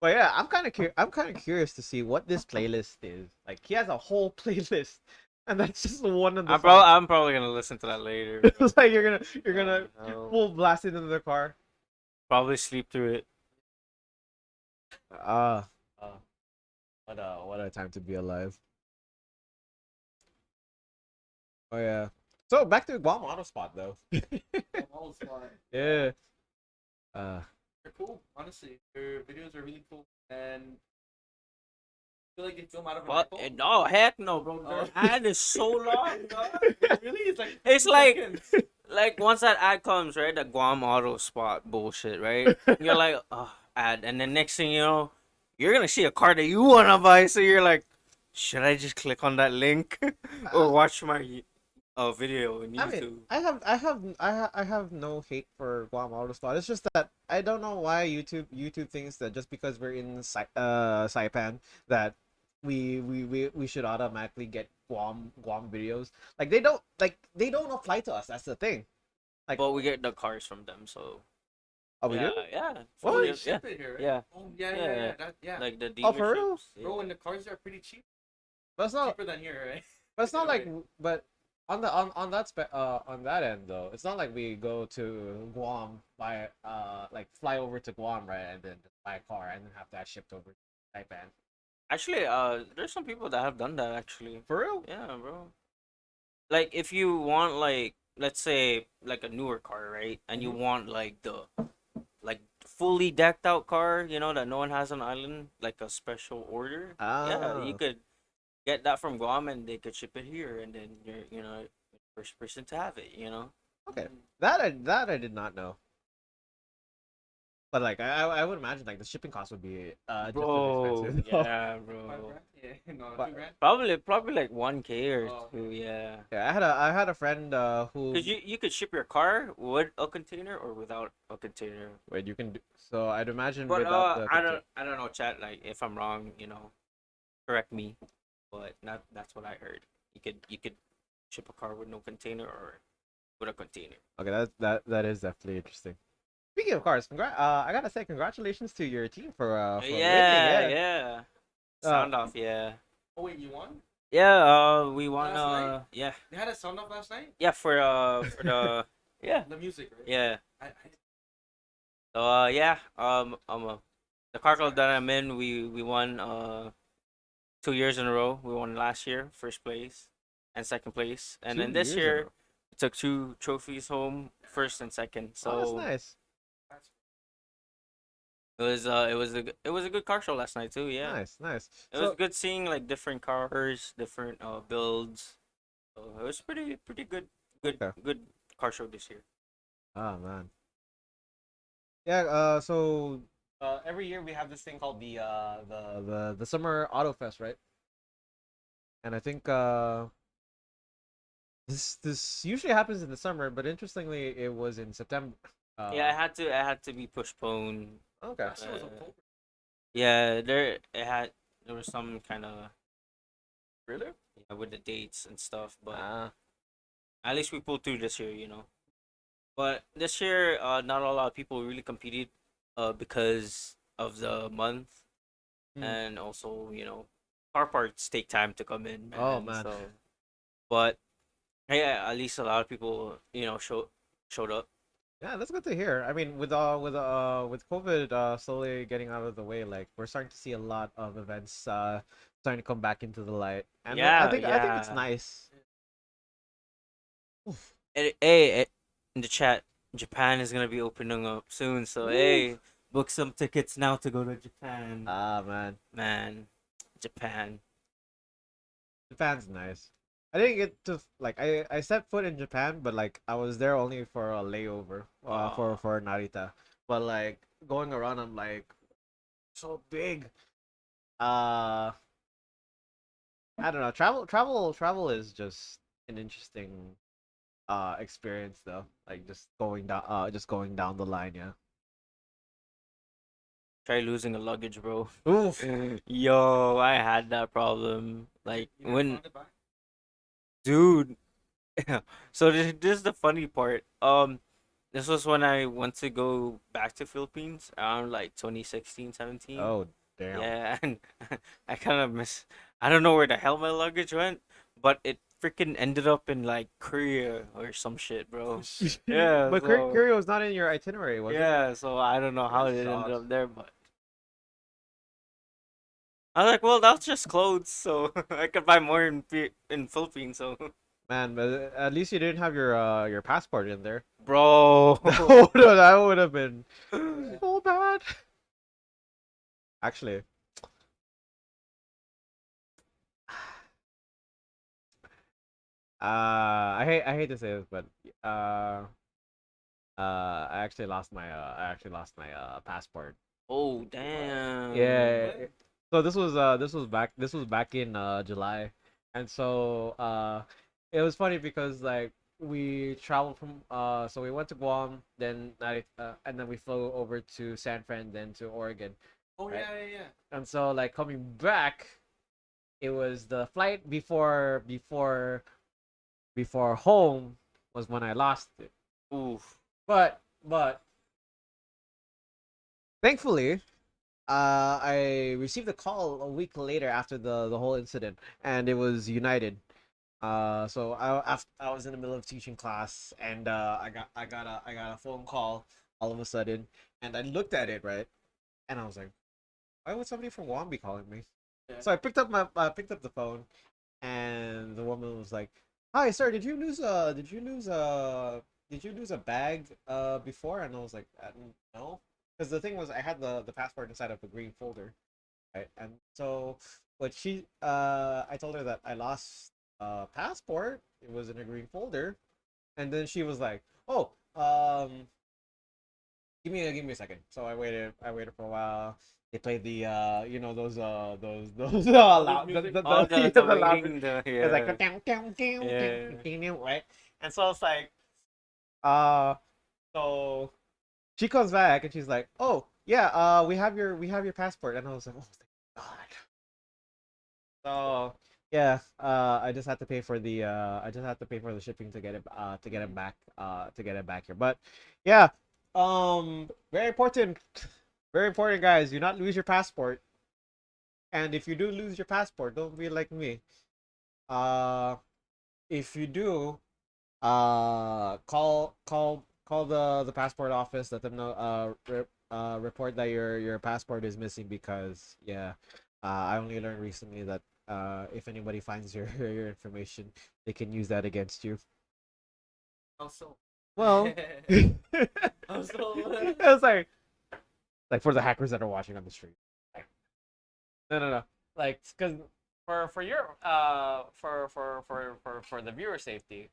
But yeah, I'm kind of curious to see what this playlist is. Like he has a whole playlist, and that's just one of the songs. I'm probably gonna listen to that later, bro. It's like you're gonna No. full blast it into the car. Probably sleep through it. Uh, what a time to be alive. Oh yeah. So back to Guam Auto Spot though. All spot. Yeah. Uh, They're cool, honestly. Their videos are really cool, and I feel like they film out of an What? iPhone. No, heck no, bro. Oh. Their ad is so long, dog. Really, it's like It's 50 like seconds. like once that ad comes, right? The Guam Auto Spot bullshit, right? You're like, oh, ad, and then next thing you know, you're gonna see a car that you wanna buy. So you're like, should I just click on that link or watch my video on I YouTube? mean, I have no hate for Guam Auto Spot. It's just that I don't know why YouTube thinks that just because we're in Saipan that we should automatically get Guam videos. They don't apply to us. That's the thing. Like, But we get the cars from them, so oh, we yeah, do? yeah. What? Oh, they Yeah, ship it here, right? yeah. Oh, yeah, Yeah. yeah. like the Oh, for real? dealerships, yeah. Bro, and the cars are pretty cheap. But it's not. Cheaper than here, right? But it's not like. Right. But on that end though, it's not like we go to Guam like fly over to Guam, right, and then just buy a car and then have that shipped over to Saipan. Actually, there's some people that have done that actually. For real? Yeah, bro. Like if you want like let's say like a newer car, right? And you Mhm. want like the like fully decked out car, you know, that no one has on island, like a special order. Yeah, you Ah. could get that from Guam and they could ship it here and then you're first person to have it, you know? Okay. That I did not know. But like I would imagine like the shipping cost would be just as expensive. Yeah, $5 bro. grand? Yeah, no, But- $2 grand. Probably like 1K or Oh, two, yeah. Yeah, I had a friend who Cause you could ship your car with a container or without a container. wait you can do, so I'd imagine But without the I don't know, chat. Like if I'm wrong, you know, correct me. But not that's what I heard. You could ship a car with no container or with a container. Okay, that is definitely interesting. Speaking of cars, I gotta say congratulations to your team for winning. Yeah, Yeah. yeah. Uh, Sound off, yeah. Oh, wait, you won? Yeah, we won. Last night? Yeah, They had a sound off last night? yeah for the yeah, The music, right? yeah. I So yeah, the car club that I'm in, we won 2 years in a row. We won last year, first place and second place, and then 2 this years in a year row. we took 2 trophies home, first and second. Oh, that's So nice. that's it was a good car show last night too. Yeah, Nice. it was So good seeing like different cars, different builds. So it was pretty Okay. good car show this year. oh man. Yeah, so every year we have this thing called the summer auto fest, right? And I think this usually happens in the summer, but interestingly it was in September. Yeah, I had to be postponed. Okay. last year was Uh, October. Yeah, there was some kind of Really? yeah, with the dates and stuff, but Ah. at least we pulled through this year, you know. But this year, not a lot of people really competed, because of the month, Hmm. and also car parts take time to come in, Oh, man. man. So, but yeah, at least a lot of people, showed up. Yeah, that's good to hear. I mean, with COVID slowly getting out of the way, like we're starting to see a lot of events starting to come back into the light, and Yeah, I think it's yeah. nice. Oof. Hey, in the chat, Japan is gonna be opening up soon, so hey, book some tickets now to go to Japan. Ah man, Man, Japan. Japan's nice. I didn't get to like I set foot in Japan, but like I was there only for a layover for Narita. But like going around, I'm like so big. Uh, I don't know. Travel is just an interesting experience though. Like just going down the line, yeah. Try losing a luggage, bro. Oof. Yo, I had that problem. Like You never when, found it back? dude. So this is the funny part. This was when I went to go back to Philippines around like 2016, 17. Oh damn. Yeah, and I kind of miss. I don't know where the hell my luggage went, but it freaking ended up in like Korea or some shit, bro. Yeah, But so Curio was not in your itinerary, was it? yeah, so I don't know how That it ended sucks. up there, but I was like, well, that's just clothes, so I could buy more in Philippines. So, Man, but at least you didn't have your passport in there. bro, That would have been so bad. Actually, I hate to say this, but uh I actually lost my passport. oh What? damn. Yeah. When? So this was back in July, and so it was funny because like we traveled from so we went to Guam, then and then we flew over to San Fran, then to Oregon, Oh right? yeah, yeah, yeah. And so like coming back, it was the flight before home was when I lost it. Oof. But thankfully, I received a call a week later after the whole incident, and it was United. So I was in the middle of teaching class, and I got a phone call all of a sudden, and I looked at it, right, and I was like, why would somebody from Guam be calling me? Yeah. So I picked up the phone, and the woman was like, "Hi, sir, did you lose a bag before?" And I was like, "No," because the thing was I had the passport inside of a green folder, right? And so I told her that I lost a passport. It was in a green folder, and then she was like, "Oh, give me a second." So I waited for a while. They played the those All this loud music. Oh, yeah, the the loud, waiting, the it's like yeah, yeah. right. And so it's like uh so she comes back and she's like, "Oh yeah, we have your passport." And I was like, "Oh thank God." So yeah, I just had to pay for the shipping to get it back here. But yeah, very important, guys. Do not lose your passport. And if you do lose your passport, don't be like me. Uh, if you do, call the passport office. Let them know. Report that your passport is missing because yeah, I only learned recently that if anybody finds your your information, they can use that against you. Also. Well, it's Also. like for the hackers that are watching on the stream. Like, no. Like, because for your for the viewer safety,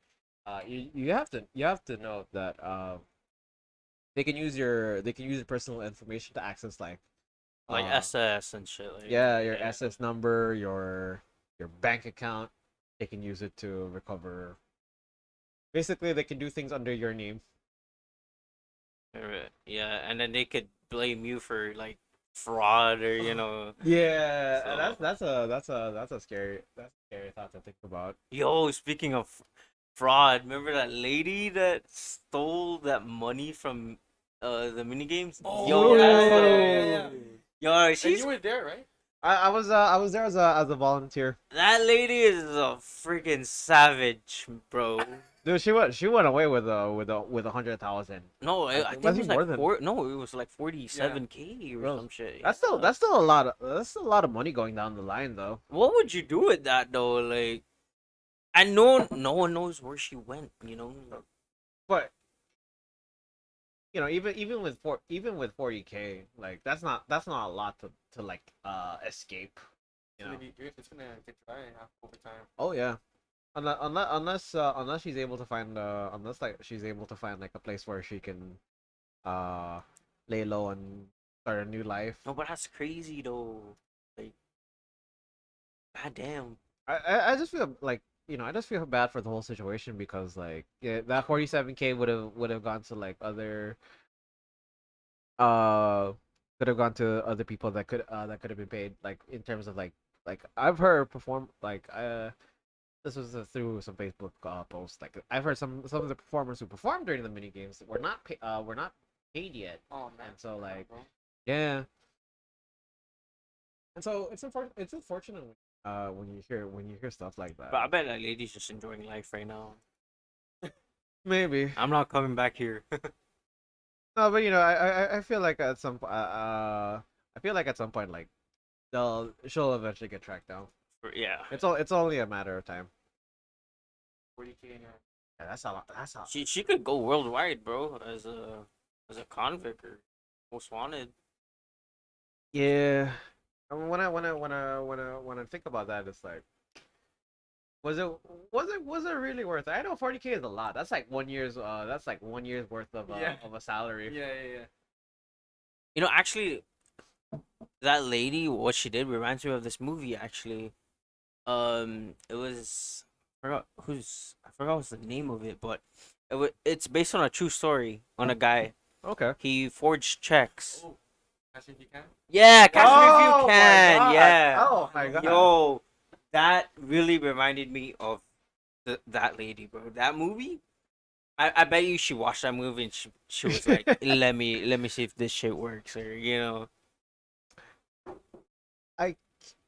you have to know that they can use your personal information to access like Like uh SS and shit like yeah, that. your Yeah. SS number, your bank account. They can use it to recover. Basically, they can do things under your name. Right. Yeah, and then they could blame you for like fraud or Yeah, so that's a scary thought to think about. yo, speaking of fraud, remember that lady that stole that money from the mini games? Oh yeah, yeah, yeah, yeah, yeah. Yo, And you she's were there, right? I was there as a volunteer. that lady is a freaking savage, bro. Dude, she went away with 100,000. No, I I think think was it it was like more than four. No, it was like Yeah. 47K or bro? some shit. That's still Yeah. that's still a lot of that's still a lot of money going down the line though. What would you do with that though? Like, and no one knows where she went. But even with 40K, like that's not a lot to like escape. It's You gonna know. be good. It's gonna get dry over time. Oh yeah. Unless she's able to find like she's able to find like a place where she can uh lay low and start a new life. No, but that's crazy though. Like, goddamn. I just feel like I just feel bad for the whole situation because like yeah, that 47K would have gone to like other uh could have gone to other people that could have been paid like in terms of like I've heard perform like this was through some Facebook posts. Like I've heard some of the performers who performed during the mini games were not paid yet, Oh man. and so like Bro. yeah, and so it's unfortunate when you hear stuff like that. But I bet that lady's just enjoying life right now. Maybe I'm not coming back here. no, but you know I feel like at some I feel like at some point like she'll eventually get tracked down. Yeah. It's only a matter of time. 40K in your Yeah, that's a lot. That's a She could go worldwide, bro, as a convict or most wanted. yeah. I mean, when I think about that, it's like, was it was it really worth it? I know 40K is a lot. That's like 1 year's worth Yeah. of a salary. yeah. You know, actually, that lady, what she did reminds me of this movie. Actually, it was I forgot what's the name of it, but it's based on a true story on a guy. Okay. He forged checks. Oh, ask if you can. Yeah, catch me if Oh you my can. God. Yeah. Oh my God. Yo, that really reminded me of that lady, bro. That movie. I bet you she watched that movie and she was like, let me see if this shit works, or you know. I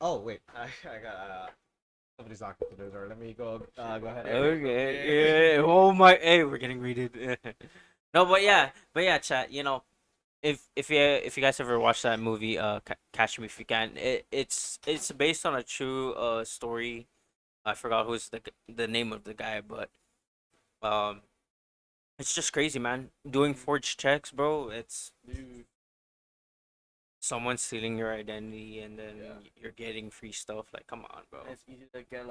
oh wait, I got somebody's knocking at the door. Let me go ahead. Okay. Yeah. Oh my. Hey, we're getting rated. No, but yeah, chat. You know, if you guys ever watch that movie, Catch Me If You Can. It's based on a true story. I forgot who's the name of the guy, but um, it's just crazy, man. Doing forged checks, bro. It's Dude, someone stealing your identity, and then Yeah. you're getting free stuff. Like, come on, bro. it's easy to get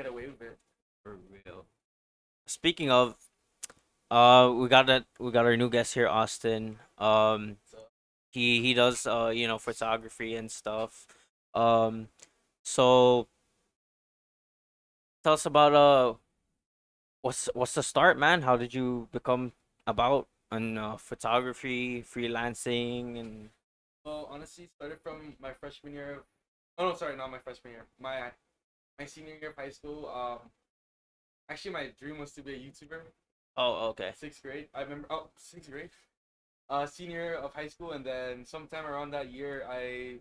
away with it. For real. Speaking of, we got our new guest here, Austin. So He does you know, photography and stuff. Um, so tell us about what's the start, man? How did you become about on photography, freelancing, and well, honestly, started from my freshman year. Oh no, sorry, not my freshman year. My senior year of high school. Actually, my dream was to be a YouTuber. oh, okay. Sixth grade. I remember. Oh, sixth grade. Senior of high school, and then sometime around that year, I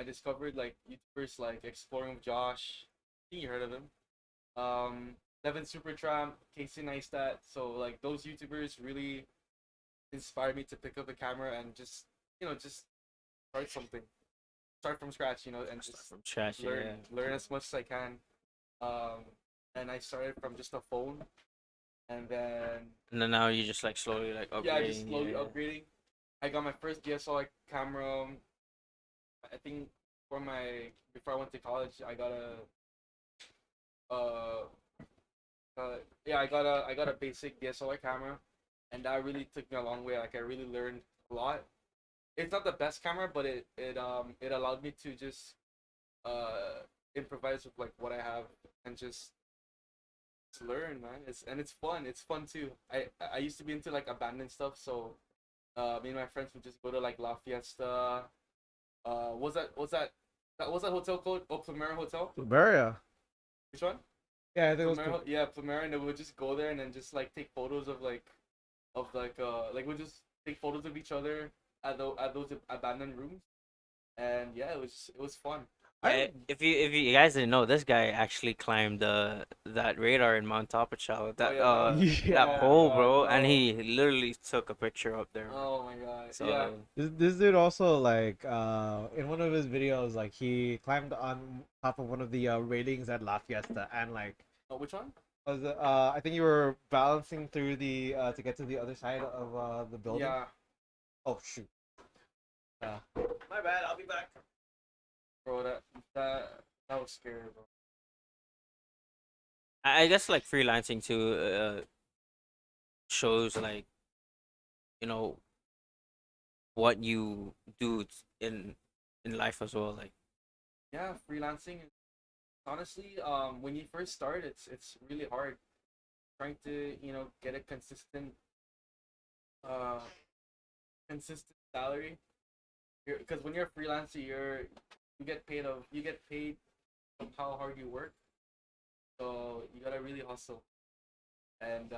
discovered like YouTubers like Exploring with Josh. I think you heard of him. Devin Supertramp, Casey Neistat. So like those YouTubers really inspired me to pick up the camera and just just start something, start from scratch, and Start just from scratch, yeah. learn as much as I can. Um, and I started from just a phone, and then And then now you just like slowly like yeah, just upgrading, slowly yeah. upgrading. I got my first DSLR camera. I think before I went to college, I got uh, yeah, I got a basic DSLR camera, and that really took me a long way. Like I really learned a lot. It's not the best camera, but it allowed me to just improvise with like what I have and just learn, man. It's fun. It's fun too. I used to be into like abandoned stuff, so me and my friends would just go to like La Fiesta. Was that hotel called? Oh, Plumera Hotel. Bavaria. Which one? Yeah, I think it was. Plumera. Yeah, Plumera, and then we would just go there and then just like take photos of like we'll just take photos of each other at those abandoned rooms, and yeah, it was fun. Yeah, if you guys didn't know, this guy actually climbed that radar in Mount Tapachal, that yeah, that- that Yeah. pole, Oh my bro, God, and no. he literally took a picture up there. Oh my god. So Yeah. This dude also like in one of his videos like he climbed on top of one of the railings at La Fiesta and like Oh, which one? was I think you were balancing through the to get to the other side of the building. Yeah. Oh shoot. My bad. I'll be back. Bro, that was scary, bro. I guess like freelancing too shows like, you know, what you do in life as well. Like, Yeah, freelancing. Honestly, when you first start, it's really hard trying to get a uh consistent salary. Because when you're a freelancer, you get paid of how hard you work. So you gotta really hustle, and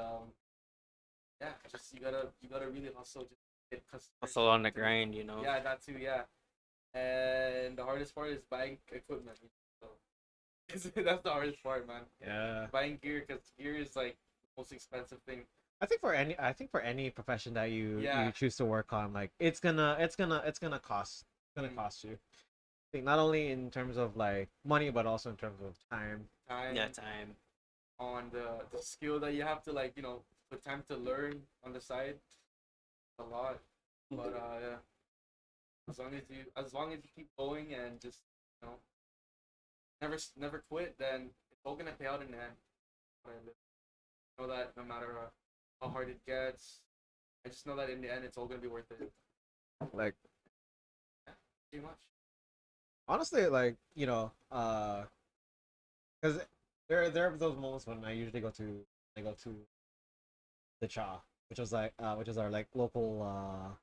yeah, just you gotta really hustle. Just get customers. Hustle on the to- grind, you know. Yeah, that too. Yeah, and the hardest part is buying equipment. So that's the hardest part, man. Yeah. Buying gear, because gear is like the most expensive thing. I think for any profession that Yeah. you choose to work on, like it's gonna cost. It's gonna Mm. cost you. I think not only in terms of like money, but also in terms of time. Time Yeah, time. on the skill that you have to, like, put time to learn on the side. A lot, but yeah. As long as you keep going and just you know never quit, then it's all gonna pay out in the end. And know that no matter how hard it gets, I just know that in the end it's all gonna be worth it. Like Yeah, pretty much. honestly, like because there are those moments when I go to the Cha, which is our like local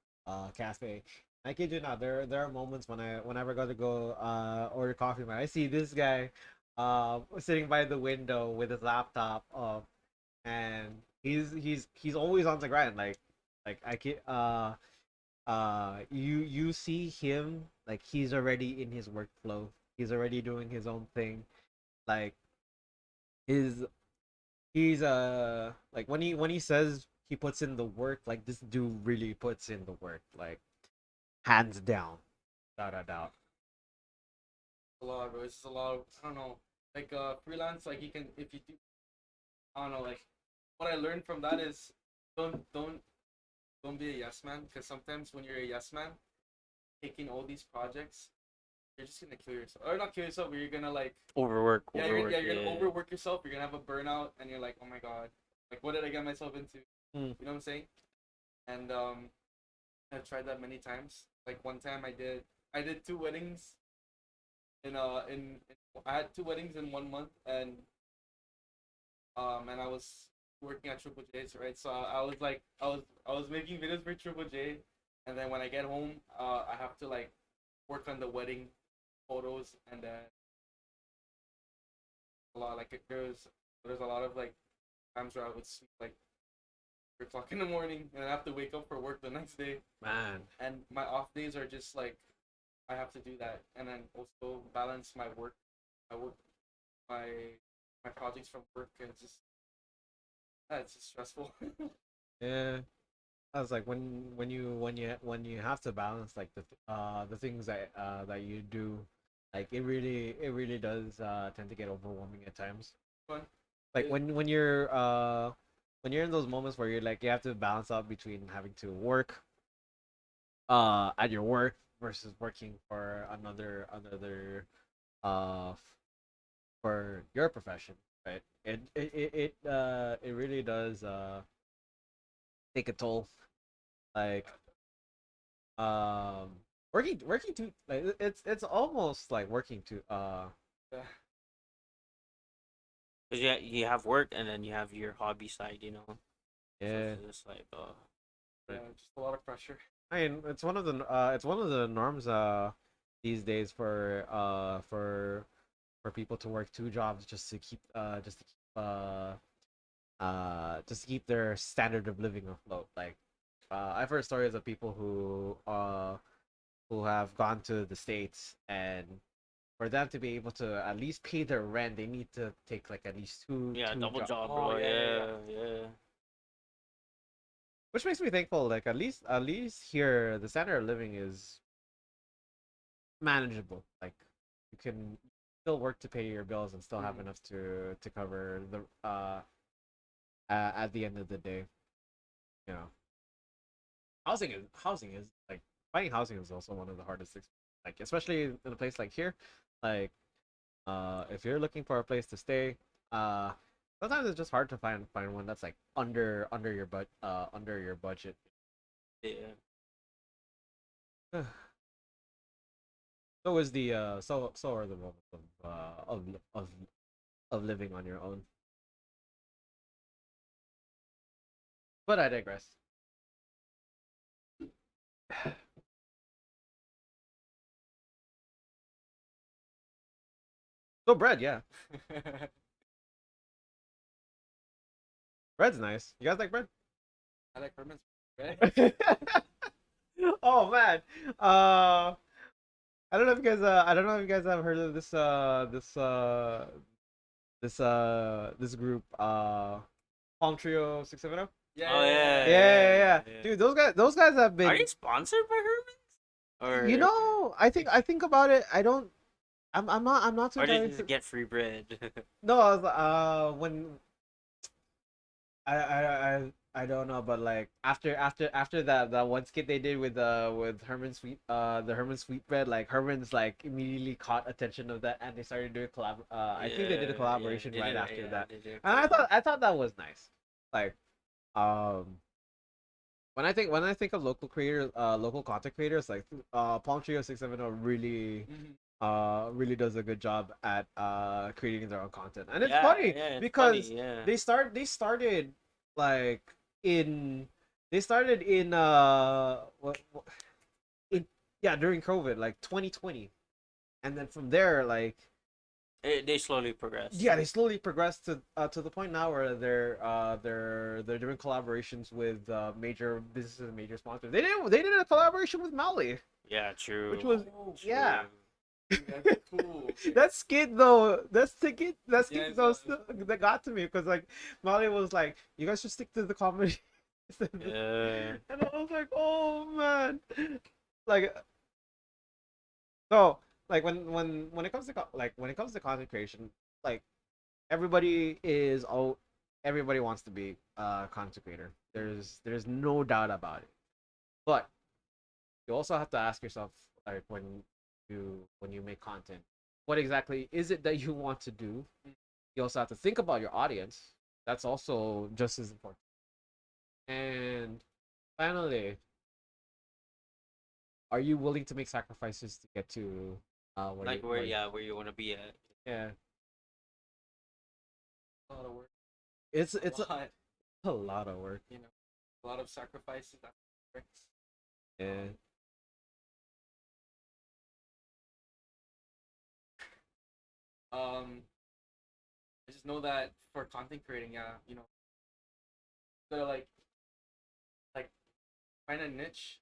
cafe. I kid you not, there are moments when whenever I go to order coffee, man, I see this guy sitting by the window with his laptop and he's always on the grind, like I kid you see him like he's already in his workflow. He's already doing his own thing. Like his he's like when he says he puts in the work, like this dude really puts in the work, like hands down, without a doubt. A lot, bro. It's just a lot of, I don't know, like freelance. Like, you can, if you do, I don't know, like what I learned from that is don't be a yes man, because sometimes when you're a yes man taking all these projects, you're just gonna kill yourself, or not kill yourself, but you're gonna like, Overwork, yeah, overwork. you're gonna overwork yourself. You're gonna have a burnout, and you're like, oh my god, like, what did I get myself into? Mm. You know what I'm saying? And I've tried that many times. Like, one time I did two weddings I had two weddings in 1 month, and I was working at Triple J's, right? So I was like, I was making videos for Triple J, and then when I get home, I have to like work on the wedding photos, and then a lot, like, there's a lot of like times where I would sleep like 3 o'clock in the morning, and I have to wake up for work the next day. Man, And my off days are just like, I have to do that, and then also balance my work, my my projects from work, and it's just stressful. yeah. I was like when you have to balance like the things that you do, like it really does tend to get overwhelming at times. Fun. Like when you're in those moments where you're like you have to balance out between having to work at your work versus working for uh for your profession, right? It really does take a toll. Like um working too, like it's almost like working too Yeah, Cause you have work and then you have your hobby side, you know. So yeah. it's just like, yeah, just a lot of pressure. I mean, it's one of the norms these days for people to work two jobs just to keep their standard of living afloat. Like I've heard stories of people who have gone to the States, and for them to be able to at least pay their rent, they need to take like at least yeah, two double jobs. job, Oh, bro. yeah, yeah, yeah. Yeah. Which makes me thankful. Like at least here the standard of living is manageable. Like you can still work to pay your bills and still have Mhm. enough to cover the at the end of the day. You know, housing is like finding housing is also one of the hardest things. Like especially in a place like here, like if you're looking for a place to stay, uh sometimes it's just hard to find one that's like under your budget. Yeah. So is the so are the moments of living on your own. But I digress. So bread, yeah. Bread's nice. You guys like bread? I like Herman's, right? Oh man. Uh, I don't know if you guys. I don't know if you guys have heard of this group. Palm Trio 670. Yeah, Oh yeah, Yeah, yeah, yeah. yeah, yeah. yeah. Dude, those guys have Are been. they sponsored by Herman's? You know, I think about it. I don't. I'm not too Or did entirely. they just get free bread? No, I was, when I don't know, but like after that one skit they did with Herman Sweet the Herman Sweetbread, like Herman's like immediately caught attention of that and they started doing I think they did a collaboration they right did, after that. they did. And I thought that was nice. Like um when I think of local creators, local content creators, like Palm Trio 670 really Mhm. really does a good job at creating their own content. And it's Yeah, funny yeah, it's because funny, yeah. they started like in they started in in yeah, during COVID, like 2020. And then from there, like, They slowly progress. yeah, they slowly progressed to the point now where they're doing collaborations with major businesses and major sponsors. They did a collaboration with Mali, Yeah, true. which was Oh, yeah. dude, that's cool. Okay. That skit though, that skit Yeah, it's, though, uh, that got to me because like Molly was like, "You guys should stick to the comedy," Yeah. and I was like, "Oh man!" Like, so like when it comes to when it comes to content creation, like everybody wants to be a content creator. There's no doubt about it, but you also have to ask yourself, like, when you make content, what exactly is it that you want to do? You also have to think about your audience. That's also just as important. And finally, are you willing to make sacrifices to get to where Like you where you, where you want to be at. yeah, a lot of work. it's A lot, a lot of work. you know, a lot of sacrifices. Yeah. Um, I just know that for content creating, yeah, gotta like find a niche,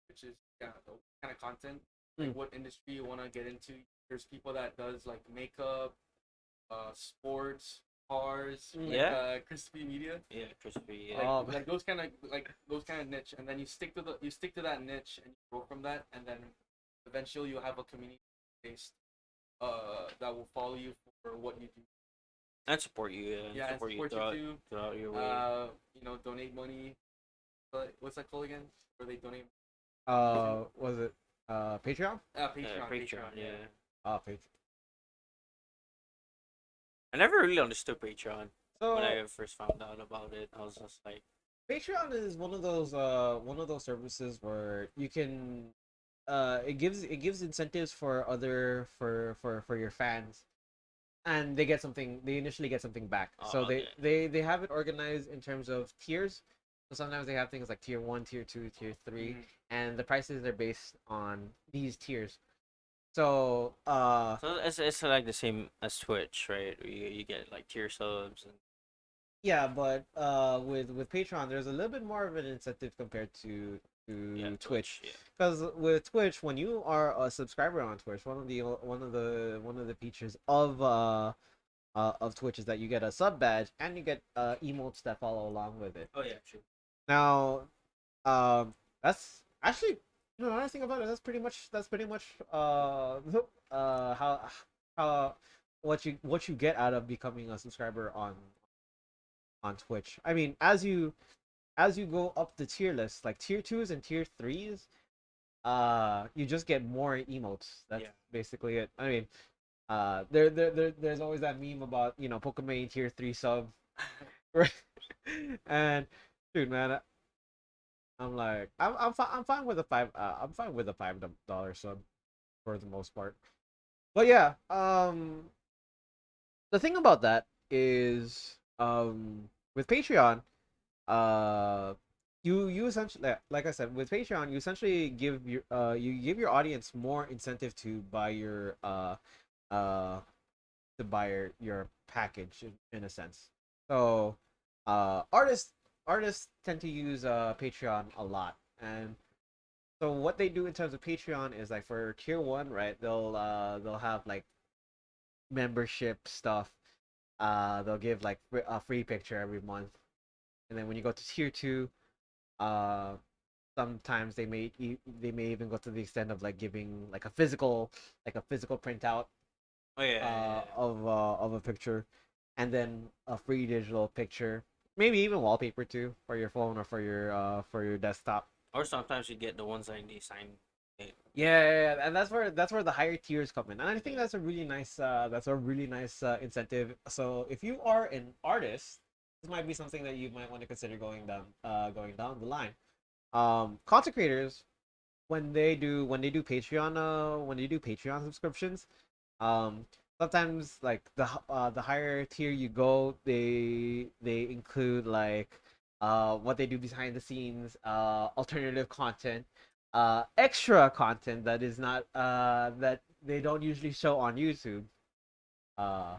which is yeah, the kind of content, like Mm. what industry you wanna get into. There's people that does like makeup, sports, cars, Mm. like Yeah. crispy media. Yeah, crispy. Yeah. Like, Oh, like those kind of niche, and then you stick to that niche and you grow from that, and then eventually you'll have a community based that will follow you for what you do. And support you. Yeah. Yeah, and Support you support throughout you throughout your too. way. Donate money. But what's that called again? Where they donate? was it Patreon? Patreon. Patreon. Yeah. Oh, Patreon. I never really understood Patreon So when I first found out about it. I was just like, Patreon is one of those services where you can it gives incentives for for your fans, and they initially get something back. So oh, okay. they have it organized in terms of tiers. So sometimes they have things like tier 1, tier 2, tier 3, Mhm. and the prices are based on these tiers. So So it's like the same as Twitch, right? Where you get like tier subs and yeah, but with Patreon, there's a little bit more of an incentive compared yeah, to Twitch, Yeah. because with Twitch, when you are a subscriber on Twitch, one of the features of Twitch is that you get a sub badge and you get emotes that follow along with it. Oh yeah, true. Now, that's actually, now that I think about it, that's pretty much how what you get out of becoming a subscriber on Twitch. I mean, as you go up the tier list, like tier 2s and tier 3s, you just get more emotes. That's Yeah. basically it. I mean, there's always that meme about, Pokemon tier 3 sub, right? And dude, man, I'm like, I'm fine with a $5 sub for the most part. But yeah, the thing about that is, with Patreon, uh you essentially, like I said, with Patreon, you essentially give your audience more incentive uh to buy your package, in a sense. So artists tend to use Patreon a lot, and so what they do in terms of Patreon is like for tier one, right? They'll have like membership stuff. They'll give like a free picture every month, and then when you go to tier two, uh, sometimes they may even go to the extent of like giving like a physical printout Oh yeah, yeah, yeah. of a picture, and then a free digital picture, maybe even wallpaper too for your phone or for your desktop. Or sometimes you get the ones that they sign. It. Yeah, and that's where the higher tiers come in, and I think Yeah. that's a really nice incentive. So if you are an artist, this might be something that you might want to consider going down the line. Content creators when they do Patreon subscriptions, um, sometimes like the higher tier you go, they include like what they do behind the scenes, alternative content, extra content that is not that they don't usually show on YouTube. Uh,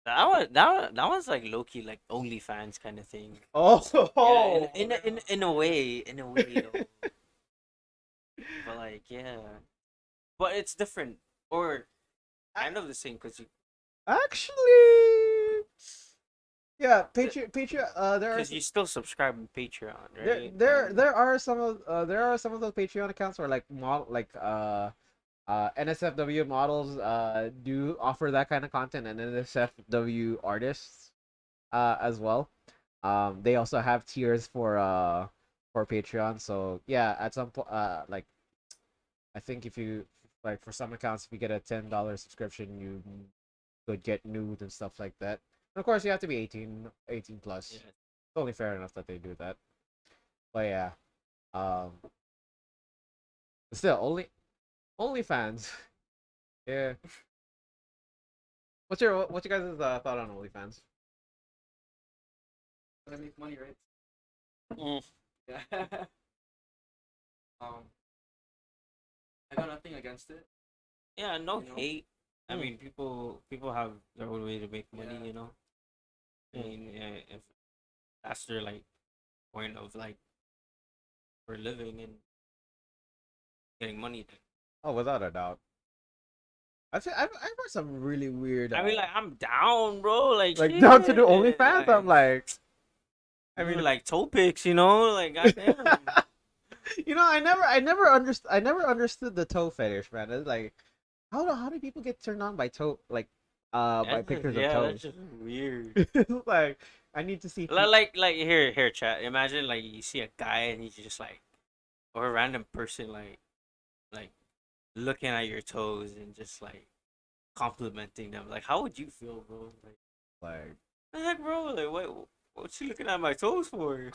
That was like low key like OnlyFans kind of thing. Yeah, oh, in a way though. But like yeah, but it's different or kind of the same because actually, yeah, Patreon. There are you still subscribe on Patreon, there right? there And there are some of there are some of those Patreon accounts where like NSFW models do offer that kind of content, and NSFW artists as well. They also have tiers for Patreon. So yeah, at some point like I think if you like for some accounts if you get a $10 subscription you could get nude and stuff like that. And of course you have to be 18 plus. yeah, It's only fair enough that they do that. But yeah, um, still only fans. Yeah. What's your guys' thought on OnlyFans? Gotta make money, right? Mm. Yeah. um, I got nothing against it. yeah, no You know? hate. I Hmm. mean, people have their own way to make money, Yeah. you know. I Hmm. mean, if that's their like point of like for living and getting money, then Oh, without a doubt. I've heard some really weird I mean, like I'm down, bro. Like like down to do shit, OnlyFans. I'm like like, I even mean, like toe pics, you know, like goddamn. you know, I never understood the toe fetish, man. It's like, how do people get turned on by toe by That's just pictures of yeah, that's toes? just weird. It's like I need to see feet. Like here, chat. Imagine like you see a guy and he's just like, or a random person like looking at your toes and just like complimenting them. Like, how would you feel, bro? Like, Like the heck, bro? Like, what you looking at my toes for?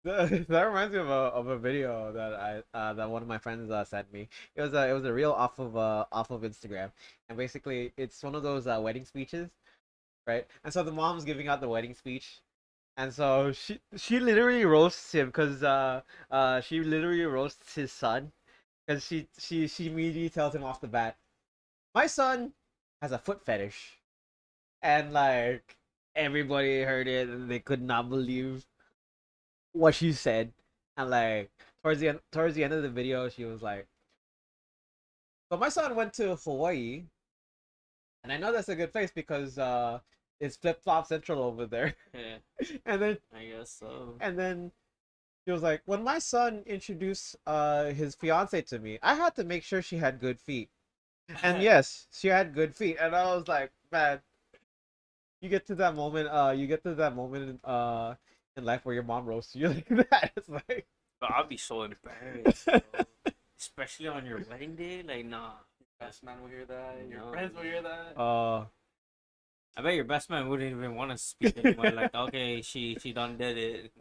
that reminds me of a video that I that one of my friends sent me. It was a reel off of Instagram, and basically it's one of those wedding speeches, right? And so the mom's giving out the wedding speech, and so she literally roasts him because she literally roasts his son because she immediately tells him off the bat, my son has a foot fetish, and like everybody heard it and they could not believe what she said, and like towards the end of the video, she was like, "So my son went to Hawaii, and I know that's a good place because it's flip flop central over there." Yeah, and then I guess so. and then she was like, "When my son introduced his fiance to me, I had to make sure she had good feet." And yes, she had good feet, and I was like, "Man, you get to that moment in life where your mom roasts you like that." It's like. But I'd be so embarrassed, bro. Especially on your wedding day. Like, nah. Best man will hear that. Your No. friends will hear that. I bet your best man wouldn't even want to speak anymore. Like, okay, she done did it.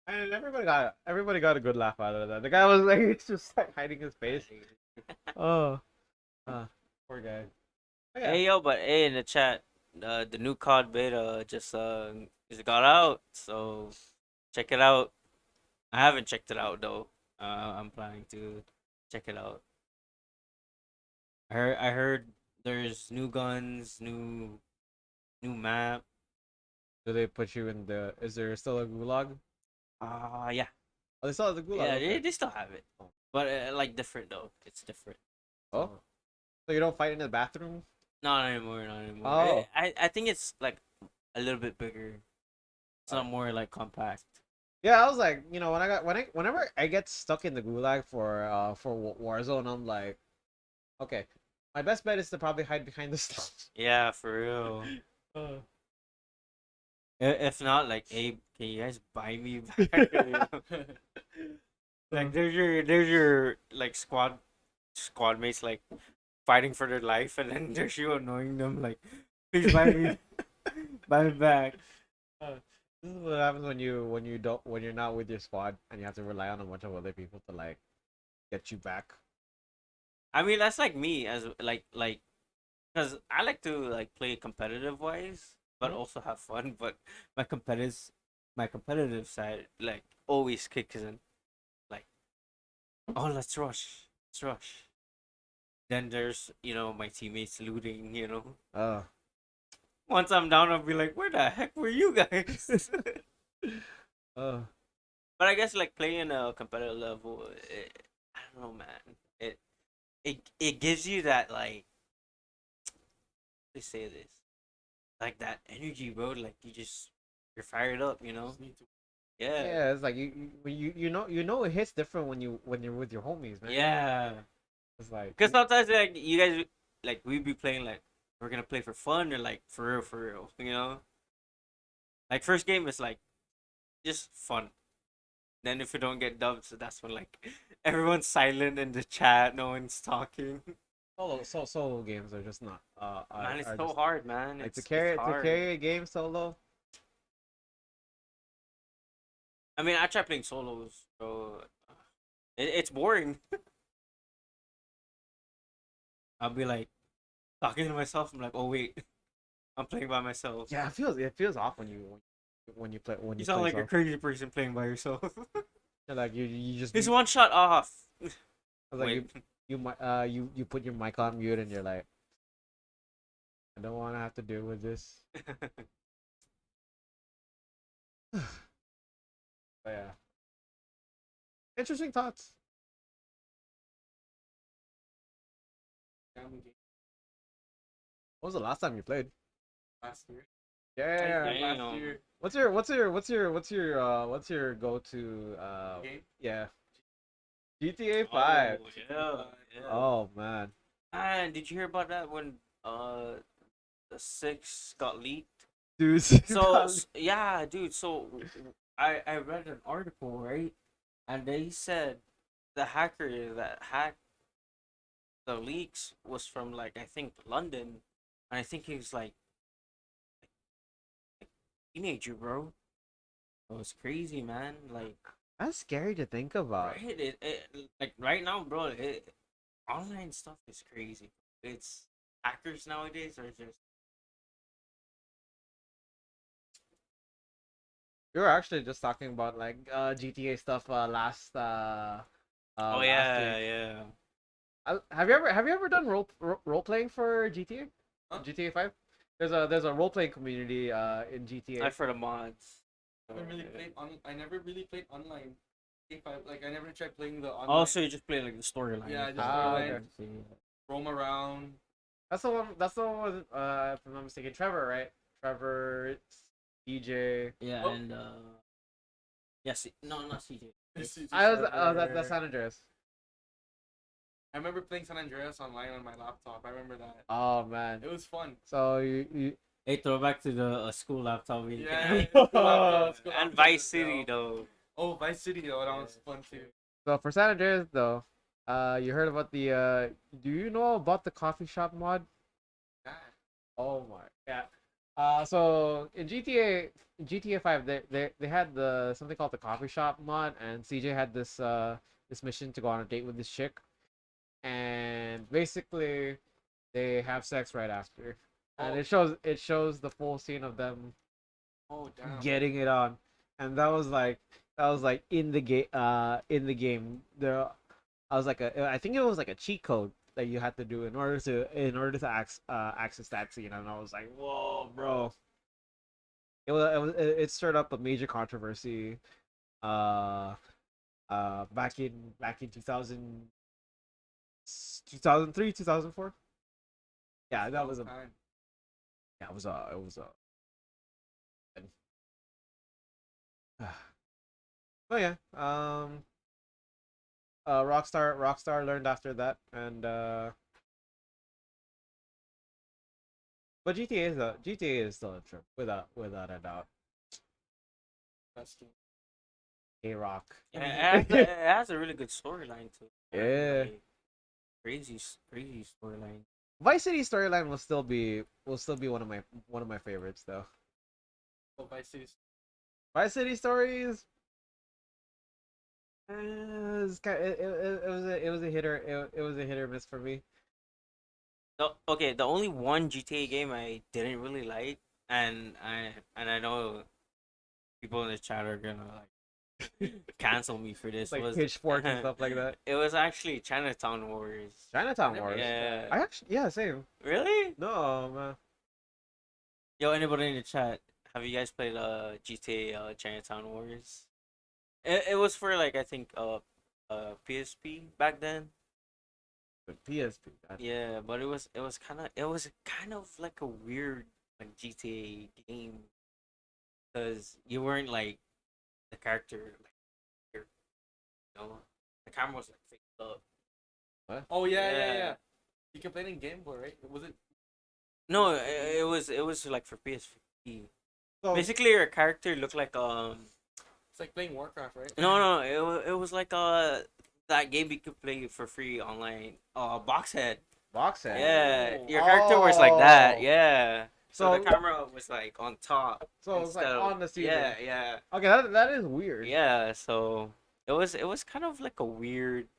And everybody got a good laugh out of that. The guy was like he's just like hiding his face. Oh, poor guy. Oh, yeah. Hey yo, but hey in the chat, the new COD beta just got out, so check it out. I haven't checked it out though. I'm planning to check it out. I heard there's new guns, new map. Do they put you in the? Is there still a gulag? Yeah. Oh, they still have the gulag. Yeah, Okay. they still have it. Oh. But like different though. It's different. Oh, So, so you don't fight in the bathroom? not anymore, not anymore. Oh, I think it's like a little bit bigger. It's not alright. more like compact. Yeah, I was like, whenever I get stuck in the gulag for Warzone, I'm like, okay, my best bet is to probably hide behind the stalls. Yeah, for real. Uh, If not, like, hey, can you guys buy me back? Like, there's your like squad mates like fighting for their life, and then there's you annoying them like, please buy me back. this is what happens when you're not with your squad and you have to rely on a bunch of other people to like get you back. I mean, that's like me as like, cause I like to like play competitive wise, but Mhm. also have fun. But my competitive my competitive side like always kicks in. Like, oh, let's rush. Then there's my teammates looting. Uh, Once I'm down, I'll be like, where the heck were you guys? uh, But I guess like playing a competitive level, I don't know, man. It gives you that like, let's say this, like that energy, bro. Like you're fired up. Just need to. Yeah, yeah, it's like you know it hits different when you're with your homies, man. yeah. It's like Because sometimes like you guys like we be playing like we're gonna play for fun or like for real. Like first game is like just fun. Then if you don't get dubbed, so that's when like everyone's silent in the chat, no one's talking. solo games are just not Man, it's are so just hard, man. like It's hard. carry a game solo. I mean, I try playing solos, so it's boring. I'll be like talking to myself. I'm like, oh wait, I'm playing by myself. Yeah, it feels off when You you sound play like a solo. crazy person playing by yourself. Like you just He's one shot off. like Wait. you put your mic on mute and you're like, I don't want to have to deal with this. But yeah, interesting thoughts. Family game When was the last time you played? last year. I Yeah. played last Damn. year. What's your go-to Game. yeah, GTA Oh 5. yeah, yeah. Oh man. And did you hear about that when the six got leaked? Dude, So yeah, dude. So I read an article, right, and they said the hacker that hacked the leaks was from like I think London, and I think he was like teenager, bro. It was crazy, man. Like that's scary to think about. right, like right now, bro. Online stuff is crazy. It's hackers nowadays are just We were actually just talking about like GTA stuff oh last yeah, week. yeah. Have you ever done role playing for GTA? Huh? GTA 5? There's a role playing community in GTA. I for the mods. I never really played online. If I like, I never tried playing the online. Also, you just play like the storyline. Yeah, just storyline. okay. Roam around. That's the one. That's the one with if I'm not mistaken, Trevor, right? Trevor, DJ. Yeah, Oh. and yes, no, not CJ. I was that's San Andreas. I remember playing San Andreas online on my laptop. I remember that. Oh man. It was fun. So you Hey, throw back to the school laptop. We Yeah. can- School laptop, school and laptop Vice as City well. though. Oh, Vice City though, that was fun too. so for San Andreas though, you heard about the do you know about the coffee shop mod? Yeah. Oh my yeah. So in GTA 5 they had the something called the coffee shop mod, and CJ had this mission to go on a date with this chick, and basically they have sex right after, and Oh. it shows the full scene of them Oh damn. getting it on, and that was like in the game there. I was like I think it was like a cheat code that you had to do in order to access that scene, and I was like, whoa, bro. it stirred up a major controversy. Uh, back in 2003, 2004. Yeah, that was a time. yeah, it was a. Oh yeah. Rockstar learned after that, and but GTA is still a trip without a doubt. Best game. A Rock. It has a really good storyline too. And, Yeah. like, crazy storyline. Vice City storyline will still be one of my favorites though. Oh, Vice City. Vice City stories. It was a hitter. It was a hit or miss for me. Okay, the only one GTA game I didn't really like, and I know people in the chat are gonna like cancel me for this, Like was pitchforks and stuff like that. it was actually Chinatown Wars. I Chinatown never Wars. played Yeah. that. I actually yeah same. Really? No man. Yo, anybody in the chat, have you guys played GTA Chinatown Wars? It was for like I think PSP back then. But PSP. Yeah, but it was kind of like a weird like GTA game because you weren't like the character like your the camera was like fixed up. What? Oh yeah, yeah, Yeah. yeah. You can play it in Game Boy, right? Was it? No, it was like for PSP. So Basically, your character looked like It's like playing Warcraft, right? no it was like that game you could play for free online. Boxhead. box set. Yeah, Oh. your character was like that. Oh. Yeah. So So the camera was like on top. so it's like instead of- on the ceiling. Yeah, yeah, Okay, that is weird. yeah. So it was kind of like a weird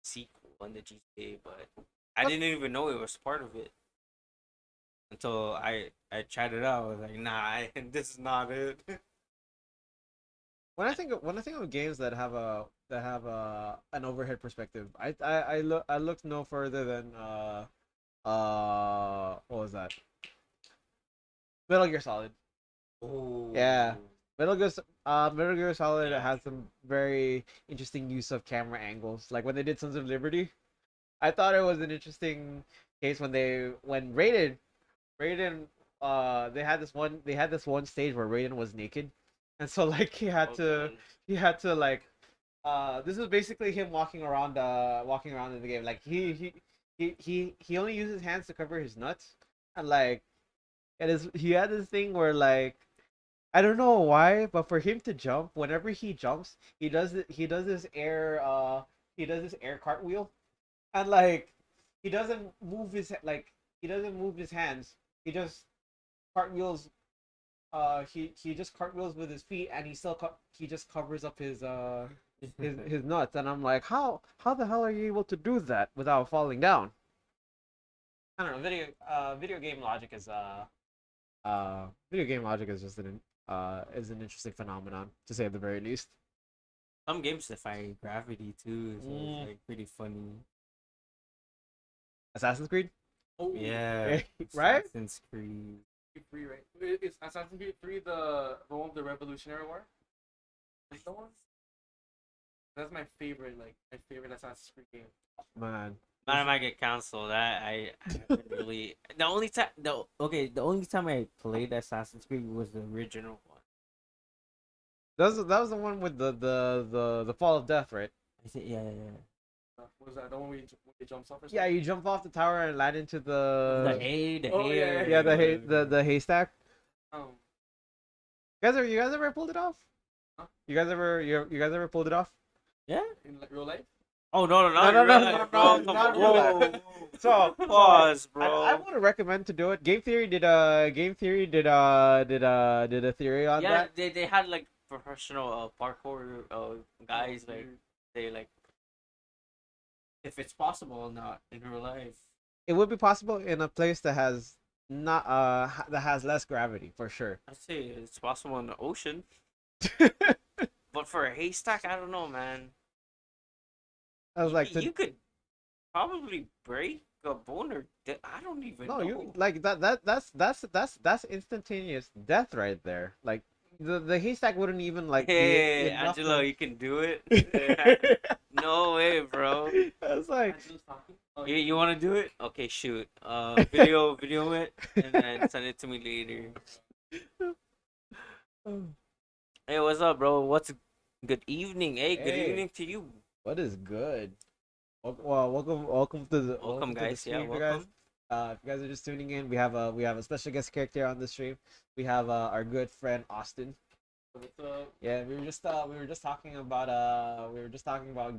sequel on the GTA, but I What? didn't even know it was part of it until I tried it out. I was like, nah, this is not it. When I think of games that have an overhead perspective, I looked no further than what was that? Metal Gear Solid. Oh. Yeah. Metal Gear Solid Yeah. has some very interesting use of camera angles. Like when they did Sons of Liberty, I thought it was an interesting case when Raiden they had this one stage where Raiden was naked, and so like Okay. he had to like this is basically him walking around in the game. Like he only uses hands to cover his nuts, and like he had this thing where like I don't know why, but for him to jump, whenever he jumps, he does this air cartwheel, and like he doesn't move his hands. He just cartwheels. He just cartwheels with his feet, and he just covers up his nuts. And I'm like, how the hell are you able to do that without falling down? I don't know. Video game logic is just is an interesting phenomenon to say at the very least. Some games defy gravity too, so it's like pretty funny. Assassin's Creed. Oh Yeah, Right? Assassin's Creed. Creed 3, right? It's Assassin's Creed 3 the one with the Revolutionary War? Like that one? That's my favorite, like my favorite Assassin's Creed game. Man, None of might get canceled. I haven't really. The only time I played Assassin's Creed was the original one. that was the one with the fall of death, right? I said, yeah. What was that? The one where he jumps off or something? Yeah, you jump off the tower and land into The hay, the Oh, hay. yeah, yeah the haystack. Um, You guys ever pulled it off? Huh? You guys ever pulled it off? Yeah. in like, real life? Oh no, No, not no, real no, life, no, bro. not Come real on. life. Whoa. So Pause, I bro. want to recommend to do it. Game Theory did a theory on Yeah, that. they had like professional parkour guys Oh, like weird. they like if it's possible or not in real life. It would be possible in a place that has not that has less gravity for sure. I'd say it's possible in the ocean, but for a haystack, I don't know, man. I was like, You could probably break a bone or I don't even No, you know. like that's instantaneous death right there. Like the haystack wouldn't even like be Hey, enough Angelo, to. you can do it. No way, bro. It's like Angela's talking. Oh, You want to do it? Okay, shoot. Video it, and then send it to me later. Hey, what's up, bro? What's good evening? Hey, good hey, evening to you. what is good? Well, welcome to the Welcome, guys. Yeah, stream, you guys. welcome. If you guys are just tuning in, we have a special guest character on the stream. We have our good friend Austin. what's up? Yeah, we were just talking about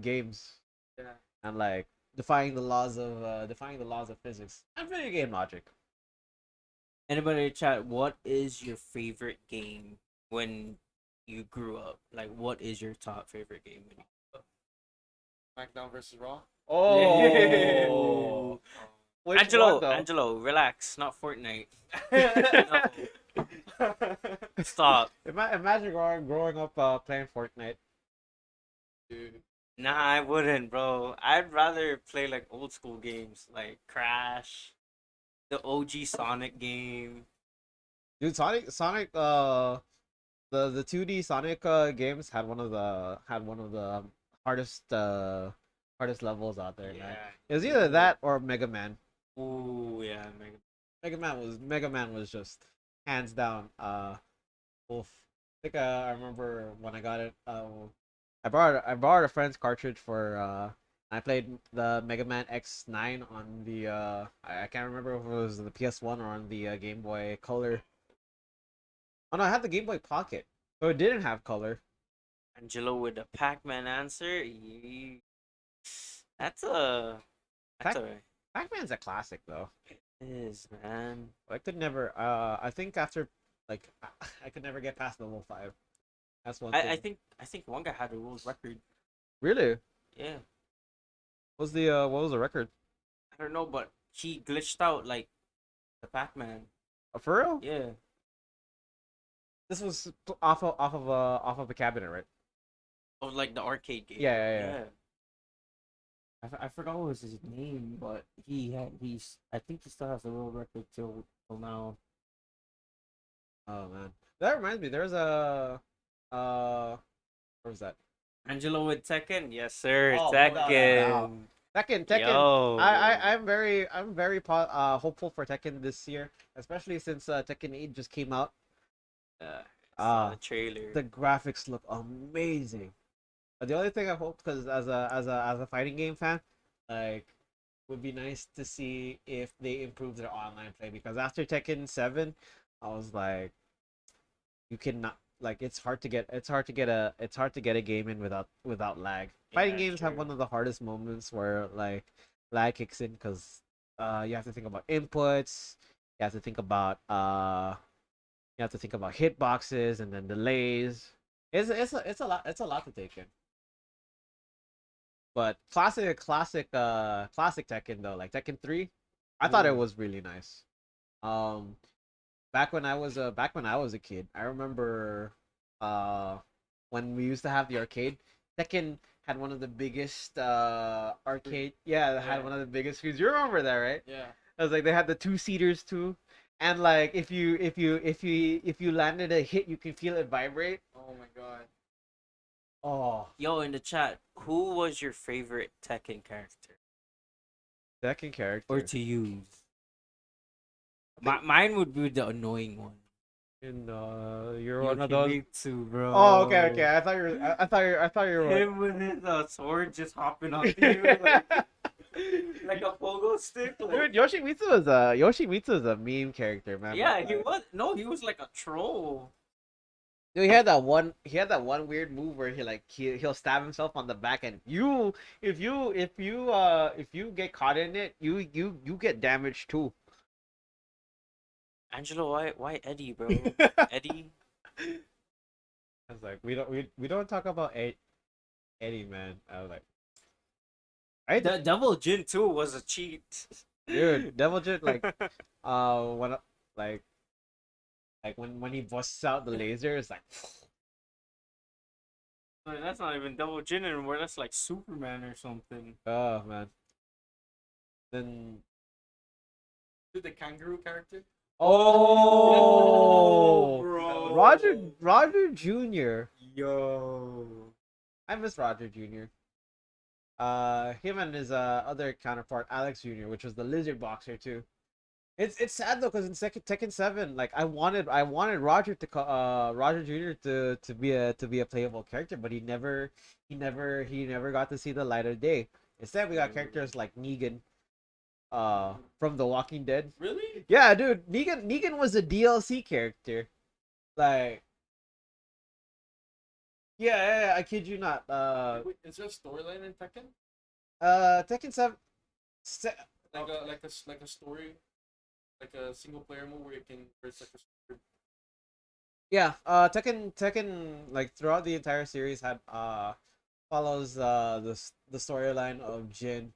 games Yeah. and like defying the laws of physics and video game logic. Anybody in chat, what is your favorite game when you grew up? Like, what is your top favorite game when you SmackDown versus Raw. Oh, which one though? Angelo, relax. Not Fortnite. No. Stop. Imagine growing up playing Fortnite. Dude. Nah, I wouldn't, bro. I'd rather play like old school games like Crash, the OG Sonic game. Dude, the 2D Sonic games had one of the hardest hardest levels out there, man. It was either that or Mega Man. Ooh, yeah, Mega. Mega Man was just hands down. Oof. I think I remember when I got it. I borrowed a friend's cartridge for. I played the Mega Man X9 on the. I can't remember if it was the PS1 or on the Game Boy Color. Oh no, I had the Game Boy Pocket, so it didn't have color. Angelo with a Pac-Man answer. That's a that's Pac a Pac Man's a classic though. is man. I could never. I think after like I could never get past level 5. That's one thing. I think one guy had a world record. Really? Yeah, What was the record? I don't know, but he glitched out like the Pac-Man. For real? Yeah, This was off of a cabinet, right? of like the arcade game. Yeah. I forgot what was his name, but he's I think he still has the world record till now. Oh man, that reminds me. There's a where was that? Angelo with Tekken, yes sir, Oh, without a doubt. Tekken. Tekken. Yo, I'm very hopeful for Tekken this year, especially since Tekken 8 just came out. saw the trailer. The graphics look amazing. The only thing I hope, because as a fighting game fan, like would be nice to see if they improve their online play, because after Tekken 7, I was like, you cannot like it's hard to get a game in without lag. Fighting games have True. one of the hardest moments where like lag kicks in, because you have to think about inputs, you have to think about hitboxes and then delays. It's a lot to take in. But classic Tekken though, like Tekken 3, I thought it was really nice. Um, back when I was a kid, I remember when we used to have the arcade, Tekken had one of the biggest arcade. Yeah, it had Yeah. one of the biggest screens. You remember that, right? Yeah. I was like, they had the two seaters too, and like if you landed a hit, you can feel it vibrate. Oh my god. Oh, Yo, in the chat, who was your favorite Tekken character Tekken character. or to use? Mine would be the annoying one. And you're one of those. Yoshimitsu, bro. Oh, okay. I thought you were. Him with his sword just hopping on you like a pogo stick. Like, Dude, Yoshimitsu is a meme character, man. yeah, But, he like, was. No, he was like a troll. dude, he had that one weird move where he'll stab himself on the back, and if you get caught in it, you get damaged too. Angelo, why Eddie, bro? Eddie. I was like, we don't talk about Eddie, man. I was like, The Devil Jin too was a cheat. dude, Devil Jin, like when like when he busts out the laser, it's like Like, that's not even Double Jin anymore. That's like Superman or something. Oh man. Then Did the kangaroo character? oh, bro. Roger Jr. Yo. I miss Roger Jr. Him and his other counterpart Alex Jr., which was the lizard boxer too. It's sad though, because in second Tekken 7, like I wanted Roger Jr. to be a playable character, but he never got to see the light of day. Instead, we got characters like Negan, from The Walking Dead. Really? Yeah, dude, Negan was a DLC character. Like, yeah, I kid you not. Wait, is there a storyline in Tekken? Tekken 7. Like a story, like a single player mode where you can there's like a story. Yeah, Tekken like throughout the entire series had follows the storyline of Jin.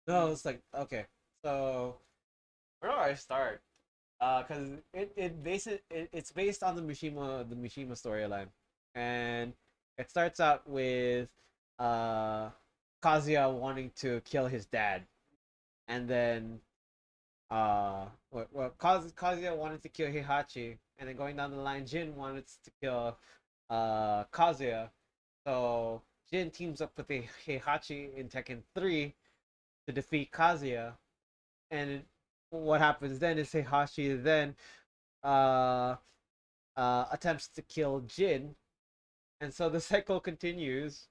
No, it's like okay, so where do I start? Cause it's based on the Mishima storyline, and it starts out with uh Kazuya wanting to kill his dad, and then Kazuya wanted to kill Heihachi, and then going down the line, Jin wanted to kill Kazuya. So Jin teams up with Heihachi in Tekken 3 to defeat Kazuya, and what happens then is Heihachi then uh attempts to kill Jin, and so the cycle continues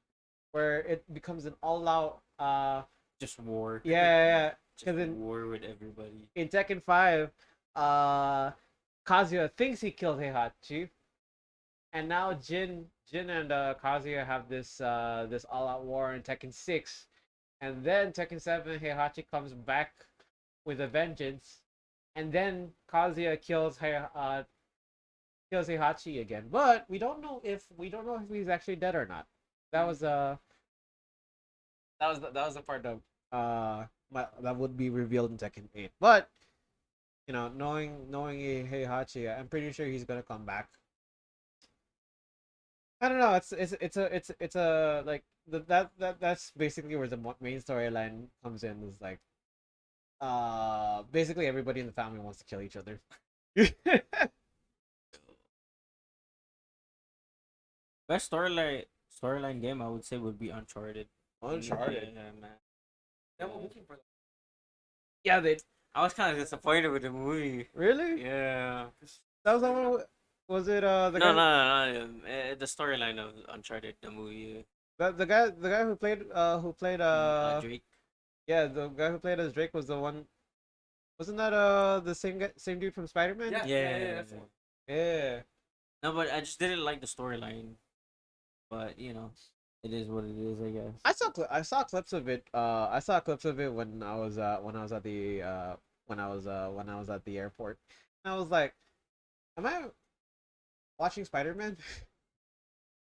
where it becomes an all-out Just war. yeah. Just Because in war with everybody. Tekken 5, Kazuya thinks he killed Heihachi, and now Jin and Kazuya have this all-out war in Tekken 6, and then Tekken 7, Heihachi comes back with a vengeance, and then Kazuya kills Heihachi again. But we don't know if he's actually dead or not. That was that was the part that that would be revealed in Tekken 8. But knowing Heihachi, I'm pretty sure he's gonna come back. I don't know. It's a like that's basically where the main storyline comes in. Is like basically everybody in the family wants to kill each other. Best storyline game I would say would be Uncharted. Uncharted. Yeah, man. Yeah, I'm looking for that. Yeah, they I was kind of disappointed with the movie. really. Yeah. That was the one. Was it the No, guy? no, no. The storyline of Uncharted, the movie. The guy who played Drake. yeah, the guy who played as Drake was the one. Wasn't that the same dude from Spider-Man? Yeah, that's the one. Yeah. No, but I just didn't like the storyline. But it is what it is, I guess. I saw clips of it. I saw clips of it when I was at the when I was at the airport. And I was like, am I watching Spider-Man?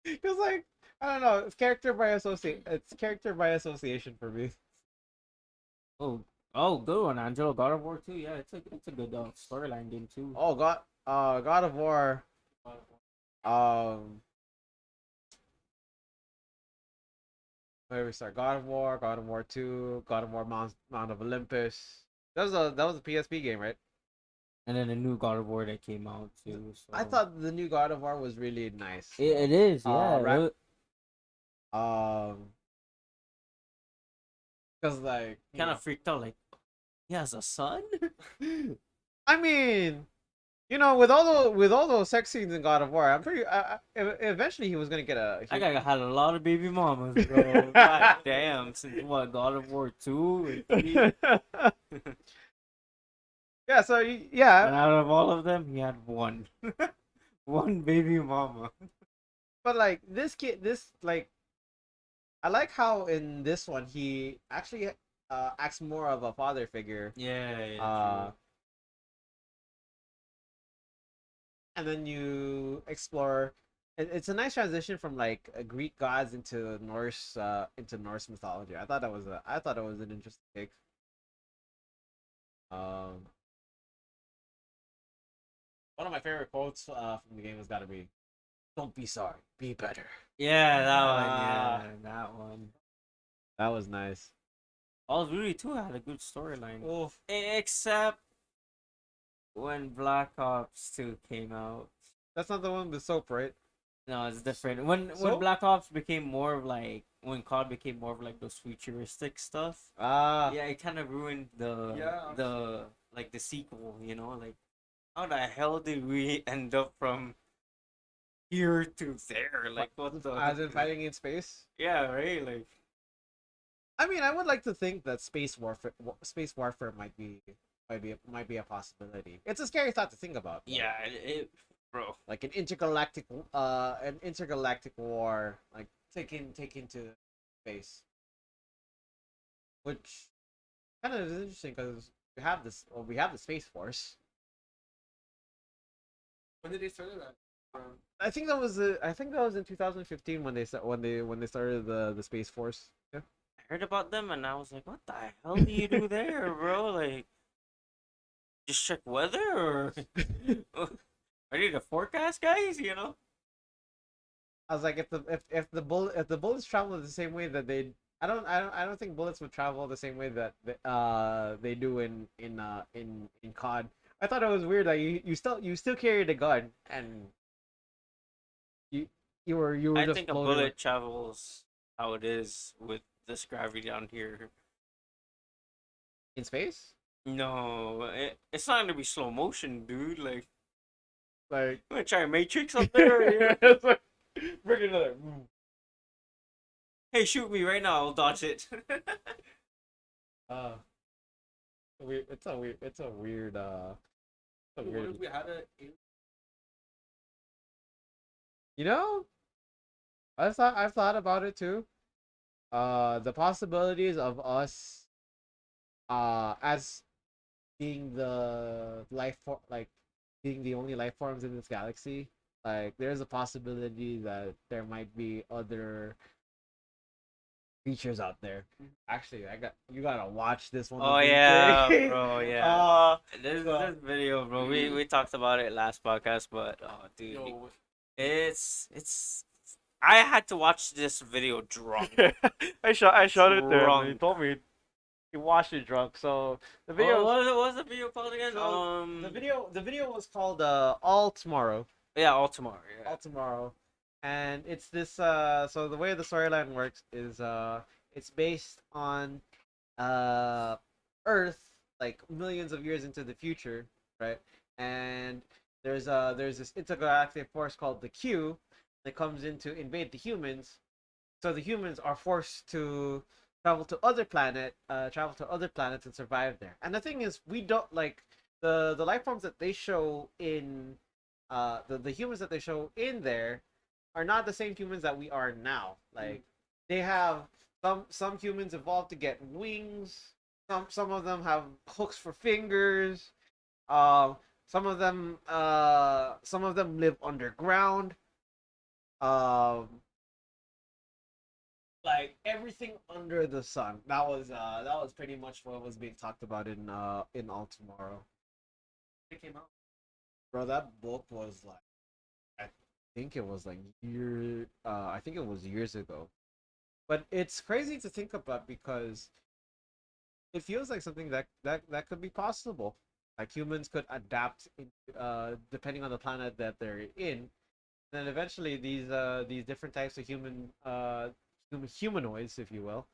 Because like I don't know, it's character by association for me. Oh, good one, Angelo. God of War 2. Yeah, it's a good storyline game too. Oh God of War. Um, where do we start? God of War, God of War 2, God of War Mount of Olympus. That was a PSP game, right? And then a new God of War that came out too. So I thought the new God of War was really nice. it is. Yeah. Because like Kind of freaked out. Like, he has a son. I mean, with all those sex scenes in God of War, I'm pretty. Eventually, he was gonna get a. That guy had a lot of baby mamas, bro. God damn. Since what, God of War 2 and 3? Yeah. So And yeah, out of all of them, he had one. One baby mama. but like this like, I like how in this one he actually acts more of a father figure. Yeah. And then you explore. It's a nice transition from like Greek gods into Norse mythology. I thought it was an interesting take. One of my favorite quotes from the game has got to be Don't be sorry. Be better. Yeah, that one. Ah. Yeah, that one. That was nice. All Rudy too had a good storyline. Oof. Except when Black Ops 2 came out. That's not the one with soap, right? No, it's different. When So? Black Ops became more of like when COD became more of like those futuristic stuff. Ah. Yeah, it kind of ruined Yeah. the like the sequel. You know, like how the hell did we end up from here to there? Like what the? As in fighting in space? Yeah, right. Like I mean, I would like to think that space warfare might be a possibility. It's a scary thought to think about. Though. yeah, bro. Like an intergalactic war, like taken to space, which kind of is interesting because we have the space force. When did they start that? I think that was in 2015 when when they started the space force. Yeah. I heard about them and I was like, what the hell do you do there, bro? Like, just check weather or are you the forecast guys? You know? I was like, if the bullets travel the same way that I don't think bullets would travel the same way that they do in COD. I thought it was weird that you still carried a gun and you you were I just think a floating bullet travels how it is with this gravity down here. in space. No, it's not gonna be slow motion, dude. Like, Like I'm gonna try Matrix up there. You know? it's like, bring another. Hey, shoot me right now. I'll dodge it. Uh, it's a weird it's a What weird. if we had a You know, I've thought about it too. The possibilities of us as being the like being the only life forms in this galaxy, like there's a possibility that there might be other creatures out there. Actually, you gotta watch this one. Oh of these yeah, days. bro. Yeah. This video, bro. We talked about it last podcast, but oh, dude, yo? it's. I had to watch this video drunk. I showed it to him. He Drunk. told me he watched it drunk. So the Oh, video, what was the video called again? so the video was called All Tomorrow. Yeah, all tomorrow. Yeah. All Tomorrow, and it's this. So the way the storyline works is it's based on Earth, like millions of years into the future, right? And there's this intergalactic force called the Q that comes in to invade the humans. So the humans are forced to travel to other planets and survive there. And the thing is, we don't like the life forms that they show in the humans that they show in there are not the same humans that we are now. Like they have some humans evolved to get wings. Some of them have hooks for fingers. Um, some of them live underground. Um, like everything under the sun. That was pretty much what was being talked about in All Tomorrow. It came out. Bro, that book was like I think it was like I think it was years ago. But it's crazy to think about because it feels like something that could be possible. Like humans could adapt depending on the planet that they're in. And then eventually these different types of humanoids, if you will,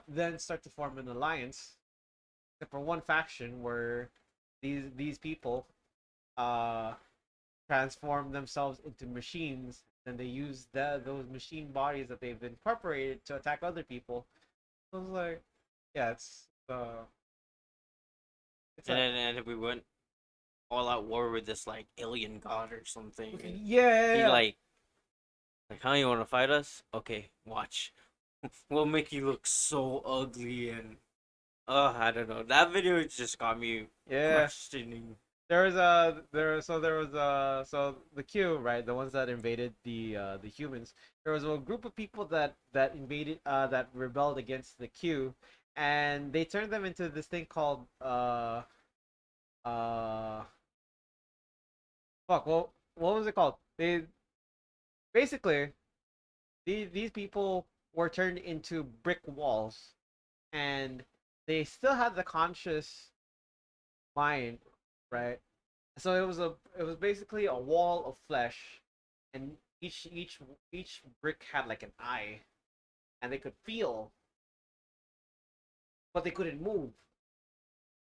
then start to form an alliance. Except for one faction where these people uh, transform themselves into machines, and they use those machine bodies that they've incorporated to attack other people. I was like, yeah, it's And a then we went all out war with this like alien god or something. And yeah, he yeah. like how you want to fight us? Okay, watch. We'll make you look so ugly and I don't know. That video just got me Yeah. questioning. There was so the Q, right, the ones that invaded the humans. There was a group of people that invaded that rebelled against the Q, and they turned them into this thing called uh fuck, what was it called? basically these people were turned into brick walls, and they still had the conscious mind, right? So it was basically a wall of flesh, and each brick had like an eye, and they could feel, but they couldn't move,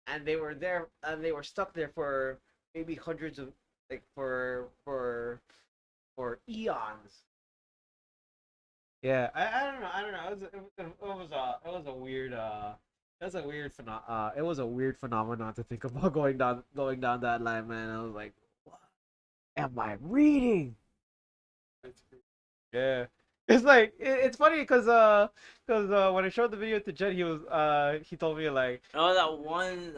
and they were there, and they were stuck there for maybe hundreds of, like, for eons. Yeah, I don't know. It was a weird it was a weird phenomenon to think about going down that line, man. I was like, what am I reading? Yeah. It's like it's funny because when I showed the video to Jed, he told me like, Oh, that one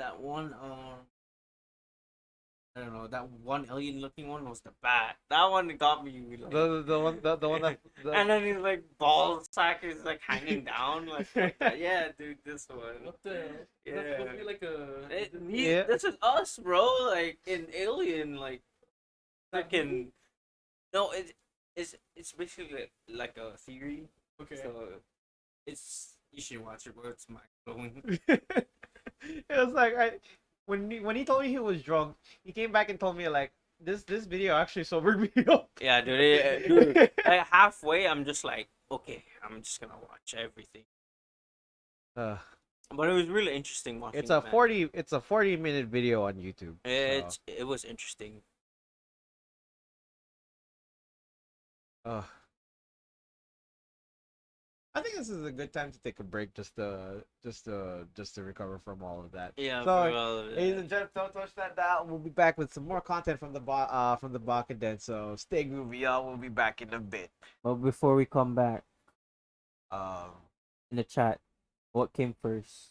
I don't know, that one alien looking one was the bat. That one got me like, the one that and then his like ball sack is like hanging down like what the- yeah, dude, this one. What the? Yeah. That's supposed to be like a. Yeah. This is us, bro. Like in Alien, like freaking. No, it's basically like a theory. Okay. So it's you should watch it, bro. It's mind blowing. it was like when he told me he was drunk, he came back and told me like this video actually sobered me up. Yeah, dude. Dude, like halfway, I'm just like, okay, I'm just gonna watch everything. Uh, But it was really interesting watching. it's a man. 40-minute video on YouTube. It was interesting. Uh, I think this is a good time to take a break just to recover from all of that. Yeah. So, Well, ladies and gentlemen, don't touch that dial. We'll be back with some more content from the Bakuden. So stay groovy, y'all. We'll be back in a bit. But before we come back, Um, in the chat, what came first?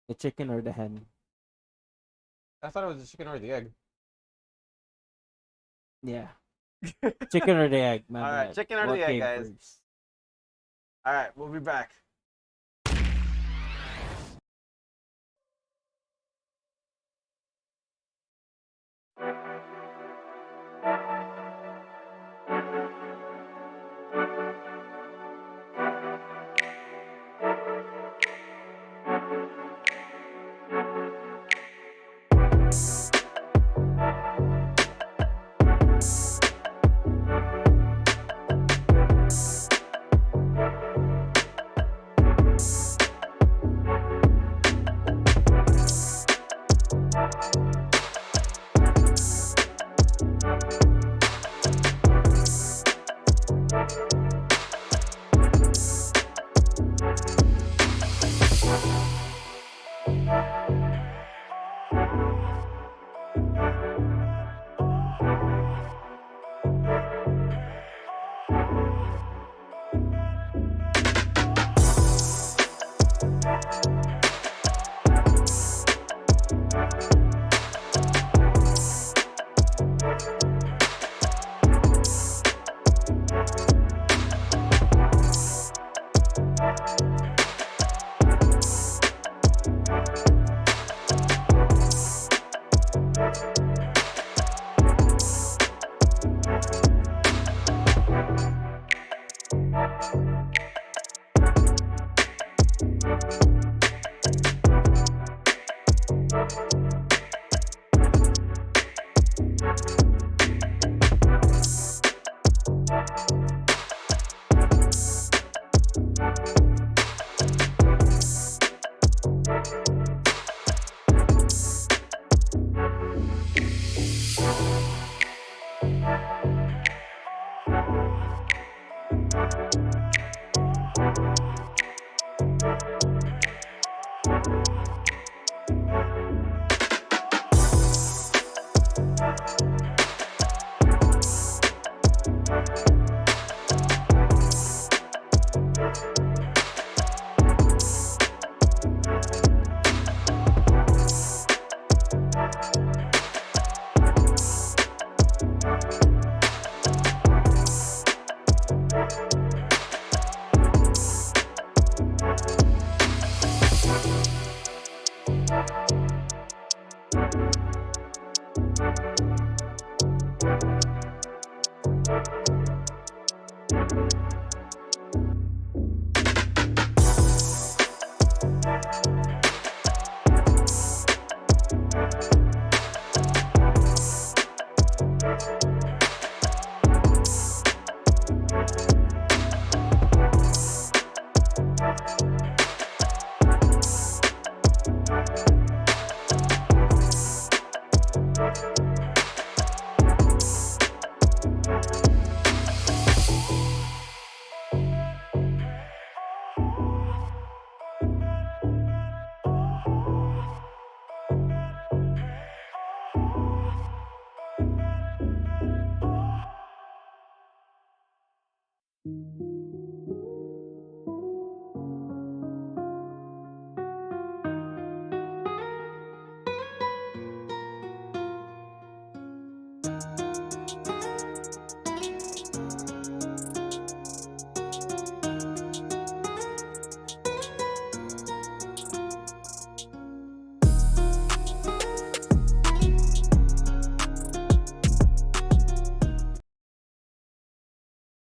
The chicken or the hen? I thought it was the chicken or the egg. Yeah. Chicken or the egg, my Alright, bad. chicken or What the egg, came guys. first? All right, we'll be back.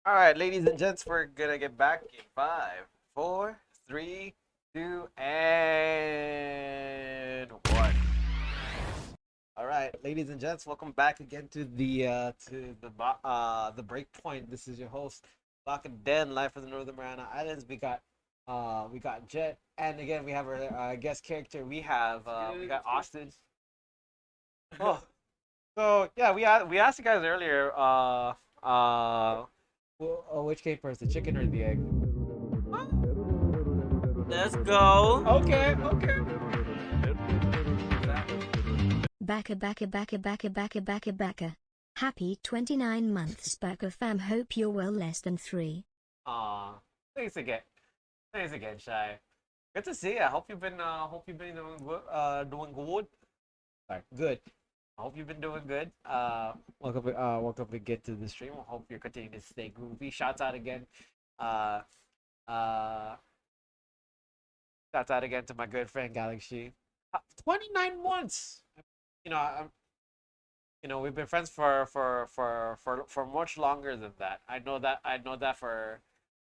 All right, ladies and gents, we're gonna get back in 5, 4, 3, 2, and 1. All right, ladies and gents, welcome back again to the Breakpoint. This is your host, Lock and Den, live from the Northern Mariana Islands. We got Jet, and again we have our guest character. We got Austin. Oh, so yeah, we asked you guys earlier. Which came first, the chicken or the egg? Let's go. Okay, okay. Baka. Happy 29 months Baka fam, hope you're well less than 3. Aw, thanks again. Thanks again, Shy. Good to see you. Hope you've been doing good. Sorry, good. I hope you've been doing good. Welcome again to the stream. I hope you're continuing to stay groovy. Shouts out again. Uh, uh, Shouts out again to my good friend Galaxy. 29 months. You know, we've been friends for much longer than that. I know that for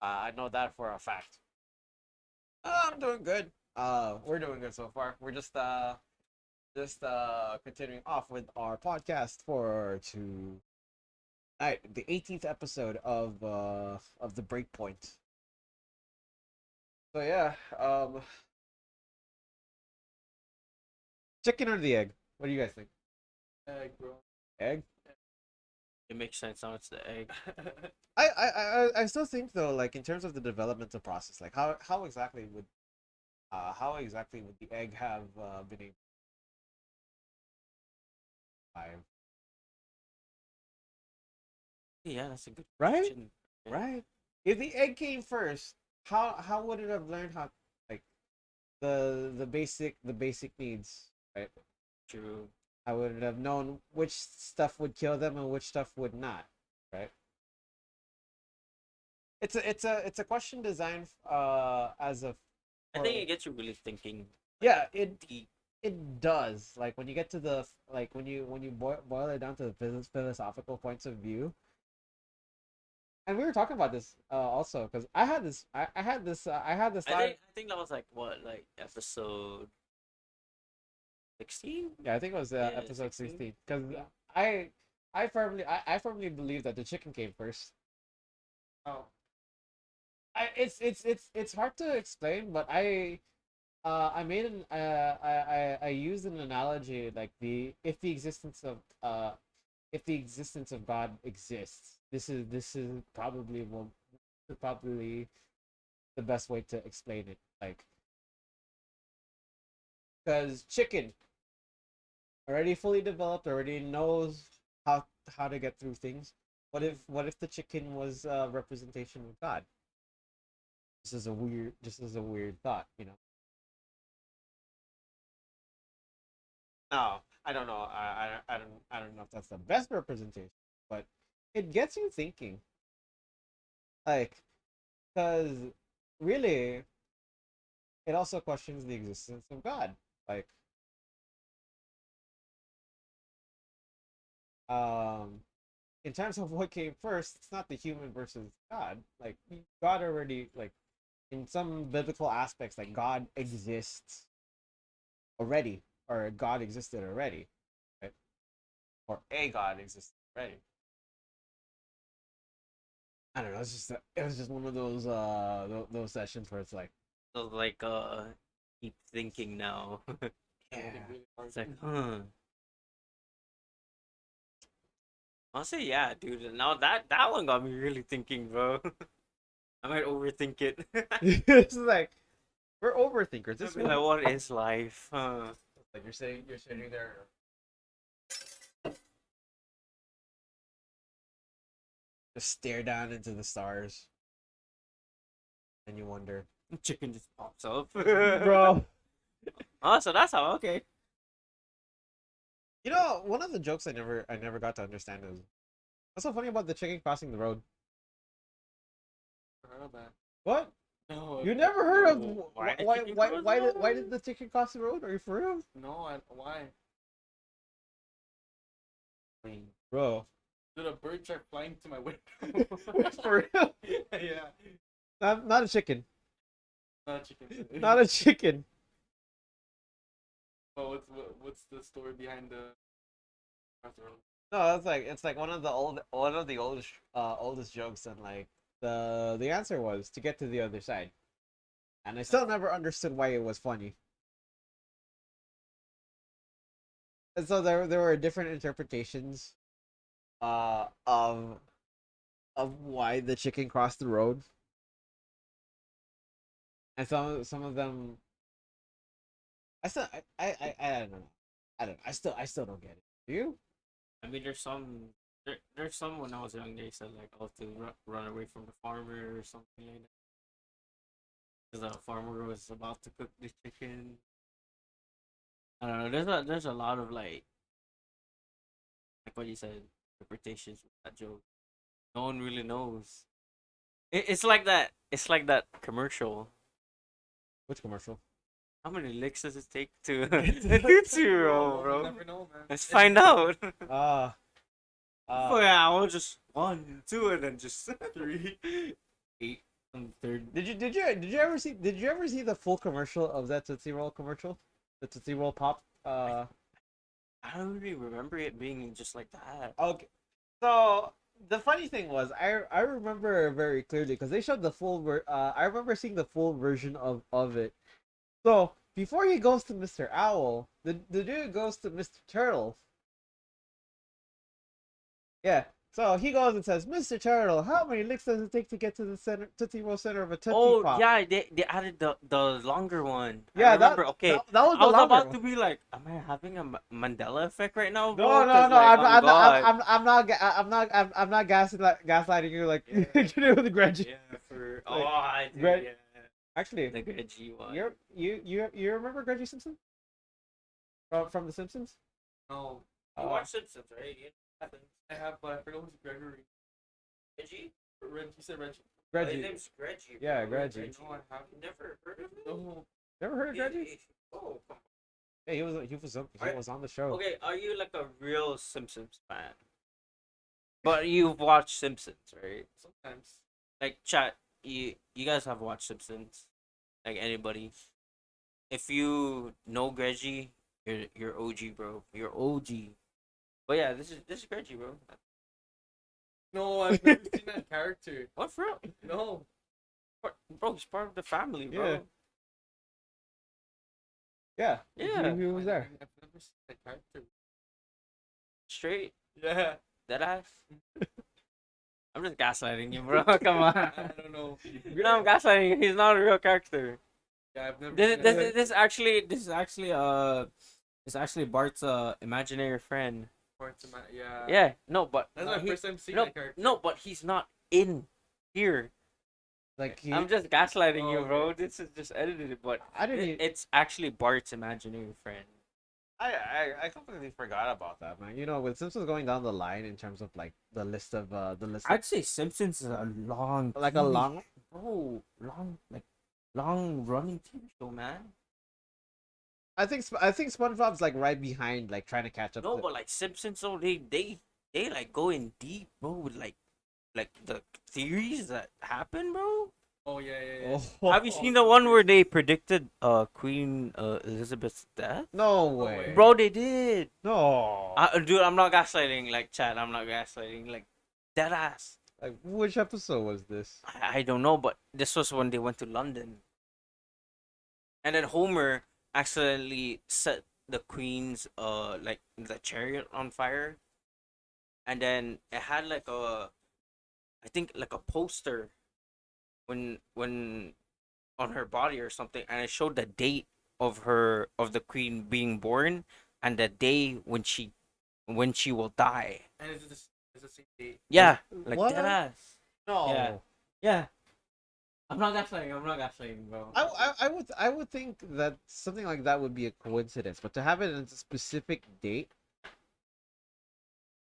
a fact. I'm doing good. We're doing good so far. We're just continuing off with our podcast for tonight, the 18th episode of the Breakpoint. So yeah, chicken or the egg? What do you guys think? Egg, bro. Egg? It makes sense now. It's the egg. I still think though, like in terms of the developmental process, like how exactly would the egg have been able to survive? Yeah, that's a good Right? question. Yeah. Right? If the egg came first, how would it have learned how, like, the basic needs, right? True. I would have known which stuff would kill them and which stuff would not, right? It's a question designed as a I think it gets you really thinking. yeah, it Deep. it does. Like when you get to when you boil it down to the philosophical points of view. And we were talking about this also because I had this I thought. think that was like what, like episode 16. Yeah, I think it was Yeah, episode 16. 16 because Yeah. I firmly believe that the chicken came first. Oh. It's hard to explain, but I made an I used an analogy like if the existence of God exists, this is probably the best way to explain it. Like, because chicken already fully developed, already knows how to get through things. What if the chicken was a representation of God? This is a weird thought, you know. No, I don't know. I don't know if that's the best representation, but it gets you thinking. Like, because really, it also questions the existence of God. Like, um, in terms of what came first, it's not the human versus God. Like, God already, like, in some biblical aspects, like God exists already, or God existed already, right? Or a God existed already. I don't know. It was just one of those sessions where it's like, So like keep thinking now. yeah, It's like, honestly, yeah, dude. Now that one got me really thinking, bro. I might overthink it. it's like we're overthinkers. This Be like, one, what is life? like you're sitting there. Just stare down into the stars, and you wonder, Chicken just pops up, bro. Oh, so that's how. Okay. You know, one of the jokes I never got to understand is what's so funny about the chicken crossing the road. I heard of that. What? No. You never heard of Why did why chicken why cross why the did why road? did the chicken cross the road? Are you for real, No, why? I mean, bro? Did a bird try flying to my window? For real? Yeah. Not a chicken. Not a chicken. Not a chicken. Well, what's the story behind the casserole? No, it's like one of the oldest jokes, and like the answer was to get to the other side, and I still never understood why it was funny. And so there were different interpretations, of why the chicken crossed the road, and some of them I still I don't know. I still don't get it. Do you? I mean, there's some when I was young. They said like, "Oh, to run away from the farmer" or something like that, because the farmer was about to cook the chicken. I don't know. There's a lot of like what you said, interpretations with that joke. No one really knows. It's like that. It's like that commercial. Which commercial? How many licks does it take to Get to to the 2-year-old, You bro? never know, man. Let's find out. Uh, Oh yeah, I was just 1, 2, and then just 3, 8 on the third. did you ever see the full commercial of that Tootsie Roll commercial? The Tootsie Roll pop. I don't really remember it being just like that. Okay. So the funny thing was, I remember very clearly because they showed the I remember seeing the full version of it. So before he goes to Mr. Owl, the dude goes to Mr. Turtle. Yeah. So he goes and says, "Mr. Turtle, how many licks does it take to get to the center Tootsie Roll center of a Tootsie Oh Pop?" yeah, they added the longer one. Yeah, I remember. Okay, that was I the was longer about one. to be like, am I having a Mandela effect right now, No, bro? no, 'Cause, no. like, I'm oh not. God. I'm not gaslighting you like Yeah. you know the Greggy. Yeah, for Like, I do. Greg- Yeah, Actually, the Reggie one. you remember Greggy Simpson from The Simpsons? No, You watch Simpsons, right? I have, but I forgot who's Gregory. Reggie? Reggie, you said Reggie. His Greggy. name's Reggie. Yeah, bro. Reggie. No, I haven't. You never heard of him? No. Never heard of Greggy? Oh, come Yeah, he was on the show. on. Okay, are you like a real Simpsons fan? But you've watched Simpsons, right? Sometimes. Like chat, you guys have watched Simpsons. Like anybody. If you know Reggie, you're OG, bro. You're OG. But yeah, this is Reggie, bro. No, I've never seen that character. What for real? No. Bro, he's part of the family, bro. Yeah. Yeah. Yeah. He was there. I've never seen that character. Straight, Yeah. dead ass. I'm just gaslighting you, bro. Come on. I don't know. You know I'm gaslighting you. He's not a real character. Yeah, I've never This seen this that. this is actually Bart's imaginary friend. Parts of my- yeah. Yeah, no, but That's my he- first time seeing no, that character. no, but he's not in here. Like I'm just gaslighting you, Oh, bro. okay. This is just edited, but I didn't. it's actually Bart's imaginary friend. I completely forgot about that, man. You know, with Simpsons going down the line in terms of like the list of I'd say Simpsons is a long, like a TV long. Bro, long running TV show, man. I think SpongeBob's like right behind, like trying to catch up. No, to- but like Simpsons, so they like go in deep, bro, with like the theories that happen, bro. Oh, yeah, yeah, yeah. Oh, Have you seen the one where they predicted Queen Elizabeth's death? No way, Bro, they did. No. Dude, I'm not gaslighting, like chat. I'm not gaslighting, like dead ass. Like, which episode was this? I don't know, but this was when they went to London, and then Homer accidentally set the Queen's like the chariot on fire, and then it had like I think like a poster when on her body or something, and it showed the date of the Queen being born and the day when she will die. And it's the same date. Yeah, like What? dead ass. No. Yeah. Yeah. I'm not gaslighting, bro. I would think that something like that would be a coincidence, but to have it in a specific date,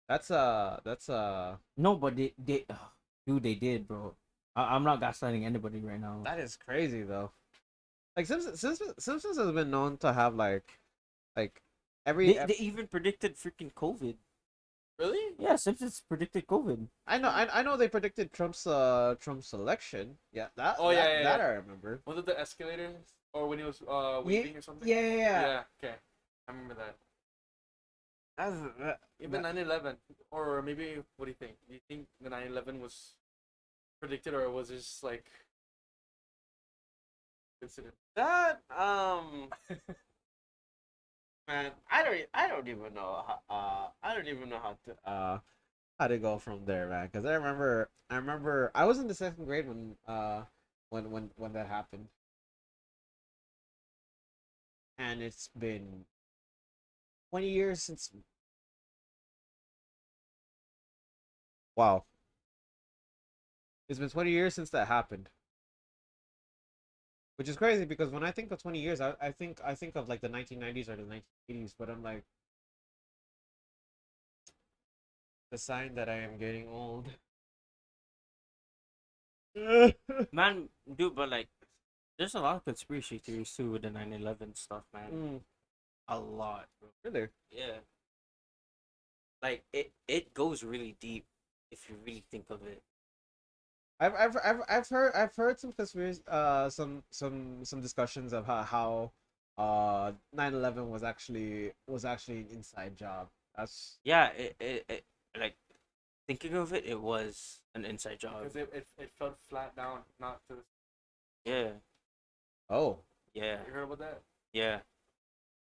that's No, but dude, they did, bro. I'm not gaslighting anybody right now. that is crazy though. Like Simpsons has been known to have like every They even predicted freaking COVID. Really? Yeah, Simpsons predicted COVID. I know they predicted Trump's election. Yeah, Oh yeah, yeah, that yeah. I remember. Was it the escalators or when he was Yeah, waving or something? yeah. Yeah. Okay. I remember that. That's, Even 9/11, or maybe what do you think? Do you think the 9/11 was predicted, or was it just like incident? that man, I don't even know I don't even know how to go from there, man. Because I remember I was in the second grade when when that happened, and it's been 20 years since. Wow, it's been 20 years since that happened, which is crazy because when I think of 20 years, I think of like the 1990s or the 1980s, but I'm like the sign that I am getting old. Man, dude, but like, there's a lot of conspiracy theories too with the 9/11 stuff, man. Mm, A lot, bro. really? Yeah. Like it goes really deep if you really think of it. I've heard some conspiracy some discussions of how 9/11 was actually an inside job. That's Yeah, it like thinking of it, it was an inside job. Because it fell flat down, not to. Yeah, oh yeah, You heard about that? yeah.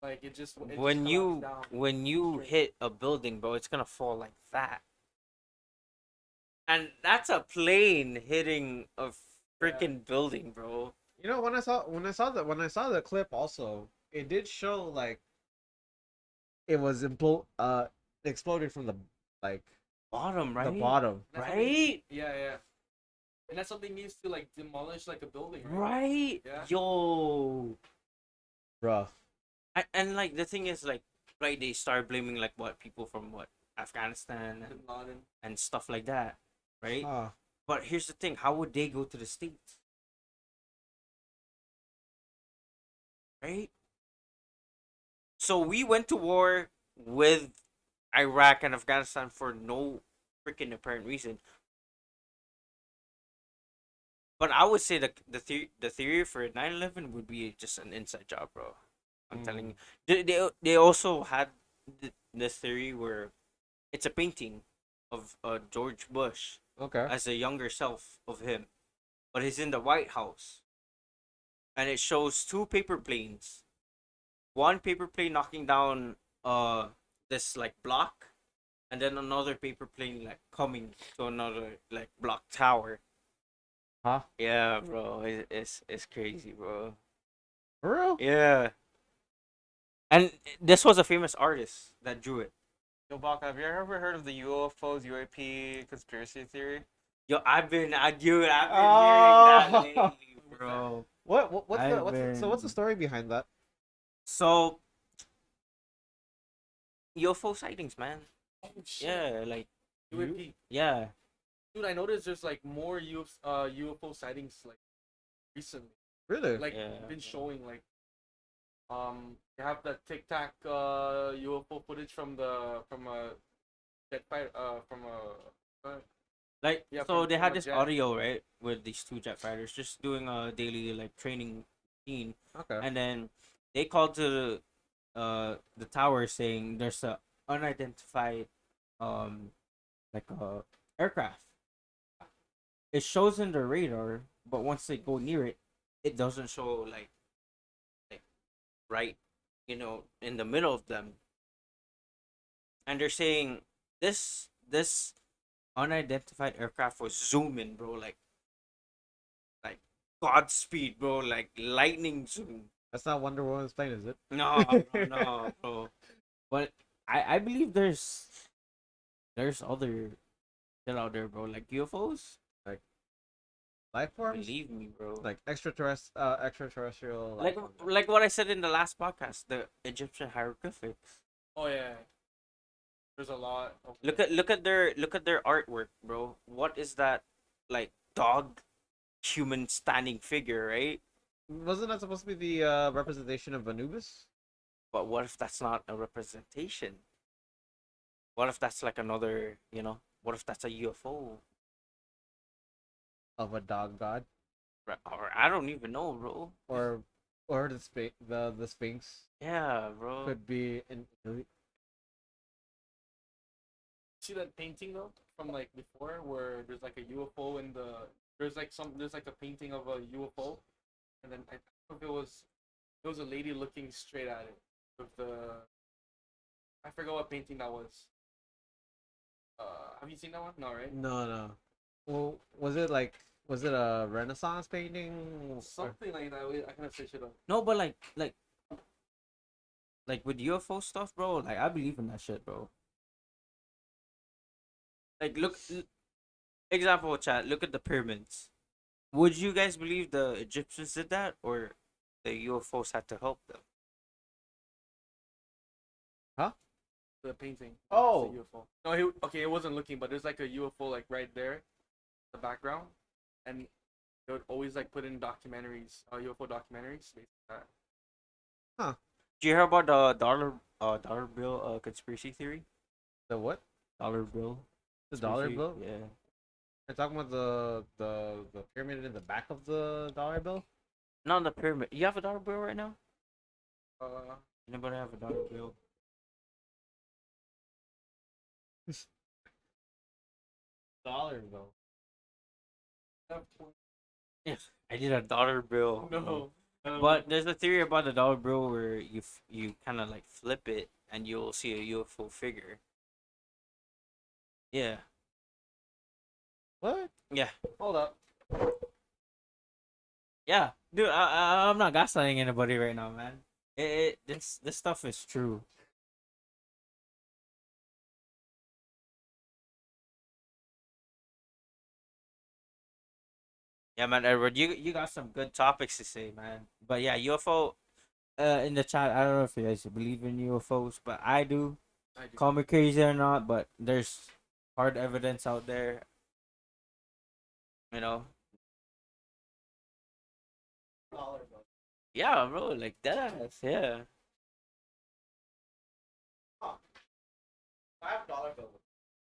Like it just When you down. when you straight. hit a building, bro, it's gonna fall like that. And that's a plane hitting a freaking building, bro. you know when I saw the clip also it did show like it was exploded from the like Bottom, the right? bottom. That's something- Right? Yeah, yeah. And that's something needs to like demolish like a building, right? Right? Yeah. Yo. Bruh. And like the thing is like they start blaming like what people from what Afghanistan Bin Laden. and stuff like that, right? Huh. But here's the thing: how would they go to the states, right? So we went to war with Iraq and Afghanistan for no freaking apparent reason. But I would say that the theory for 9/11 would be just an inside job, bro. I'm telling you. They also had this theory where it's a painting of George Bush Okay. as a younger self of him, but he's in the White House, and it shows two paper planes. One paper plane knocking down this like block, and then another paper plane like coming to another like block tower. Huh? Yeah, bro, it's crazy, bro. For real? Yeah, and this was a famous artist that drew it. Yo, Baka, have you ever heard of the UFOs, UAP conspiracy theory? Yo, I've been hearing that Oh. lately, bro. What's the story behind that? So UFO sightings, man. Oh shit. Yeah, like UAP. yeah, Dude, I noticed there's like more UFO sightings like recently. Really? Like Yeah. been showing like you have that Tic Tac UFO footage from a jet fighter from a like Yeah, so from- they from had a this jet. audio right with these two jet fighters just doing a daily like training routine, Okay. and then they called to the tower saying there's a unidentified like a aircraft. It shows in the radar, but once they go near it, it doesn't show like right, in the middle of them. And they're saying this unidentified aircraft was zooming, bro, like Godspeed, bro, like lightning zoom. That's not Wonder Woman's plane, is it? No, no, bro. But I believe there's other shit out there, bro, like UFOs. Life forms? Believe me, bro. Like extraterrestrial life like forms. like what I said in the last podcast, the Egyptian hieroglyphics. Oh yeah. There's a lot of Look at their artwork, bro. What is that like dog human standing figure, right? Wasn't that supposed to be the representation of Anubis? But what if that's not a representation? What if that's like another, you know? What if that's a UFO? Of a dog god, Or I don't even know, bro. or the Sphinx Yeah, bro. could be an See that painting though from like before where there's like a UFO in the there's like a painting of a UFO, and then I think it was a lady looking straight at it with the I forgot what painting that was. Have you seen that one? No, right? no. Well, was it a Renaissance painting? Something like that. Wait, I kind of search it up. No, but like with UFO stuff, bro. Like I believe in that shit, bro. Like, example, chat. Look at the pyramids. Would you guys believe the Egyptians did that, or the UFOs had to help them? Huh? The painting. Oh. It's a UFO. No, okay, it wasn't looking, but there's like a UFO like right there, in the background, and they would always like put in documentaries, UFO documentaries. Based on that. Do you hear about the dollar bill conspiracy theory? The what? Dollar bill. The dollar Conspiracy? bill? Yeah. You're talking about the pyramid in the back of the dollar bill? Not the pyramid. You have a dollar bill right now? Uh, Anybody have a dollar bill? Dollar bill. Yeah, I need a dollar bill. no. But there's a theory about the dollar bill where you kind of like flip it and you'll see a UFO figure. Yeah. What? Yeah. Hold up. Yeah. Dude, I'm not gaslighting anybody right now, man. This stuff is true. Yeah, man, Edward, you got some good topics to say, man. But yeah, UFO. In the chat, I don't know if you guys believe in UFOs, but I do. I do. Call me crazy or not, but there's hard evidence out there. You know. Dollar bill. Yeah, bro, like that. Yeah. Huh. I have dollar bill.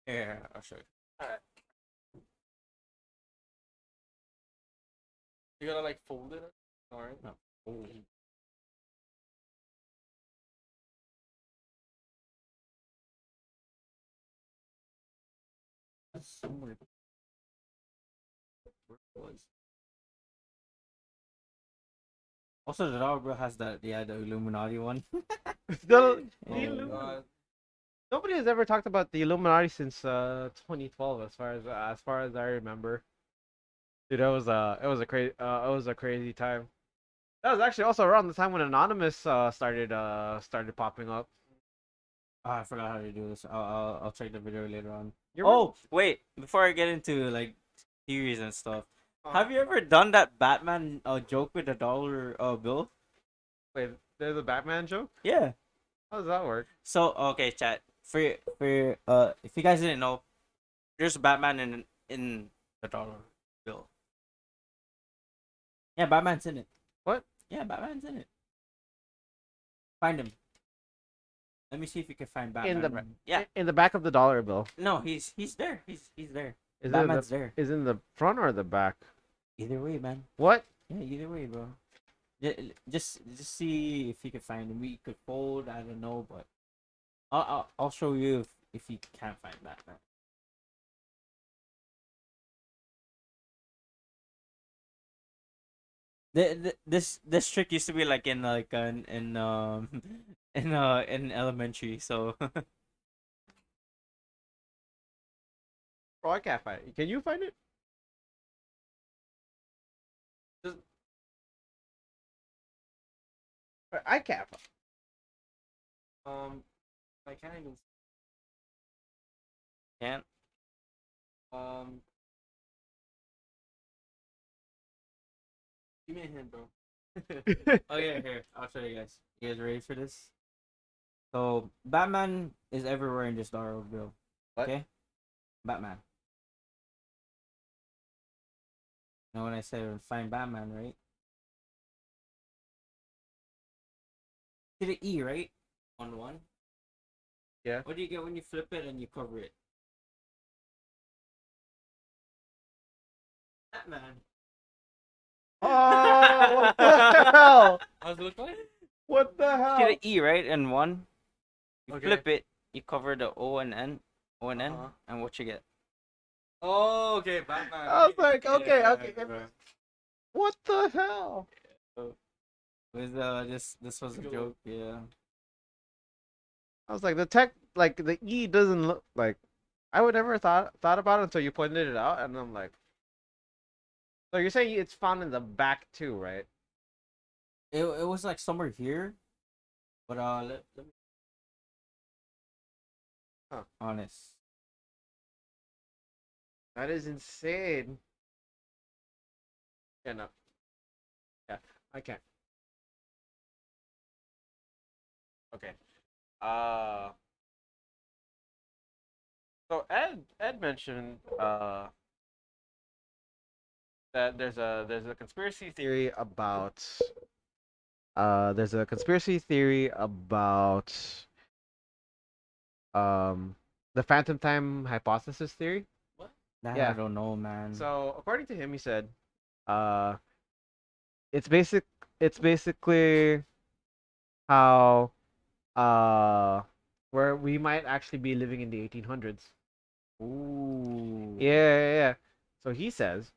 Yeah, I'll show you. You gotta like fold it. All right. No. Somewhere. Also, the dollar bill has that, yeah, the Illuminati one. The Oh, God. nobody has ever talked about the Illuminati since 2012, as far as I remember. Dude, it was a crazy time. That was actually also around the time when Anonymous started popping up. Oh, I forgot how to do this. I'll check the video later on. Oh, wait, before I get into like theories and stuff, Uh-huh. have you ever done that Batman joke with a dollar bill? Wait, there's a Batman joke? Yeah. How does that work? So okay, chat. For if you guys didn't know, there's Batman in the dollar bill. Yeah, Batman's in it. What? Yeah, Batman's in it. Find him. Let me see if you can find Batman. In the right- Yeah. in the back of the dollar bill. No, he's there. He's there. Is Batman's it there. is in the front or the back? Either way, man. What? Yeah, either way, bro. Just see if you can find him. We could fold. I don't know, but I'll show you if you can't find Batman. This trick used to be like in in elementary. So Bro, I can't find it. Can you find it? I can't. I can't even. Can't. Um. Give me a hint, bro. oh yeah, here I'll show you guys. You guys ready for this? So Batman is everywhere in this dollar bill. What? Okay, Batman. Now when I say find Batman, right? See the E, right? On one. Yeah. What do you get when you flip it and you cover it? Batman. Oh, what the hell? How does it look like? What the See hell? the E, right? And one. You Okay. flip it. You cover the O and N. O and N. Uh-huh. And what you get? Oh, okay, Batman. I was like, okay, Yeah, okay. bro. What the hell? With this was a Good joke. Yeah. I was like, the tech, like the E doesn't look like. I would never thought about it until you pointed it out, and I'm like, so you're saying it's found in the back too, right? It was like somewhere here, but let me Huh. honest. That is insane. Yeah, no. Yeah, I can't. Okay. So Ed mentioned that there's a conspiracy theory about the phantom time hypothesis theory. That Yeah. I don't know, man. So according to him, he said, uh, it's basic. It's basically how where we might actually be living in the 1800s. Ooh. Yeah. So he says,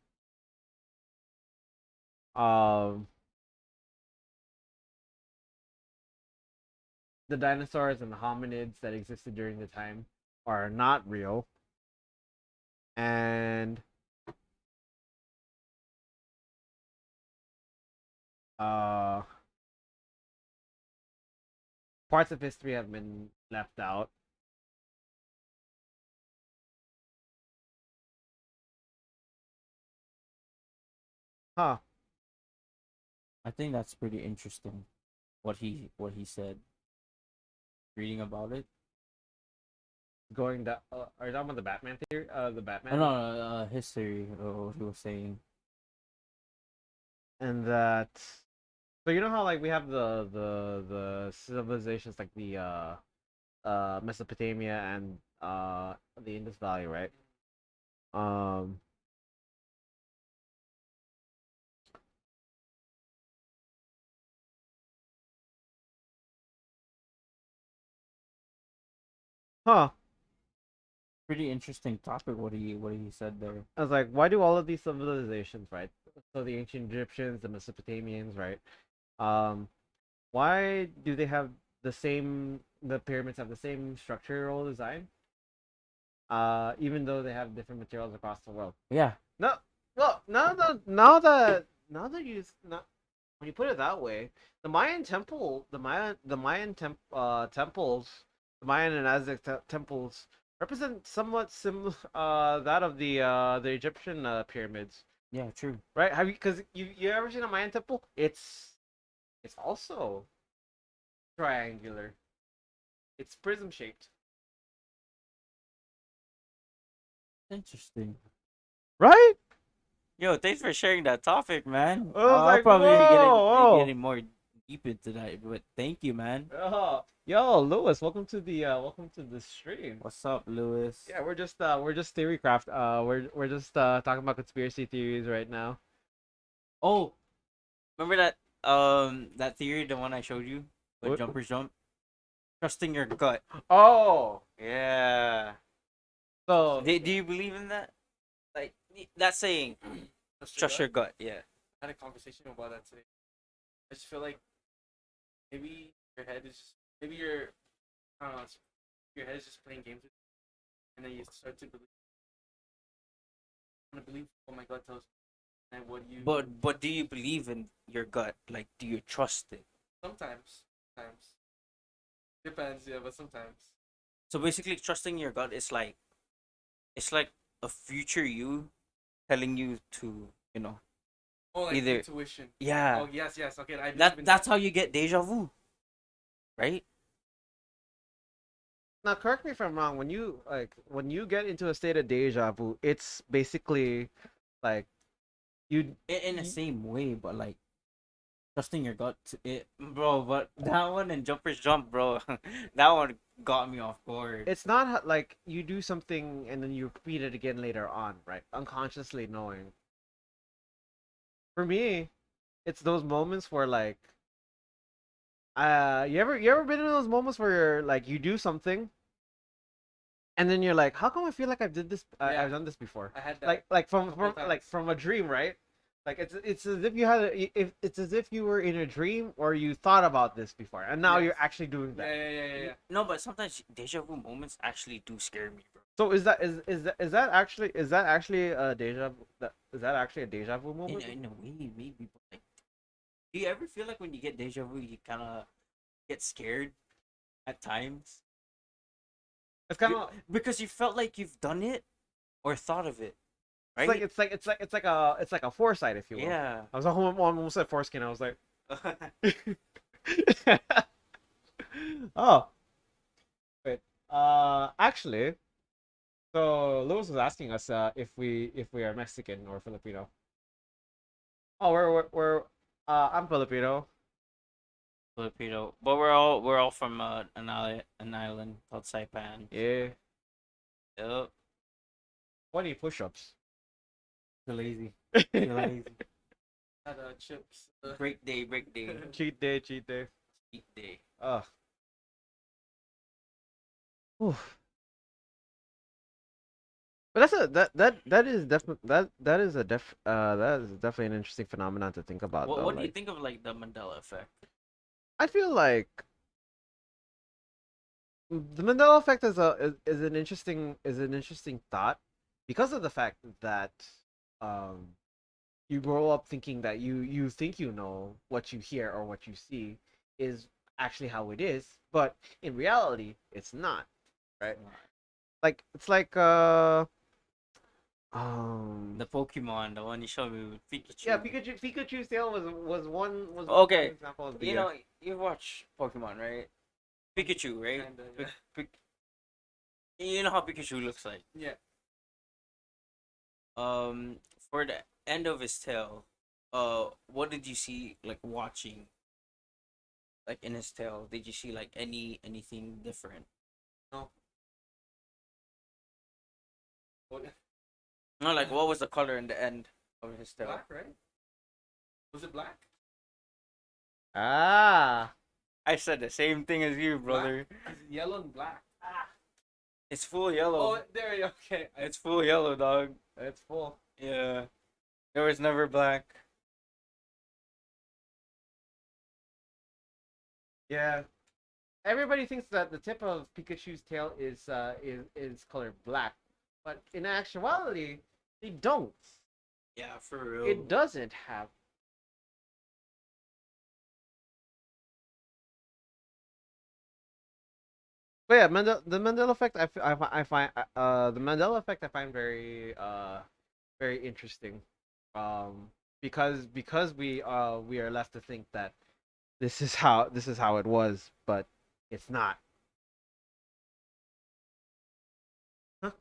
um, the dinosaurs and the hominids that existed during the time are not real, and uh, parts of history have been left out. Huh. I think that's pretty interesting. What he said. Reading about it. Going that are you talking about the Batman theory? The Oh, Batman, no, his theory. What he was saying. and that. So you know how like we have the civilizations like the Mesopotamia and the Indus Valley, right? Um, huh. Pretty interesting topic. What he said there. I was like, why do all of these civilizations, right? So the ancient Egyptians, the Mesopotamians, right? Um, why do they have the same? The pyramids have the same structural design, even though they have different materials across the world. Yeah. No, well, now that when you put it that way, temples, the Mayan and Aztec temples represent somewhat similar that of the Egyptian pyramids, Yeah. True. right? Have you because you ever seen a Mayan temple? It's also triangular. It's prism shaped, Interesting. right? Yo, thanks for sharing that topic, man. I was I'll like, probably be whoa. getting more deep into that, but thank you, man. Yo, Lewis, welcome to the stream. What's up, Lewis? Yeah, we're just theorycraft. We're just talking about conspiracy theories right now. Oh, remember that theory, the one I showed you, with What? jumpers jump, trusting your gut. Oh, Yeah. so Do you believe in that? Like that saying, trust your gut. Yeah. I had a conversation about that today. I just feel like maybe your head is just maybe I don't know, your head is just playing games with you, and then you start to believe. I'm gonna believe what my gut tells me, and what you. But do you believe in your gut? Like, do you trust it? Sometimes depends, yeah, but sometimes. So basically, trusting your gut is like, it's like a future you telling you to, Oh, like either. intuition. Yeah. Oh yes, okay. I believe in That's how you get deja vu, right? now correct me if I'm wrong. When you get into a state of deja vu, it's basically like you. In the same way, but like trusting your gut. Bro. But That one and jumpers jump, bro. That one got me off guard. it's not like you do something and then you repeat it again later on, right? Unconsciously knowing. For me, it's those moments where like you ever been in those moments where you're like you do something and then you're like, how come I feel like Yeah. I've done this before? I had that. Like couple like times. from a dream, right? Like it's as if you had if it's as if you were in a dream or you thought about this before and now you're Yes. actually doing Yeah, that. yeah. No, but sometimes deja vu moments actually do scare me, bro. So is that actually a is that actually a deja vu moment? In a way, maybe. But like, do you ever feel like when you get deja vu, you kind of get scared at times? It's kind of Because you felt like you've done it or thought of it, it's right? it's like a foresight, if you will. Yeah. I was almost said foreskin. I was like, oh wait. Actually, so Lewis was asking us if we are Mexican or Filipino. Oh, I'm Filipino. Filipino, but we're all from an island called Saipan. Yeah. Yep. 20 push-ups. Too lazy. Too lazy. Had chips. Break day, break day, Cheat day, cheat day. cheat day. Ugh. Whew. But that is definitely that is definitely an interesting phenomenon to think about though. What do you Like, think of like the Mandela effect? I feel like the Mandela effect is an interesting thought because of the fact that um you grow up thinking that you think you know what you hear or what you see is actually how it is, but in reality it's not, right? Like it's like The Pokemon, the one you showed me with Pikachu. yeah, Pikachu's tail was one Okay, example of the you know, you watch Pokemon, right? Pikachu, right? Kinda, Pi- yeah. You know how Pikachu looks like. Yeah. For the end of his tail, what did you see like watching? Like in his tail, did you see like anything different? No. What? No, like what was the color in the end of his tail? Black, right? Was it black? ah I said the same thing as you, brother. It's yellow and black. It's full yellow. Oh, there you go. Okay. It's full yellow, dog. it's full. Yeah. There was never black. Yeah, everybody thinks that the tip of Pikachu's tail is colored black, but in actuality, they don't. Yeah, for real. It doesn't have. But yeah, the Mandela effect. I find the Mandela effect I find very interesting, because we are left to think that this is how it was, but it's not. Huh?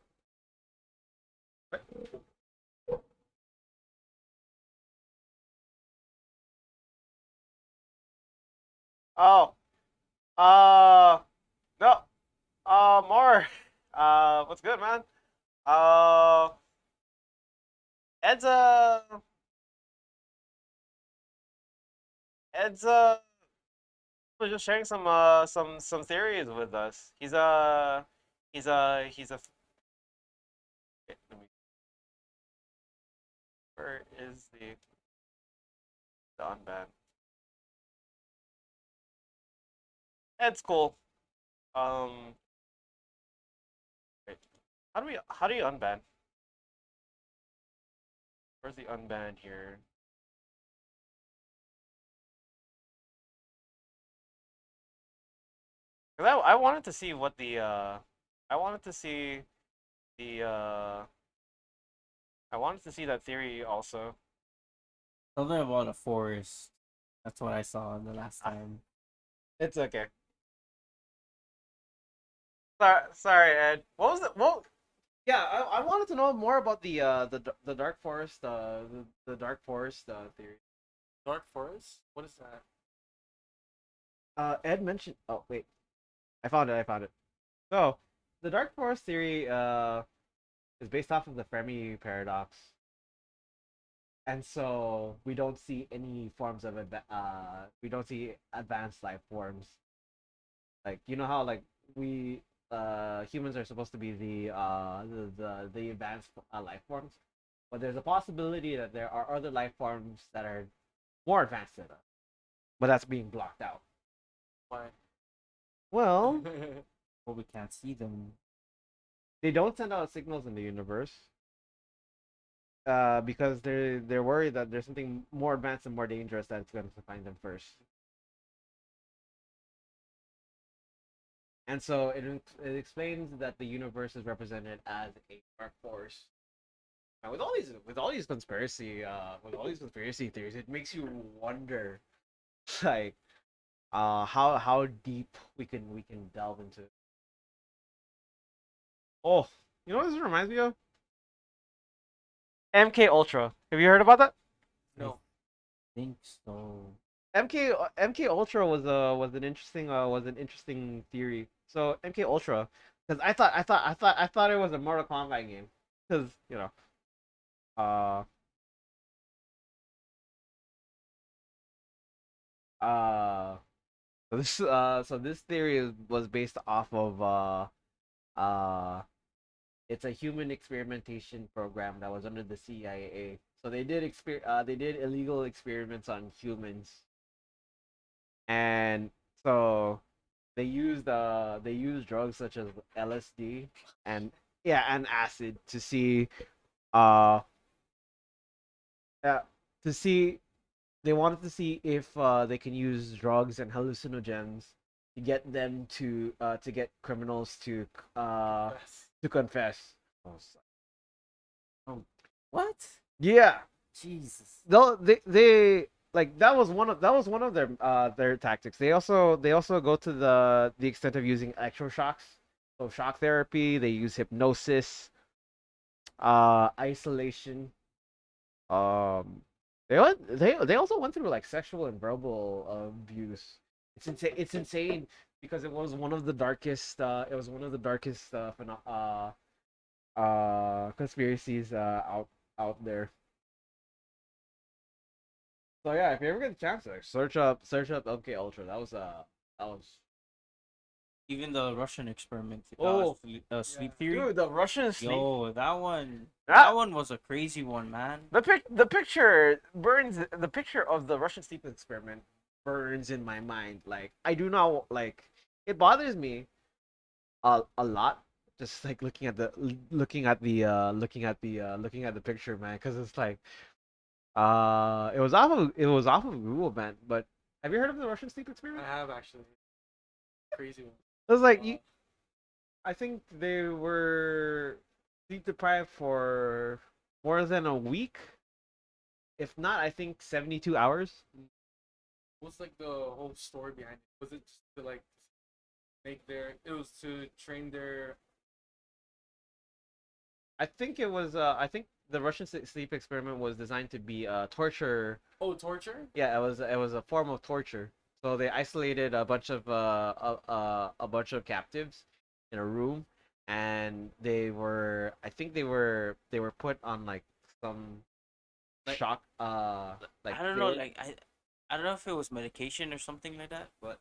Oh, no, more. What's good, man? Uh, Ed's Ed's was just sharing some theories with us. He's a. Wait, where is the unban? Ed's cool. Wait, how do you unban? Where's the unban here? 'Cause I wanted to see what I wanted to see the I wanted to see that theory also. Something about a forest. That's what I saw the last Ah. time. It's okay. Sorry, Ed. What was it? Well, yeah, I wanted to know more about the dark forest the dark forest theory. Dark forest? What is that? Ed mentioned. Oh wait, I found it. So, the dark forest theory is based off of the Fermi paradox, and so we don't see any forms of we don't see advanced life forms. Like you know how like we humans are supposed to be the advanced life forms, but there's a possibility that there are other life forms that are more advanced than us, but that's being blocked out. Why? Well, But we can't see them. they don't send out signals in the universe because they're worried that there's something more advanced and more dangerous that's going to find them first. And so it explains that the universe is represented as a dark force. Now, with all these conspiracy theories, it makes you wonder, like, how deep we can delve into. Oh, you know what this reminds me of? MK Ultra. Have you heard about that? No. Think so. MK Ultra was an interesting theory. So MK Ultra, because I thought it was a Mortal Kombat game, because uh uh so this theory was based off of uh it's a human experimentation program that was under the CIA. So they did illegal experiments on humans, and so they used drugs such as LSD and and acid uh uh to see they wanted to see if they can use drugs and hallucinogens to get them to get criminals Yes. to confess. What? Yeah, Jesus. they like that was one of their tactics. They also go to the extent of using electroshocks. So shock therapy, they use hypnosis, isolation. They also went through like sexual and verbal abuse. It's insane because it was one of the darkest conspiracies out there. So yeah, if you ever get a chance, like search up MK Ultra. That was Even the Russian experiment, oh sleep Yeah. theory. dude, the Russian sleep. Yo, that That one was a crazy one, man. the picture burns. The picture of the Russian sleep experiment burns in my mind. Like I do not like. It bothers me a lot. Just like looking at the picture, man. Because it's like it was off of Google, man. But have you heard of the Russian sleep I experiment? have actually. Crazy one. It was like I think they were sleep deprived for more than a week. If not, I think 72 hours. What's like the whole story behind it? Was it just to like make their? It was to train their. I think the Russian sleep experiment was designed to be torture. Oh, torture. Yeah, it was a form of torture. So they isolated a bunch of captives in a room, and I think they were put on like some Like, shock like I don't know, like I don't know if it was medication or something like that, but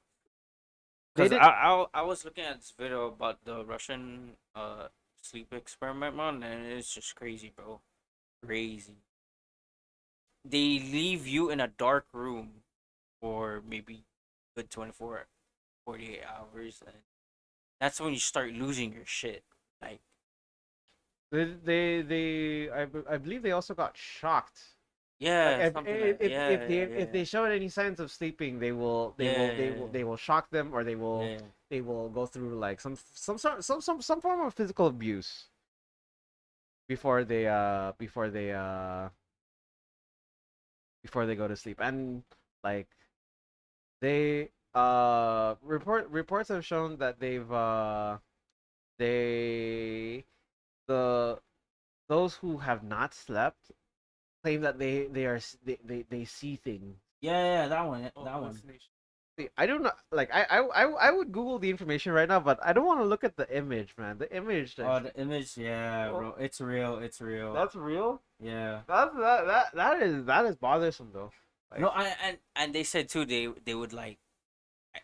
they because did. I was looking at this video about the Russian sleep experiment, man, and it's just crazy, bro, crazy. They leave you in a dark room for maybe good 24, 48 hours, and that's when you start losing your shit. Like, I believe they also got shocked. Like yeah, something like that. Yeah, yeah, if they showed any signs of sleeping, yeah, they will shock them, or yeah, yeah. they will go through like some form of physical abuse before they go to sleep. And like they reports have shown that they the those who have not slept claim that they see things. Yeah, that one. Oh, That one. hallucination. See, I don't know. Like I would Google the information right now, but I don't want to look at the image, man. The image. Oh, the image, yeah, Oh. bro. It's real. It's real. That's real. Yeah. That is bothersome though. No, Like, and they said too they would like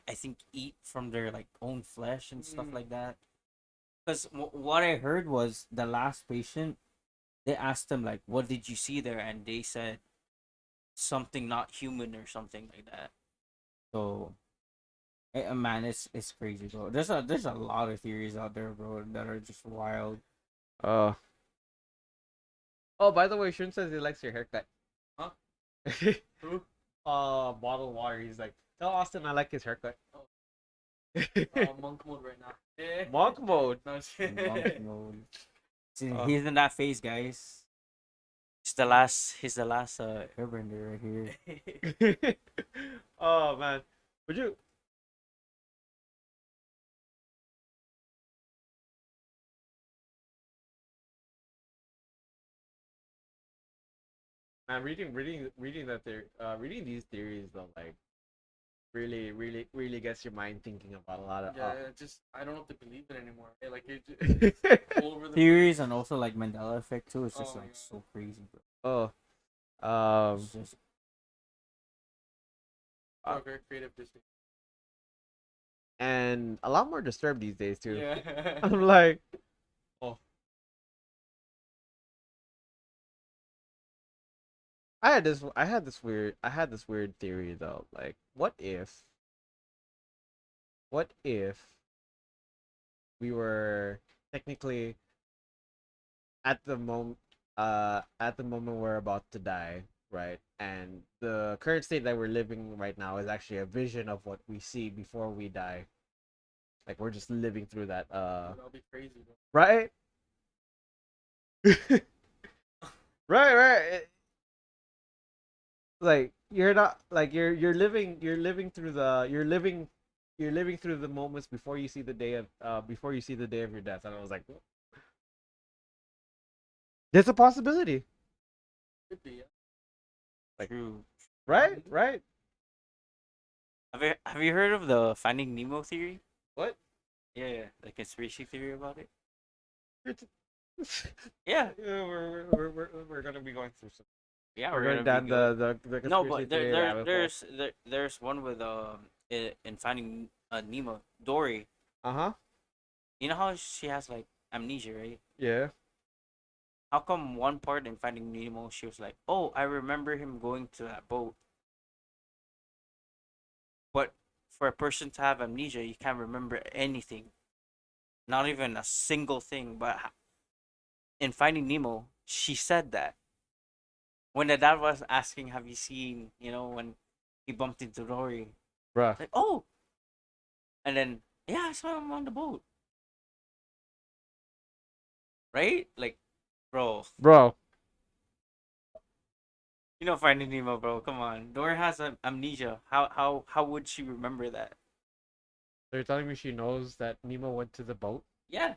I think eat from their like own flesh and stuff Mm. like that. Because what I heard was the last patient, they asked them like, "What did you see there?" And they said something not human or something like that. So, man, it's crazy, bro. There's a lot of theories out there, bro, that are just wild. uh. Oh, by the way, Shun says he likes your haircut. Huh? Who? Bottled water. He's like, tell Austin I like his haircut. Monk mode right now. Yeah. Monk mode. No, it's- Monk mode. See, Oh. he's in that phase, guys. He's the last airbender right here. Oh man, would you? Man, reading that theory, reading these theories though, like really gets your mind thinking about a lot of. yeah, just I don't know if to believe it anymore. Like it's all over the Theories and also like Mandela Effect too. It's just Oh, like yeah. so crazy, bro. Oh, It's just People are very creative this day. and a lot more disturbed these days too. Yeah. I'm like, oh. I had this weird theory though. Like, what if we were technically at the moment we're about to die, right? And the current state that we're living right now is actually a vision of what we see before we die. Like we're just living through that That'll be crazy. Bro. right? Right. Like you're not like you're living through the you're living through the moments before you see the day of before you see the day of your death. And I was like, there's a possibility. Could be. Yeah. Like, true. right. Have you heard of the Finding Nemo theory? What? Yeah, the conspiracy theory about it. Yeah, Yeah, we're gonna be going through some. yeah, We're we're going gonna down be good. the No, conspiracy but theory rabbit hole. there's one with in Finding Nemo, Dory. Uh-huh. You know how she has like amnesia, right? Yeah. How come one part in Finding Nemo she was like, "Oh, I remember him going to that boat," but for a person to have amnesia, you can't remember anything, not even a single thing. But in Finding Nemo, she said that when the dad was asking, "Have you seen?" You know, when he bumped into Dory, Bruh. like, "Oh," and then yeah, I saw him on the boat, right? Like, bro, Bro. you know Finding Nemo, bro. Come on, Dory has amnesia. How would she remember that? So you're telling me she knows that Nemo went to the boat? Yeah.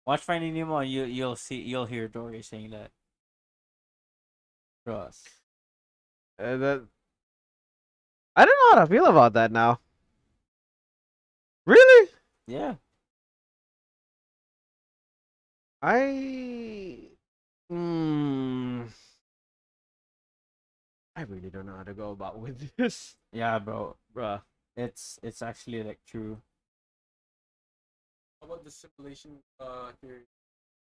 Watch Finding Nemo, and you'll hear Dory saying that. Trust. That I don't know how to feel about that now. Really? Yeah. I mm, I really don't know how to go about with this. Yeah, bro. Bruh. It's actually like true. How about the simulation theory?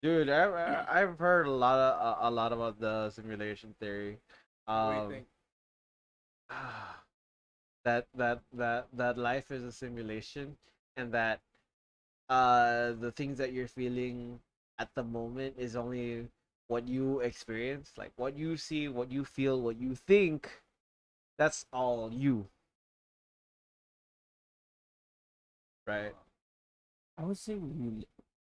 Dude, I've heard a lot about the simulation theory. What do you think? That life is a simulation, and that the things that you're feeling at the moment is only what you experience, like what you see, what you feel, what you think. That's all you, right? I would say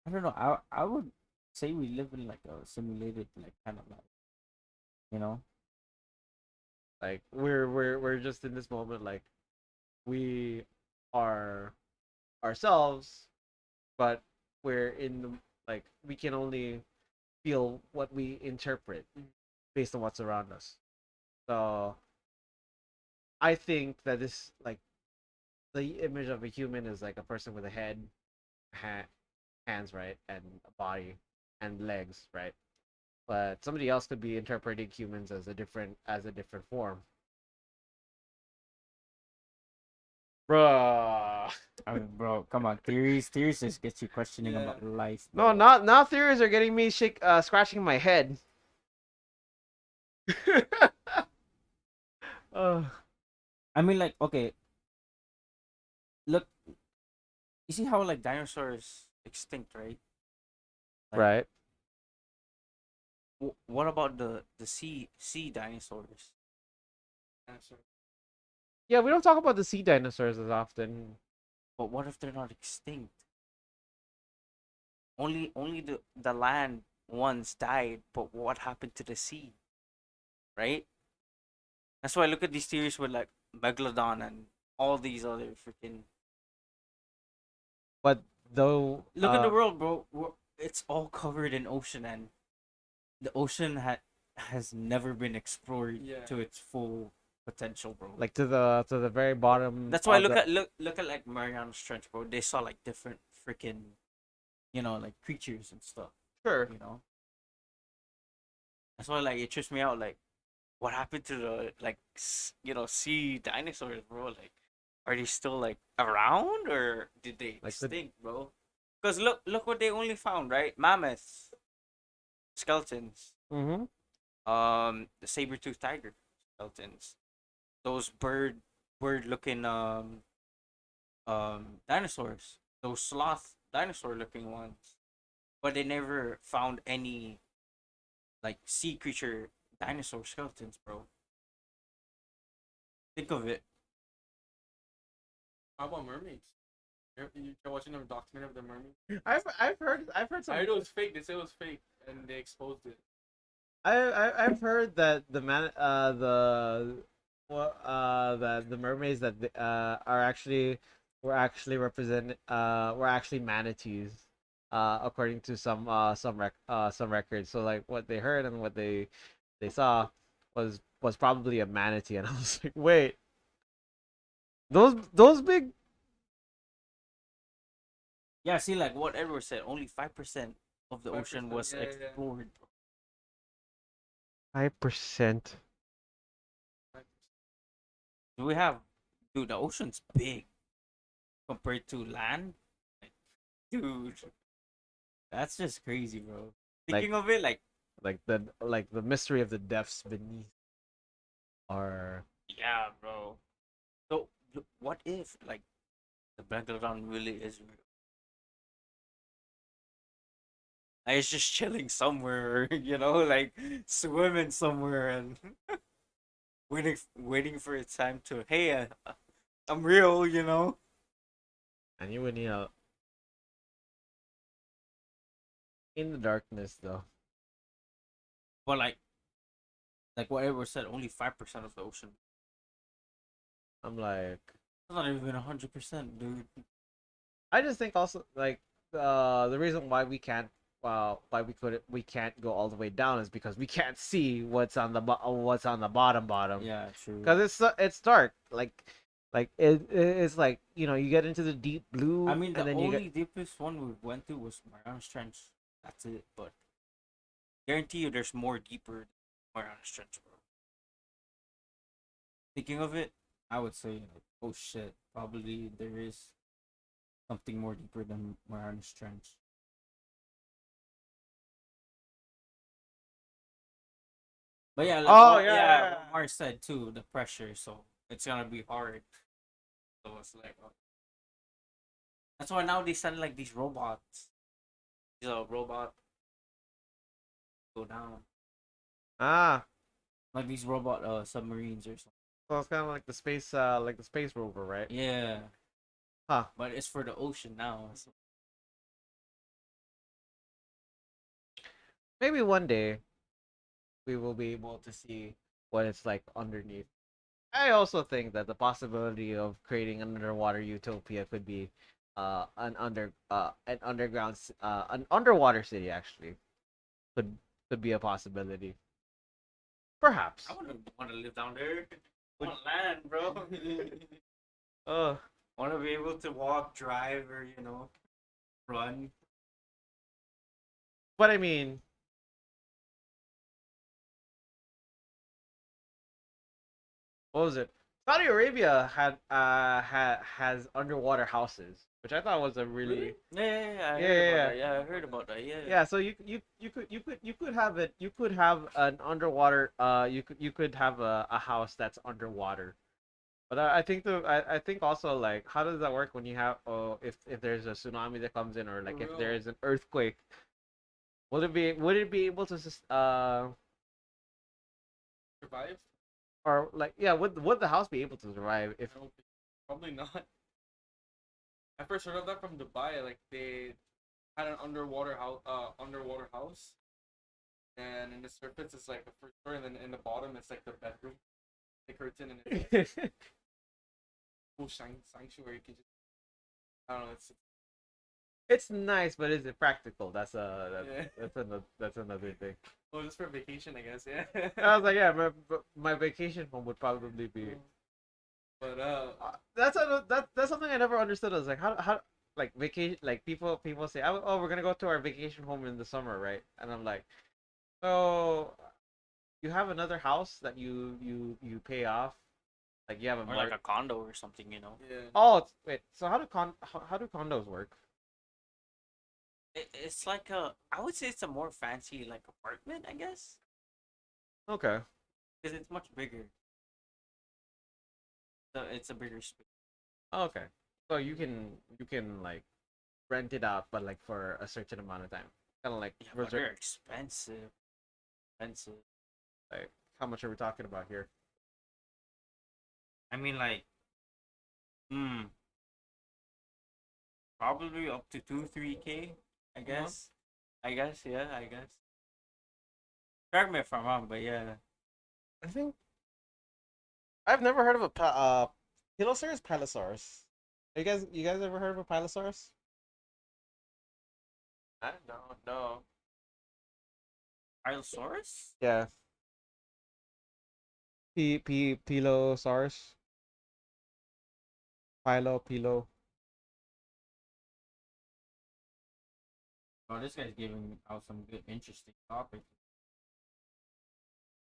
I don't know. I would say we live in like a simulated like kind of life. You know? Like we're just in this moment, like we are ourselves, but we're in the like we can only feel what we interpret based on what's around us. So I think that this like the image of a human is like a person with a head, hands, right, and a body and legs, right. But somebody else could be interpreting humans as a different form. Bruh. I mean, bro, come on. Theories just get you questioning Yeah. about life. No, Bro. not now. Theories are getting me scratching my head. uh, I mean, like, okay, look, you see how like dinosaurs extinct, right? Like, right. what about the sea dinosaurs? Answer. Yeah, we don't talk about the sea dinosaurs as often. But what if they're not extinct? Only the land ones died, but what happened to the sea? Right? That's why I look at these theories with like Megalodon and all these other freaking. But though, Look at the world, bro. It's all covered in ocean, and the ocean has never been explored Yeah. to its full potential, bro. like to the very bottom That's why of the look at like Mariana's Trench, bro. They saw like different freaking, like creatures and stuff. sure. You know. That's why like it trips me out. Like, what happened to the like sea dinosaurs, bro? Like, are they still like around or did they Like the extinct, bro? Because look what they only found, right? Mammoths, skeletons, mm-hmm. the saber tooth tiger skeletons, those bird looking dinosaurs, those sloth dinosaur looking ones, but they never found any like sea creature dinosaur skeletons, bro. Think of it. How about mermaids? You're watching a documentary of the mermaid. I've heard I heard it was fake. They said it was fake, and they exposed it. I've heard that that the mermaids that are actually were actually manatees, according to some records. So like what they heard and what they saw was probably a manatee, and I was like, wait, those big Yeah, see, like what Edward said, only 5% of the ocean 5%, was yeah, yeah. explored. 5%. Do we have, dude? The ocean's big compared to land. Like, dude, that's just crazy, bro. Like Thinking of it, like, like the mystery of the depths beneath are yeah, bro. So, what if, like, the Megalodon really is real? Like, it's just chilling somewhere, like swimming somewhere and waiting for its time to. Hey, I'm real. and you would need a in the darkness though. But like what Edward said, only 5% of the ocean. I'm like It's not even 100%, dude. I just think also like the reason why we can't go all the way down is because we can't see what's on the bottom Yeah, true. because it's dark like it's like you get into the deep blue I mean, and the then you only get deepest one we went to was Mariana's Trench. That's it. But guarantee you, there's more deeper than Mariana's Trench, bro. Thinking of it, I would say, like, oh shit, probably there is something more deeper than Mariana's Trench. But yeah, like oh what, yeah, yeah, yeah, what Mars said too, the pressure, so it's gonna be hard. So it's like, that's why now they send like these robots. These robot go down, ah like these robot submarines or something. so it's kind of like the space rover, right? Yeah, Huh. but it's for the ocean now. So. Maybe one day we will be able to see what it's like underneath. I also think that the possibility of creating an underwater utopia could be an underwater city actually could be a possibility. Perhaps. I wouldn't want to live down there. I want land, bro. Uh, Want to be able to walk, drive, or run. but I mean, what was it? Saudi Arabia has underwater houses, which I thought was a really Yeah, I yeah, heard yeah, about yeah. that. Yeah, I heard about that. Yeah. Yeah, so you could have it. You could have an underwater. You could have a house that's underwater. But I think also like how does that work when you have if there's a tsunami that comes in or like if there real. is an earthquake, would it be able to Survive? or like yeah would the house be able to survive if I don't think, probably not. I first heard of that from Dubai. Like they had an underwater house, and in the surface it's like the first floor, and then in the bottom it's like the bedroom, the curtain, and it's like full sanctuary. You can just, I don't know. it's nice but is it practical? Yeah. That's another thing. Well, just for vacation, I guess. Yeah. I was like yeah my vacation home would probably be But that's something I never understood. I was like, how like vacation like people say, oh, we're gonna go to our vacation home in the summer, right? And I'm like, so you have another house that you pay off, like you have a Or like a condo or something. yeah. Oh, wait. So how do condos work? It's like I would say it's a more fancy like apartment, I guess, Okay. because it's much bigger. So it's a bigger space. Okay. So you can like rent it out, but like for a certain amount of time. Kind of like Yeah, but reserve. they're expensive. Expensive. Like how much are we talking about here? I mean, like, hmm, probably up to 2-3K. I guess. I guess. Yeah. I guess. Correct me if I'm wrong, but yeah. I think I've never heard of a Pilosaurus Pilosaurus. You guys ever heard of a Pilosaurus? I don't know. Allosaurus? Yeah. Pilosaurus. Pilo. Oh, this guy's giving out some good, interesting topics.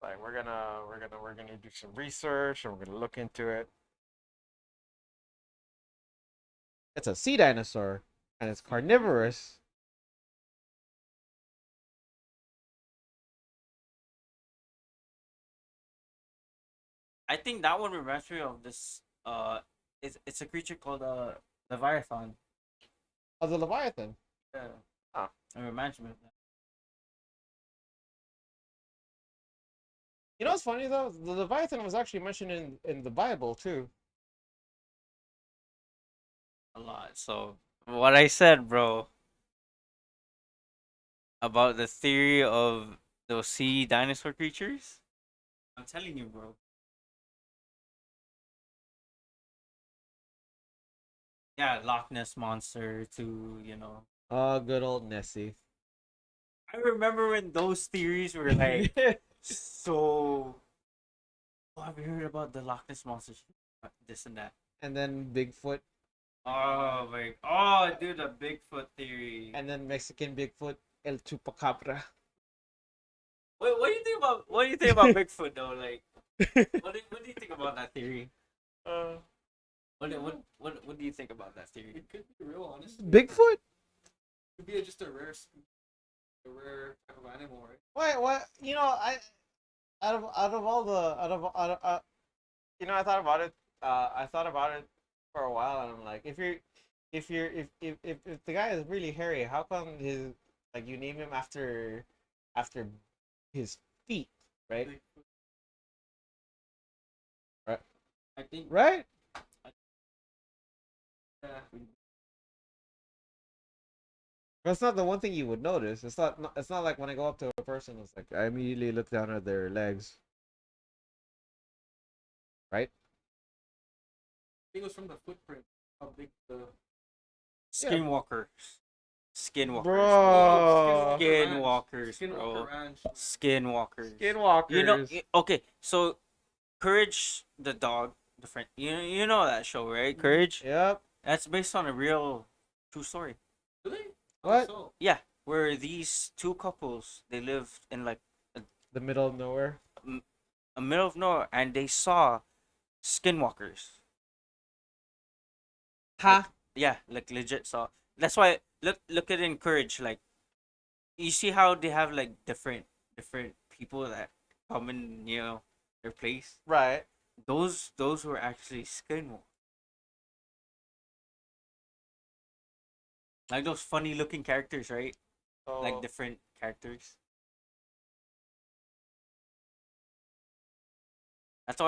Like we're gonna do some research and we're gonna look into it. It's a sea dinosaur and it's carnivorous. I think that one reminds me of this. It's a creature called Leviathan. Oh, the Leviathan. Yeah. Ah. It reminds me of that. You know what's funny though? The Leviathan was actually mentioned in the Bible too. A lot. So what I said, bro, about the theory of those sea dinosaur creatures. I'm telling you, bro. Yeah, Loch Ness monster too. Oh, good old Nessie. I remember when those theories were like so. Oh, have you heard about the Loch Ness monster? This and that. And then Bigfoot, Oh my! Oh, dude, the Bigfoot theory. and then Mexican Bigfoot, El Chupacabra. What do you think about Bigfoot though? Like, what do you think about that theory? What do you think about that theory? It could be real, honestly. Bigfoot? It could be just a rare a rare type of animal, right? What? Out of all the I thought about it. I thought about it for a while, and I'm like, if the guy is really hairy, how come you name him after his feet, right? Right. I think Right. Yeah. That's not the one thing you would notice. It's not like when I go up to a person, it's like I immediately look down at their legs. Right? I think it was from the footprint. How big the Yeah. Skinwalker. Skinwalkers, Bro. Skinwalkers, Skinwalker bro. Ranch. Skinwalkers. Skinwalkers. You know, okay. So, Courage the dog, the friend. You know that show, right? Courage. Yep. That's based on a real, true story. Really? What? So, Yeah, where these two couples they live in like The middle of nowhere. a middle of nowhere, and they saw skinwalkers. Ha. Yeah, like legit saw. That's why look at Encourage. Like you see how they have like different people that come in, their place. Right. Those were actually skinwalkers. Like those funny looking characters, right? So, Like different characters. That's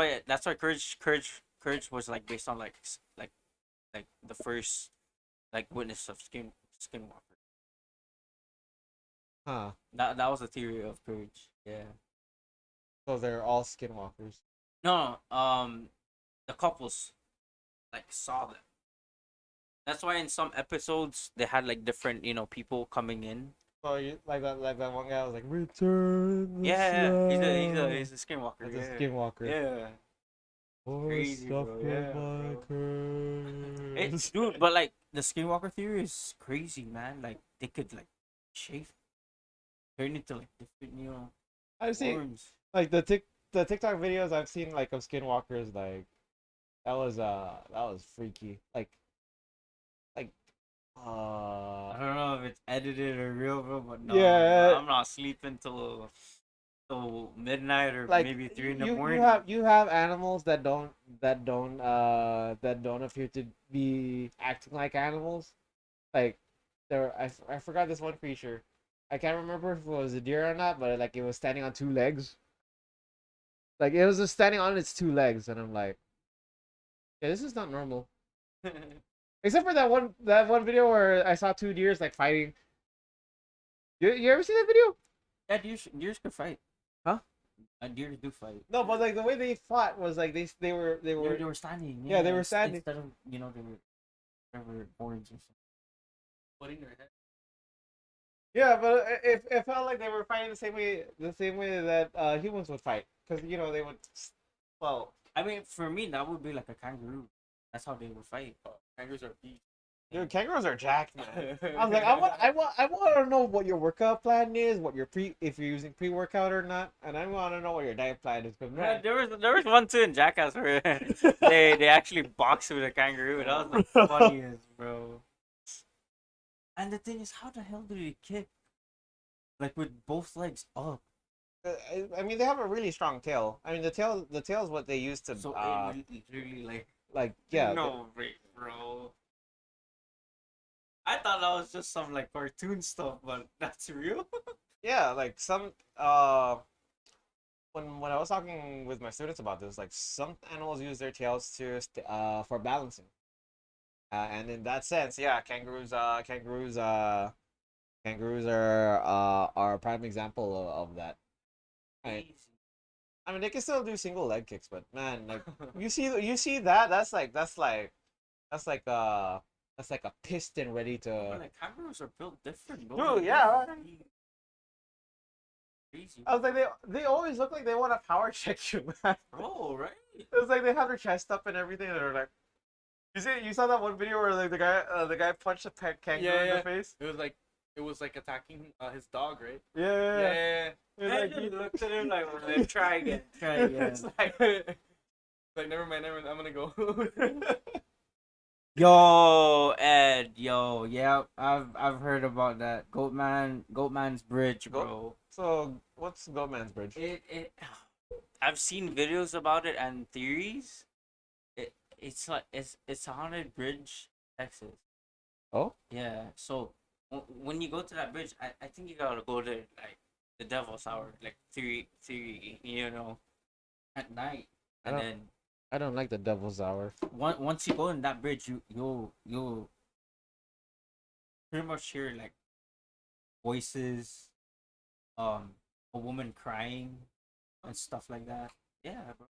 why Courage was like based on like the first like witness of skinwalker. huh. That was the theory of Courage. Yeah. So they're all skinwalkers. No, the couples like saw them. That's why in some episodes they had like different, people coming in. So you like that one guy was like return. The Yeah, slow." he's a skinwalker. That's Yeah. a skinwalker. Yeah. Oh, Crazy, stuff bro. of Yeah, my curse. It's dude, but like the skinwalker theory is crazy, man. Like they could like shape, turn into like different, I've seen forms. like the TikTok videos I've seen like of skinwalkers like that was freaky. Like I don't know if it's edited or real, bro, but no, Yeah. I'm not sleeping till midnight or like maybe 3 in the you morning. you have animals that don't appear to be acting like animals. Like I forgot this one creature. I can't remember if it was a deer or not, but like it was standing on two legs. Like it was just standing on its two legs, and I'm like, yeah, this is not normal. Except for that one video where I saw two deers like fighting. You ever see that video? Yeah, deers could fight. Huh? Deers do fight. No, but like the way they fought was like they were They were standing. Yeah, they were standing. Instead of they were boards or something. putting their head. Yeah, but it felt like they were fighting the same way that humans would fight, because they would. Well, I mean, for me, that would be like a kangaroo. That's how they would fight. Kangaroos are beast. dude, kangaroos are jacked, man. I was like, I want to know what your workout plan is, if you're using pre-workout or not, and I want to know what your diet plan is, because Yeah, man, there was one too in Jackass where they actually boxed with a kangaroo. That was the funniest, bro. And the thing is, how the hell do they kick? Like with both legs up. I mean, they have a really strong tail. I mean, the tail is what they use to So it literally like yeah. No way, bro. I thought that was just some like cartoon stuff, but that's real. Yeah, like some when I was talking with my students about this, like some animals use their tails for balancing. And in that sense, yeah, kangaroos are a prime example of that. Right. I mean, they can still do single leg kicks, but man, like you see that that's like a piston ready But, to. like kangaroos are built different, bro. Dude, yeah. Crazy. I was like they always look like they want to power check you, man. Bro, right? It was like they have their chest up and everything, and they're like, you saw that one video where like the guy punched a kangaroo in the face. It was like attacking his dog, right? Yeah. It was And like, he looked at him like, well, try again. it's like, Like never mind, I'm gonna go. Yo, Ed, yeah, I've heard about that. Goatman's bridge, bro. so what's Goatman's bridge? I've seen videos about it and theories. It's like it's a haunted bridge, Texas. Oh, Yeah, so when you go to that bridge, I think you gotta go to like the Devil's Hour, like three, at night, I and don't- then I don't like the Devil's Hour. once you go in that bridge, you'll pretty much hear like voices, a woman crying, and stuff like that. Yeah, bro.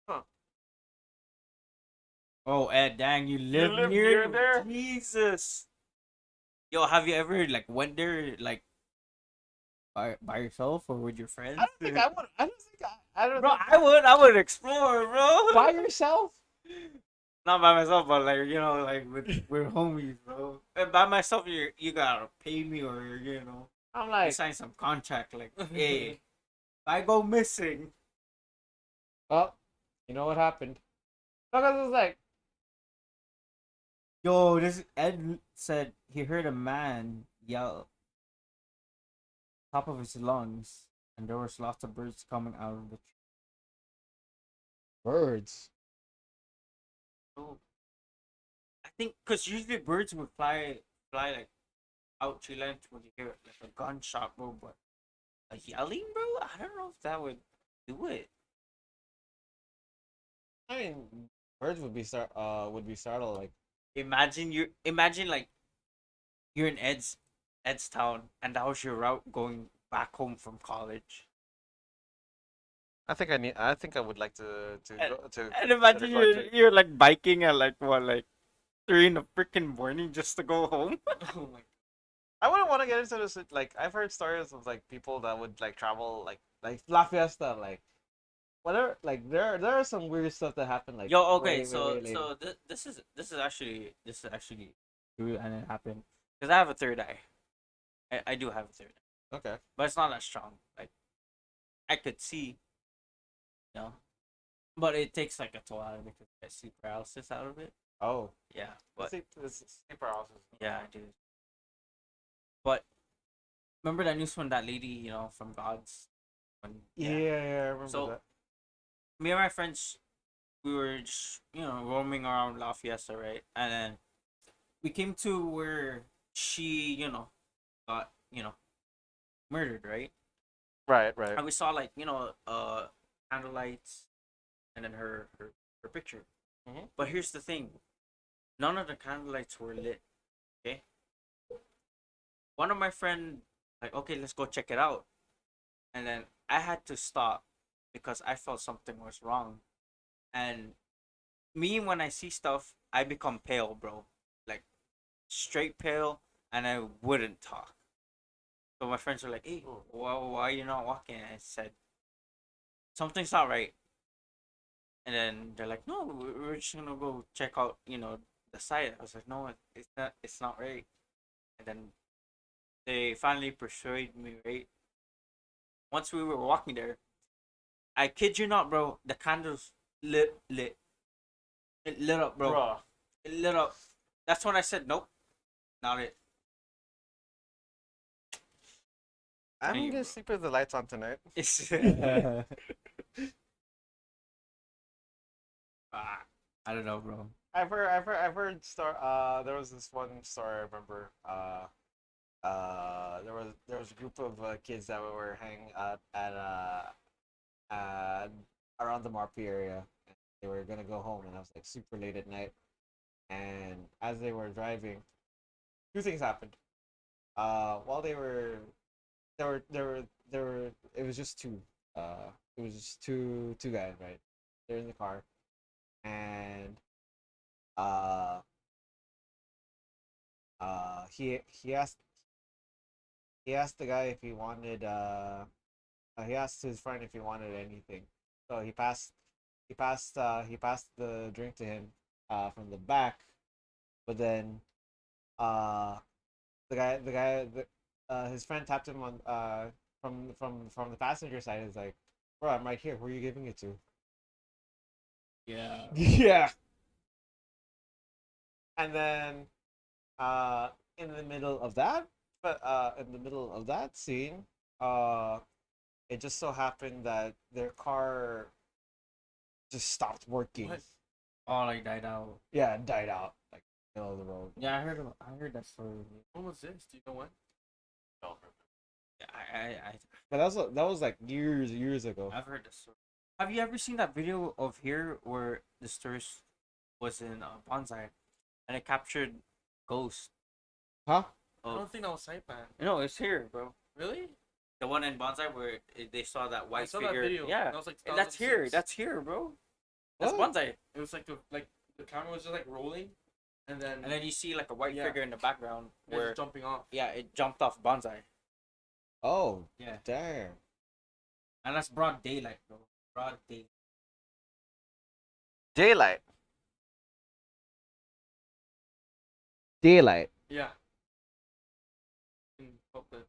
Huh. Oh, Ed, dang, you live live near near there? Jesus. Yo, have you ever like went there like by yourself or with your friends? I don't think I would. I don't think I don't Bro, think I would explore, bro. by yourself. Not by myself, but like like with homies, bro. And by myself, you gotta pay me or I'm you like, sign some contract. Like, hey, if I go missing, well, you know what happened? Because it's like, yo, this Ed said he heard a man yell top of his lungs, and there was lots of birds coming out of the tree. birds. So, I think because usually birds would fly like out tree length when you hear like a gunshot, bro. But a yelling, bro, I don't know if that would do it. I mean, birds would be startled. Like, Imagine like you're in Ed's town, and that was your route going back home from college. I think I would like to And, go to. and imagine record you're like biking at like what, like 3 in the freaking morning just to go home. Oh my. I wouldn't want to get into this. Like, I've heard stories of like people that would like travel like La Fiesta, like whatever. Like there are some weird stuff that happened. Like, Yo, okay, way later. so this is actually true, and it happened because I have a third eye. I do have a third eye, Okay. but it's not as strong. Like I could see, you know, but it takes like a toll out of it because I see paralysis out of it. Oh, Yeah, but sleep paralysis. yeah, I do. But remember that news from that lady, from God's. When, Yeah, I remember So that. me and my friends, we were just roaming around La Fiesta, right? And then we came to where she got murdered, right? Right. And we saw like candlelights, and then her picture. Mhm. But here's the thing: none of the candlelights were lit. Okay. One of my friend like, okay, let's go check it out, and then I had to stop because I felt something was wrong. And me, when I see stuff, I become pale, bro. Like straight pale, and I wouldn't talk. So my friends were like, "Hey, why are you not walking?" And I said, "Something's not right." And then they're like, "No, we're just gonna go check out, the site." I was like, "No, it's not right." And then they finally persuaded me, right? Once we were walking there, I kid you not, bro, the candles lit. It lit up, bro. Bruh. It lit up. That's when I said, "Nope, not it." I'm Hey, gonna sleep with the lights on tonight. It's I don't know, bro. I've heard there was this one story I remember. There was a group of kids that were hanging out at around the Marpi area. And they were gonna go home, and I was like super late at night. And as they were driving, two things happened. While they were. It was just two. It was just two guys, right? They're in the car, and uh, he asked the guy if he wanted he asked his friend if he wanted anything. So he passed the drink to him from the back, but then uh his friend tapped him on from the passenger side. Is like, bro, I'm right here. Who are you giving it to? Yeah. Yeah. And then in the middle of that, but in the middle of that scene, it just so happened that their car just stopped working. What? Oh, like died out. Yeah, it died out like middle of the road. Yeah, I heard that story. When was this? Do you know when? No. But that was like years ago. I've heard that story. Have you ever seen that video of here where the tourist was in bonsai, and it captured ghost? Huh? I don't think that was Saipan. No, it's here, bro. Really? The one in bonsai where they saw that white I saw figure. that video. Yeah, That was like and that's here. 2006. That's here, bro. That's What? bonsai. It was like the camera was just like rolling, and then And then you see like a white Yeah. figure in the background they're where just jumping off. yeah, it jumped off bonsai. Oh, Yeah. damn. And that's broad daylight, bro. Broad day. Daylight. Daylight. Yeah. Can hope that-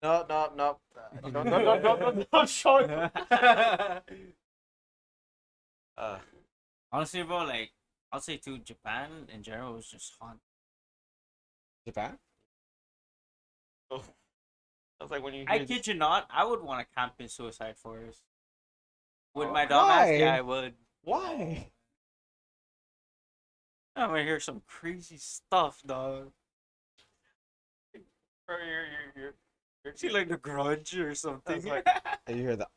No, no, no. No, no, no, no, no, no, Sean. Honestly, bro, like I'll say too, Japan in general was just haunted. Japan? That's like when you. I hear kid you not, I would want to camp in Suicide Forest. With Oh, my dumbass, why? yeah, I would. Why? I'm gonna hear some crazy stuff, dog. Bro, you're See like the grudge or something. That's like- And you hear the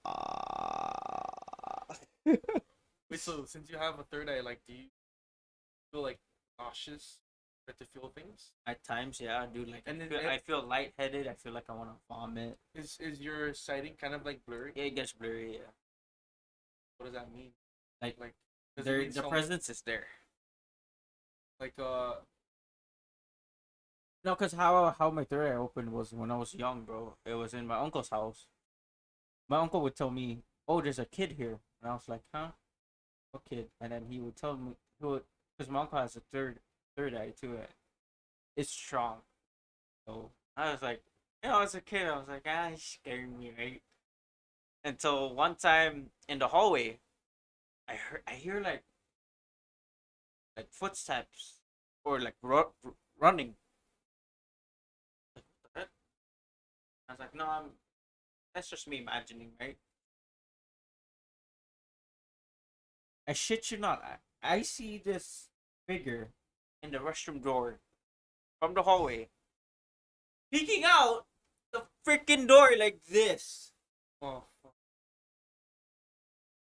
Wait, so since you have a third eye, like, do you feel like nauseous or to feel things? At times, yeah, dude. Like, And I then feel, I feel lightheaded. I feel like I want to vomit. Is your sighting kind of like blurry? Yeah, it gets blurry. Yeah, What does that mean? Like, does it mean the some- presence is there. like No, cause how my third eye opened was when I was young, bro. It was in my uncle's house. My uncle would tell me, "Oh, there's a kid here," and I was like, "Huh? What kid?" And then he would tell me, because my uncle has a third eye too. It's strong. So I was like, as a kid, I was like, he's scaring me, right? Until one time in the hallway, I hear like footsteps or like running. Like, what the heck? I was like, no, that's just me imagining, right? I shit you not. I see this figure in the restroom door from the hallway, peeking out the freaking door like this. oh, fuck.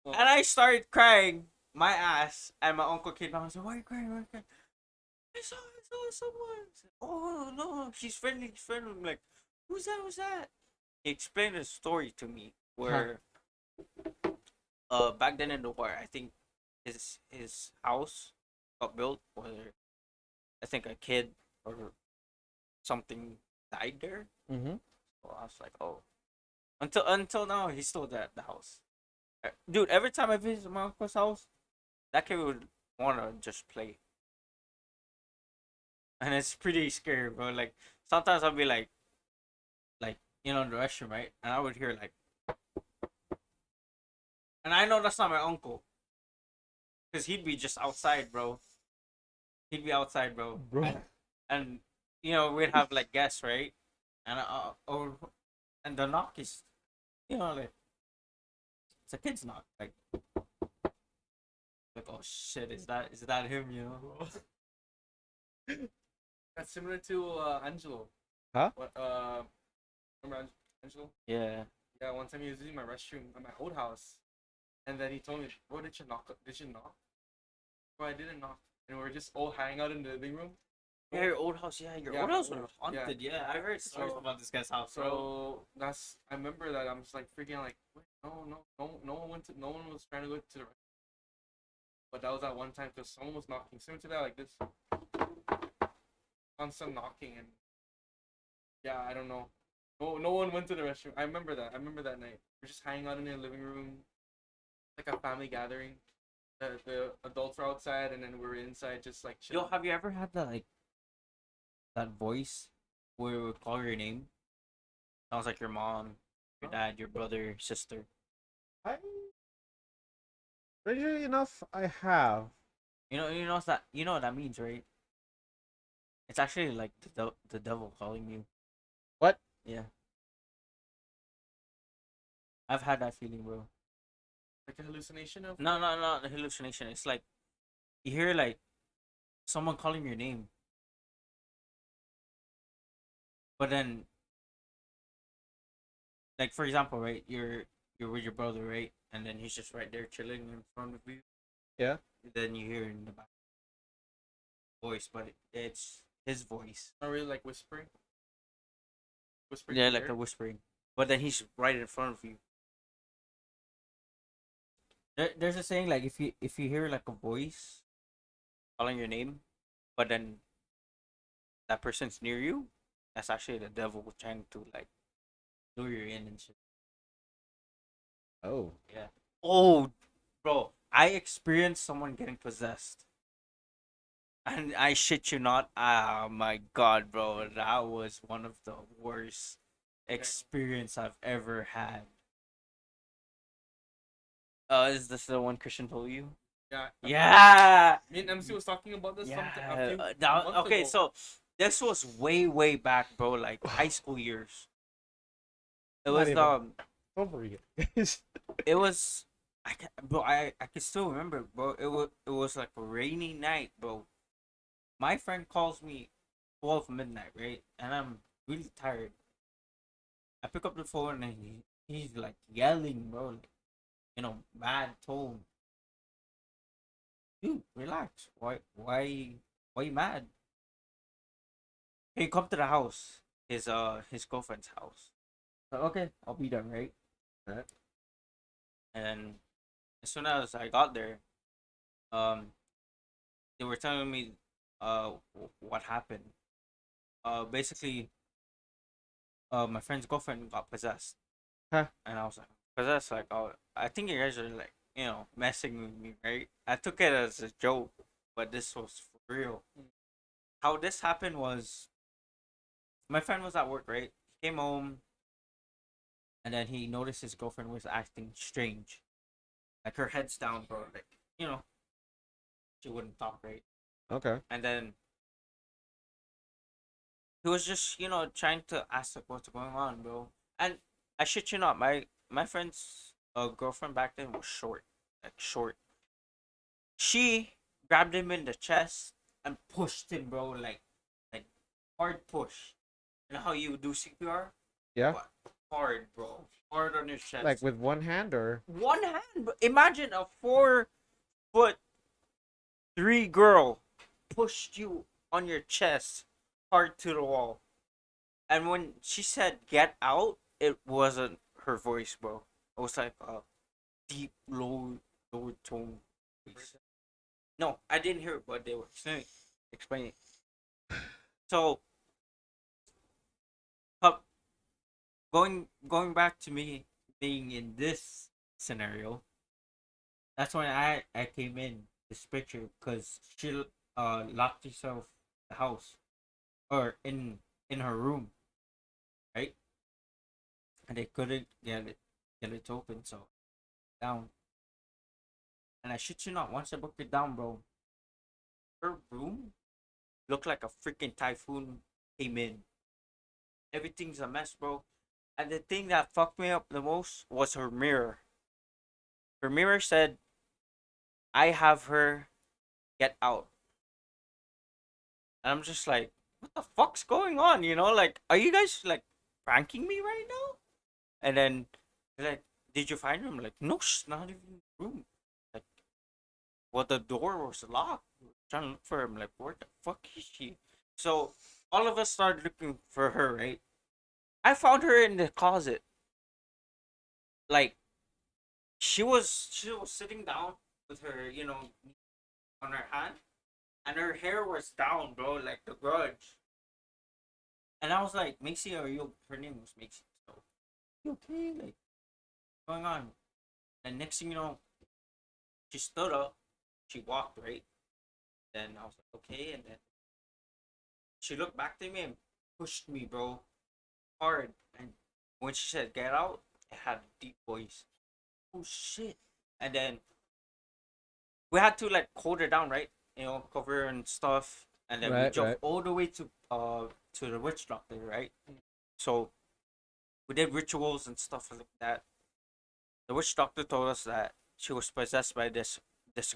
And I started crying my ass, and my uncle came down and said, "Why are you crying? Why are you crying?" I saw someone. I said, "Oh no, she's friendly, she's friendly." I'm like, "Who's that? Who's that?" He explained a story to me where, back then in the war, I think his house got built where I think a kid or something died there. Mm-hmm. So I was like, oh, until now he's still at the house. Dude, every time I visit my uncle's house, that kid would wanna just play, and it's pretty scary, bro. Like sometimes I'll be like in the restroom, right, and I would hear like, and I know that's not my uncle, cause he'd be just outside, bro. He'd be outside, bro. Bro. And we'd have like guests, right? And and the knock is, like it's a kid's knock, like oh shit, is that him? That's similar to Angelo. Huh? What remember Angelo? Yeah. Yeah, one time he was using my restroom at my old house, and then he told me, "Bro, did you knock? Did you knock?" Bro, I didn't knock, and we were just all hanging out in the living room. Yeah, your old house. Yeah, your Yeah, old my house old was house, yeah. haunted. Yeah, I heard stories So- about this guy's house, bro. So I remember that I'm just like freaking out, like, wait, no one was trying to go to the restroom. But that was that one time because someone was knocking similar to that, like this constant knocking, and yeah, I don't know. No one went to the restroom. I remember that. I remember that night. We're just hanging out in the living room, like a family gathering. The adults were outside, and then we were inside, just like chilling. Yo, have you ever had that voice where it would call your name? Sounds like your mom, your dad, your brother, your sister. Strangely enough, I have. You know what that means, right? It's actually like the devil calling you. What? Yeah. I've had that feeling, bro. Like a hallucination of. No, not a hallucination. It's like you hear like someone calling your name, but then, like for example, right? You're with your brother, right? And then he's just right there chilling in front of you. Yeah. Then you hear in the back voice, but it's his voice. Not really like whispering. Whispering. Yeah, in the like air. a whispering. But then he's right in front of you. There's a saying like if you hear like a voice calling your name, but then that person's near you, that's actually the devil trying to like lure you in and shit. Oh. Yeah. Oh, bro, I experienced someone getting possessed. And I shit you not. Ah, my God, bro, that was one of the worst experience I've ever had. Is this the one Christian told you? Yeah. Yeah. Me and MC was talking about this Yeah. a few months Okay, ago. so this was way back, bro. Like high school years. It Not was even. Over it. It was. Bro. I can still remember, bro. It was like a rainy night, bro. My friend calls me 12 midnight, right? And I'm really tired. I pick up the phone and he's like yelling, bro. Like, mad tone. Dude, relax. Why you mad? Hey, come to the house. His girlfriend's house. So, okay, I'll be there, right? Right. And as soon as I got there, um, they were telling me, what happened. Basically, my friend's girlfriend got possessed, Huh. and I was like, possessed? Like, oh, I think you guys are like, messing with me, right? I took it as a joke, but this was for real. How this happened was, my friend was at work, right? He came home, and then he noticed his girlfriend was acting strange, like her head's down, bro. Like, you know, she wouldn't talk, right? Okay. And then he was just, trying to ask like what's going on, bro. And I shit you not, my friend's girlfriend back then was short, like short. She grabbed him in the chest and pushed him, bro, like hard push. You know how you do CPR? Yeah. But hard, bro, hard on his chest. Like with one hand or? One hand. Imagine a 4'3" girl pushed you on your chest hard to the wall. And when she said "get out," it wasn't her voice, bro. It was like a deep, low tone voice. No, I didn't hear it, but they were explaining. So, uh, going back to me being in this scenario, that's when I came in this picture because she locked herself in the house or in her room, right? And they couldn't get it open, so down. And I shit you not, once I broke it down, bro, her room looked like a freaking typhoon came in. Everything's a mess, bro. And the thing that fucked me up the most was her mirror. Her mirror said, "I have her, get out." And I'm just like, what the fuck's going on? Like, are you guys like pranking me right now? And then they're like, "Did you find her?" I'm like, "No, she's not even in the room." Like, well, the door was locked. We're trying to look for her. I'm like, where the fuck is she? So all of us started looking for her, right? I found her in the closet. Like, she was sitting down with her, on her hand, and her hair was down, bro, like the grudge. And I was like, "Macy, are you?" Her name was Macy. So, you okay? Like, what's going on? And next thing you know, she stood up, she walked, right? Then I was like, okay, and then she looked back to me and pushed me, bro, hard. And when she said "get out," it had a deep voice. Oh shit! And then we had to like hold her down, right? Cover her and stuff. And then we Right. drove Right. all the way to the witch doctor, right? So we did rituals and stuff like that. The witch doctor told us that she was possessed by this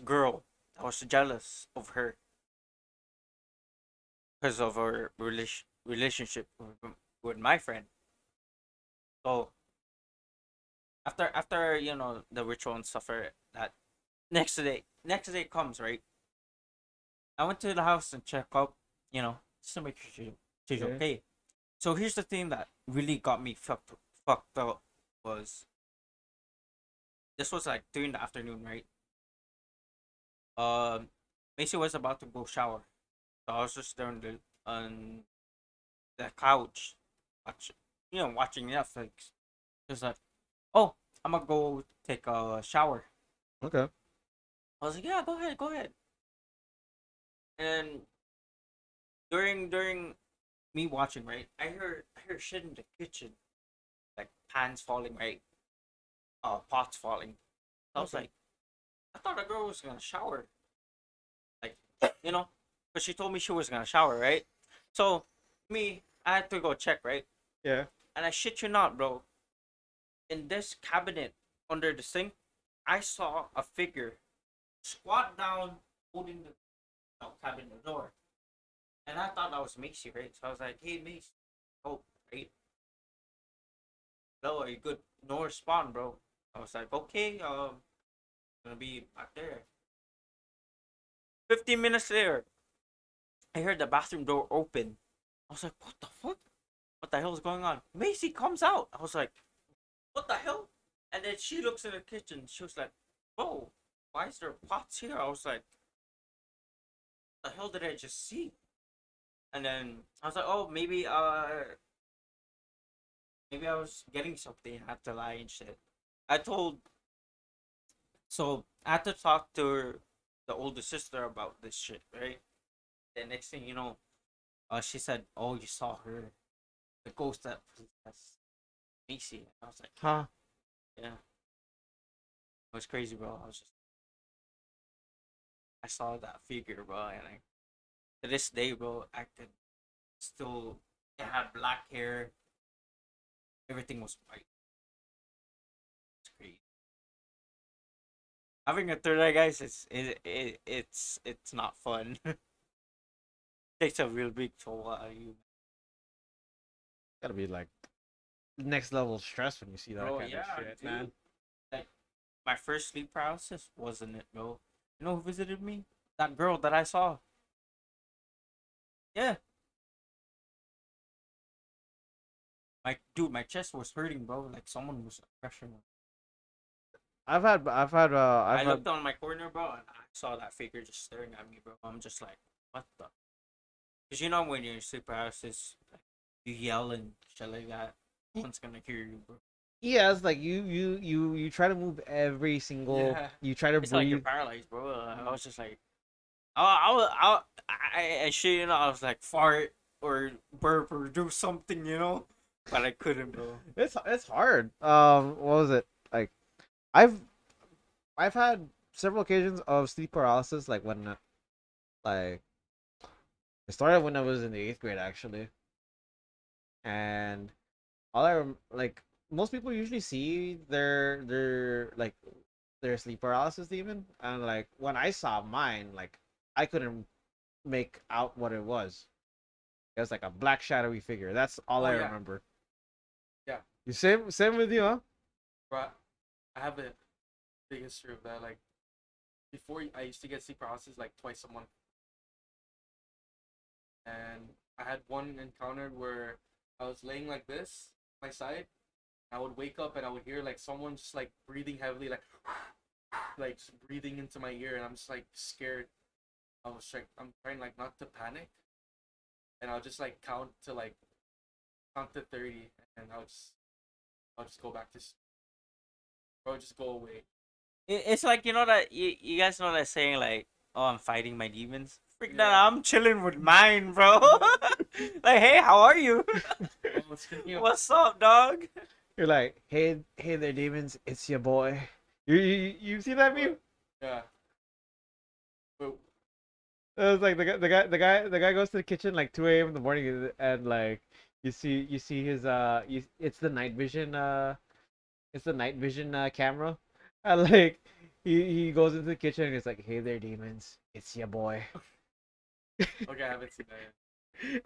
girl that was jealous of her because of her relationship with my friend. So after the ritual and stuff, that next day comes, right. I went to the house and check up, just to make sure she's Yeah. okay. So here's the thing that really got me fucked up was, this was like 3 in the afternoon, right. um Macy was about to go shower, So I was just there on the couch, watch, watching Netflix. Just like, oh, I'm gonna go take a shower. Okay. I was like, yeah, go ahead, go ahead. And during me watching, right, I heard shit in the kitchen, like pans falling, right, pots falling. I was Okay. like, I thought the girl was gonna shower, like, but she told me she was gonna shower, right? So I had to go check, right? Yeah. And I shit you not, bro. In this cabinet under the sink, I saw a figure squat down, holding the cabinet door. And I thought that was Macy, right? So I was like, hey, Macy. Oh, right? Hello, are you good? No response, bro. I was like, okay, gonna be back there. 15 minutes later, I heard the bathroom door open. I was like, what the fuck? What the hell is going on? Macy comes out. I was like, what the hell? And then she looks in the kitchen. She was like, whoa, why is there pots here? I was like, the hell did I just see? And then I was like, oh, maybe I was getting something. I had to lie and shit. I told, so I had to talk to the older sister about this shit, right? The next thing you know, she said, oh, you saw her, the ghost that possessed Macy. I was like, Huh. yeah, it was crazy, bro. I saw that figure, bro, and to this day, bro, I could still, it had black hair. Everything was white. It's crazy. Having a third eye, guys, it's not fun. Takes a real big toll out of you. Gotta be like next level stress when you see that Bro, kind yeah, of shit, dude. man. Like, my first sleep paralysis wasn't it, bro? You know who visited me? That girl that I saw. Yeah. My chest was hurting, bro. Like someone was pressuring me. I I've had looked on my corner, bro, and I saw that figure just staring at me, bro. I'm just like, what the? Because you know when you're in sleep paralysis, like, you yell and shit like that. No one's gonna hear you, bro. yeah, it's like you try to move every single. Yeah. You try to It's like you're breathe. paralyzed, bro. I was just like, I shit, I was like fart or burp or do something, but I couldn't, bro. It's hard. What was it like? I've I've had several occasions of sleep paralysis, like when like it started when I was in the eighth grade actually, and like most people usually see their sleep paralysis demon, and like when I saw mine, like I couldn't make out what it was. It was like a black shadowy figure. That's all Oh I yeah, remember. yeah. You same with you, huh? But I have a big history of that. Like before, I used to get sleep paralysis like twice a month, and I had one encounter where I was laying like this, my side. I would wake up and I would hear like someone just like breathing heavily, like just breathing into my ear, and I'm just like scared. I'm trying like not to panic, and I'll just like count to 30, and I'll just go back to sleep. Or I'll just go away. It's like that you guys know that saying like, "Oh, I'm fighting my demons." Freak that! Yeah. I'm chilling with mine, bro. Like, hey, how are you? Oh, speaking of What's up, dog? You're like, hey there, demons. It's your boy. You see that meme? yeah, but It was like the guy goes to the kitchen like 2 a.m. in the morning, and like you see his it's the night vision camera, and like he goes into the kitchen and he's like, hey there, demons. It's your boy. okay, I haven't seen that yet.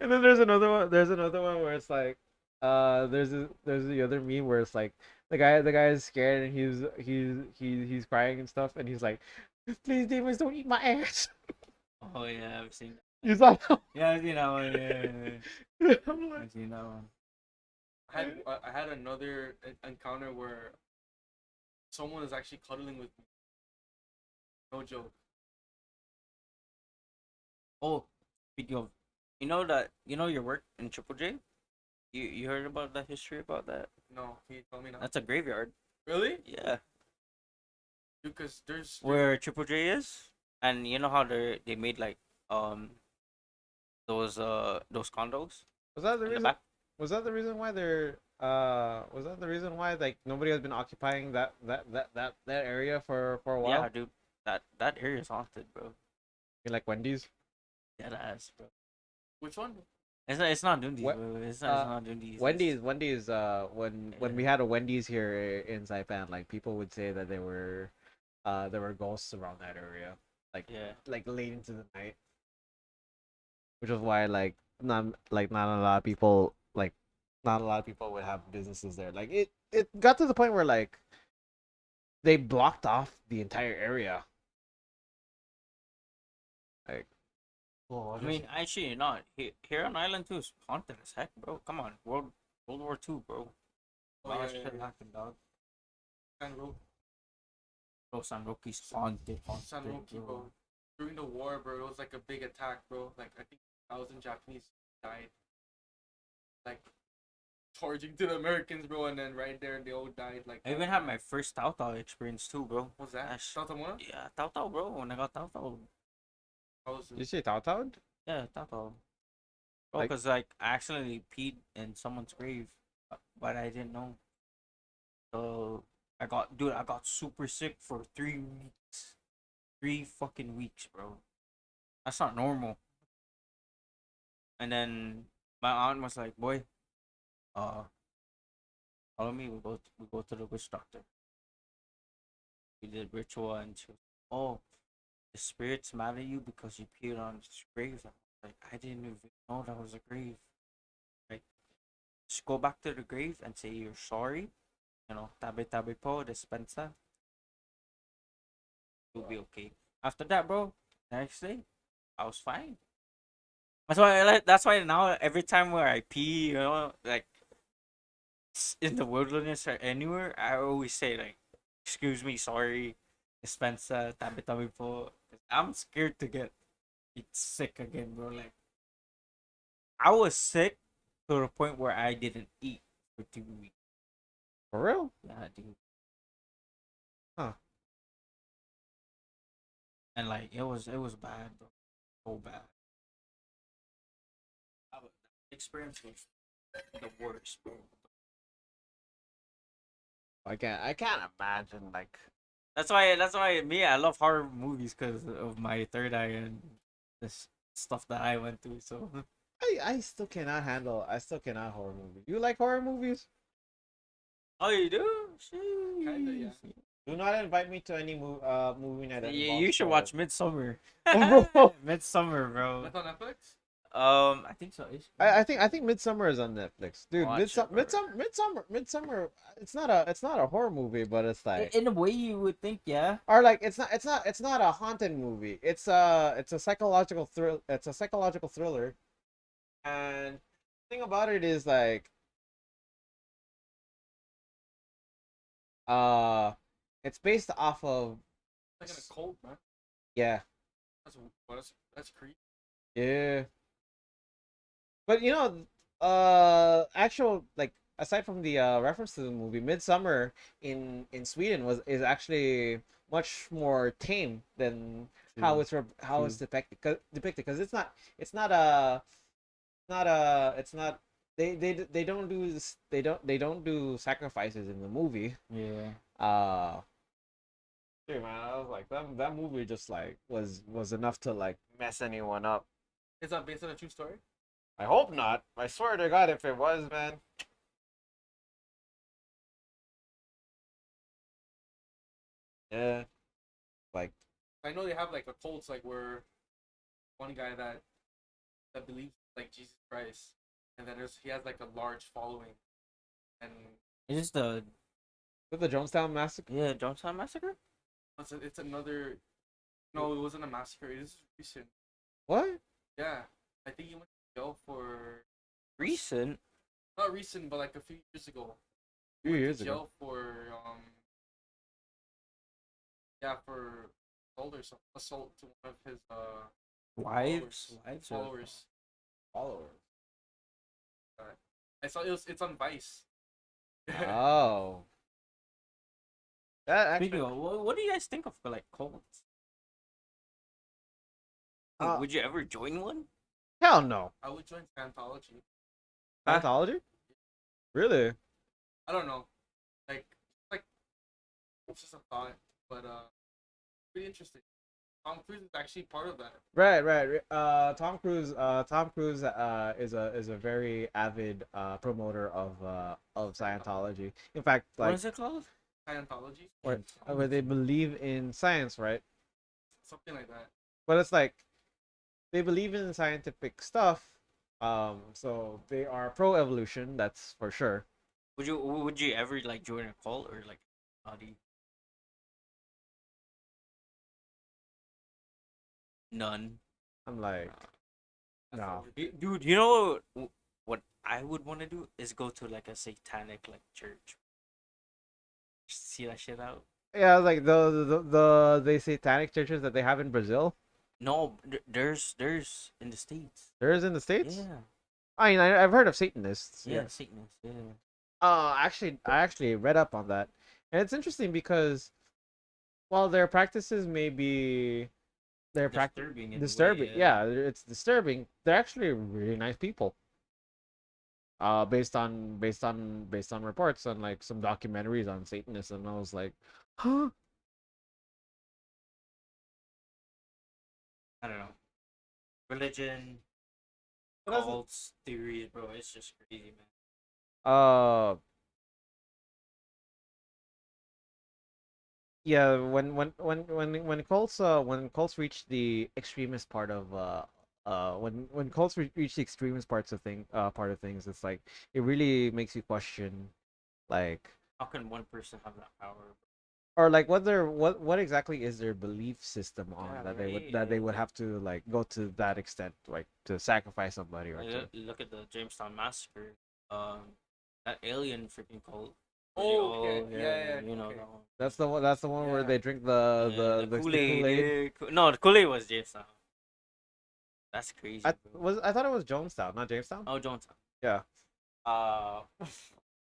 And then there's another one where it's like there's the other meme where it's like the guy is scared and he's crying and stuff, and he's like, please demons don't eat my ass. Oh yeah, I've seen. You saw that? Yeah, I've seen that one. I'm like, I've seen that one. I had another encounter where someone was actually cuddling with me. No joke. Oh, Speaking of, you know your work in Triple J. You heard about the history about that? No, can you tell me now? That's a graveyard. Really? Yeah, Because there's where Triple J is, and you know how they made like um those condos Was that the in the reason? back. Was that the reason why they're was that the reason why like nobody has been occupying that area for a while? Yeah, dude, that area is haunted, bro. You like Wendy's? Dead ass, bro. which one? It's not Dundies, What? bro. It's Uh, not Dundies. Wendy's when we Yeah. had a Wendy's here in Saipan, like people would say that there were ghosts around that area, Yeah. like late into the night, which is why not a lot of people not a lot of people would have businesses there. Like it got to the point where like they blocked off the entire area. Like, oh, I mean, actually, not here on Island too is haunted as heck, bro. Come on, World War II, bro. Oh, A lot yeah, of yeah, shit yeah. happened, dog. San Ro- Bro, San Roque's haunted, San haunted, Roque, bro. bro. During the war, bro, it was like a big attack, bro. Like I think 1,000 Japanese died. Like charging to the Americans, bro, and then right there they all died. Like I even had my first Tao Tao experience too, bro. what's that? Gosh. Tatamona? Yeah, Tao Tao, bro. When I got Tao Tao, How was you it? say Tao Tao? yeah, Tao Tao. Bro, Like- cause like I accidentally peed in someone's grave, but I didn't know. So I got super sick for 3 weeks. 3 fucking weeks, bro. That's not normal. And then my aunt was like, "Boy, uh, follow me. We go to the witch doctor. We did ritual, and she was, oh, the spirits mad at you because you peed on this grave." I was like, I didn't even know that was a grave. Like, just go back to the grave and say you're sorry. You know, tabi tabi po, dispensa. You'll be okay. After that, bro, next day, I was fine. That's why that's why now every time where I pee, like in the wilderness or anywhere, I always say like, "Excuse me, sorry, dispensa, tabi tabi po." 'Cause I'm scared to get sick again, bro. Like I was sick to the point where I didn't eat for 2 weeks. For real? Yeah, dude. Huh. And like it was bad, bro. So bad. The experience was the worst, bro. I can't imagine like That's why me I love horror movies because of my third eye and this stuff that I went through. So I still cannot handle I still cannot horror movies. You like horror movies? oh, you do? Kinda, yeah. Sheesh. Do not invite me to any movie night that Yeah, involves you should horror. watch Midsummer. Oh, bro. Midsummer, bro. That's on Netflix? I think so. I think Midsummer is on Netflix, dude. Watch it, bro. Midsummer. It's not a horror movie, but it's like In a way, you would think, yeah. or like it's not a haunted movie. It's a psychological thrill. It's a psychological thriller, and the thing about it is like uh, it's based off of Like in a cult, man. yeah That's creepy. yeah. But actual like aside from the reference to the movie, Midsummer in Sweden is actually much more tame than how it's depicted because it's not they don't do they don't do sacrifices in the movie. Yeah. Uh, Dude, man, I was like that movie just like was enough to like mess anyone up. Is that based on a true story? I hope not. I swear to God, if it was, man. Yeah, like I know they have like a cults like where one guy that believes like Jesus Christ, and then he has like a large following, and Is this the with the Jonestown massacre. Jonestown Massacre? it's another. No, it wasn't a massacre. It is recent. What? Yeah, I think he went to jail for Recent? not recent, but like a few years ago. A few Went to years ago. jail for yeah, for assault or something, assault to one of his Wives, wives, or Followers. Followers. I saw it's on Vice. Oh. That Speaking actually. of, what do you guys think of like cults? Uh, Would you ever join one? hell no. I would join Scientology. Huh? Scientology? Really? I don't know. Like it's just a thought, but pretty interesting. Tom Cruise is actually part of that. Right. Tom Cruise. Tom Cruise. Is a very avid promoter of Scientology. In fact, What like is it called? Scientology, where they believe in science, right? something like that. But it's like they believe in scientific stuff. So they are pro evolution. That's for sure. Would you ever like join a cult or like body? None. I'm like, That's no. all we did. Dude, you know what I would want to do is go to like a satanic like church. See that shit out. Yeah, like the satanic churches that they have in Brazil. No, there's in the States. There is in the States. Yeah. I mean, I've heard of Satanists. Yeah, Satanists. Yeah. I actually read up on that, and it's interesting because while their practices may be Disturbing in a way, disturbing, yeah. it's disturbing. They're actually really nice people. Based on reports and like some documentaries on Satanism, I was like, huh? I don't know. Religion, But that's- cults, theory, bro. It's just crazy, man. Uh, yeah. When cults reach the extremist part of when cults reach the extremist part of things, it's like it really makes you question, like, How can one person have that power? or like what exactly is their belief system on Yeah, that right, they would like- have to like go to that extent, like to sacrifice somebody or Like, to. look at the Jamestown Massacre. That alien freaking cult. Oh, okay. Yeah, You know okay. that one. That's the one. That's the one where Yeah. they drink Yeah, the Kool-Aid. Kool-Aid. Yeah, no, the Kool-Aid was Jamestown. That's crazy. Bro. I thought it was Jonestown, not Jamestown. Oh, Jonestown. Yeah.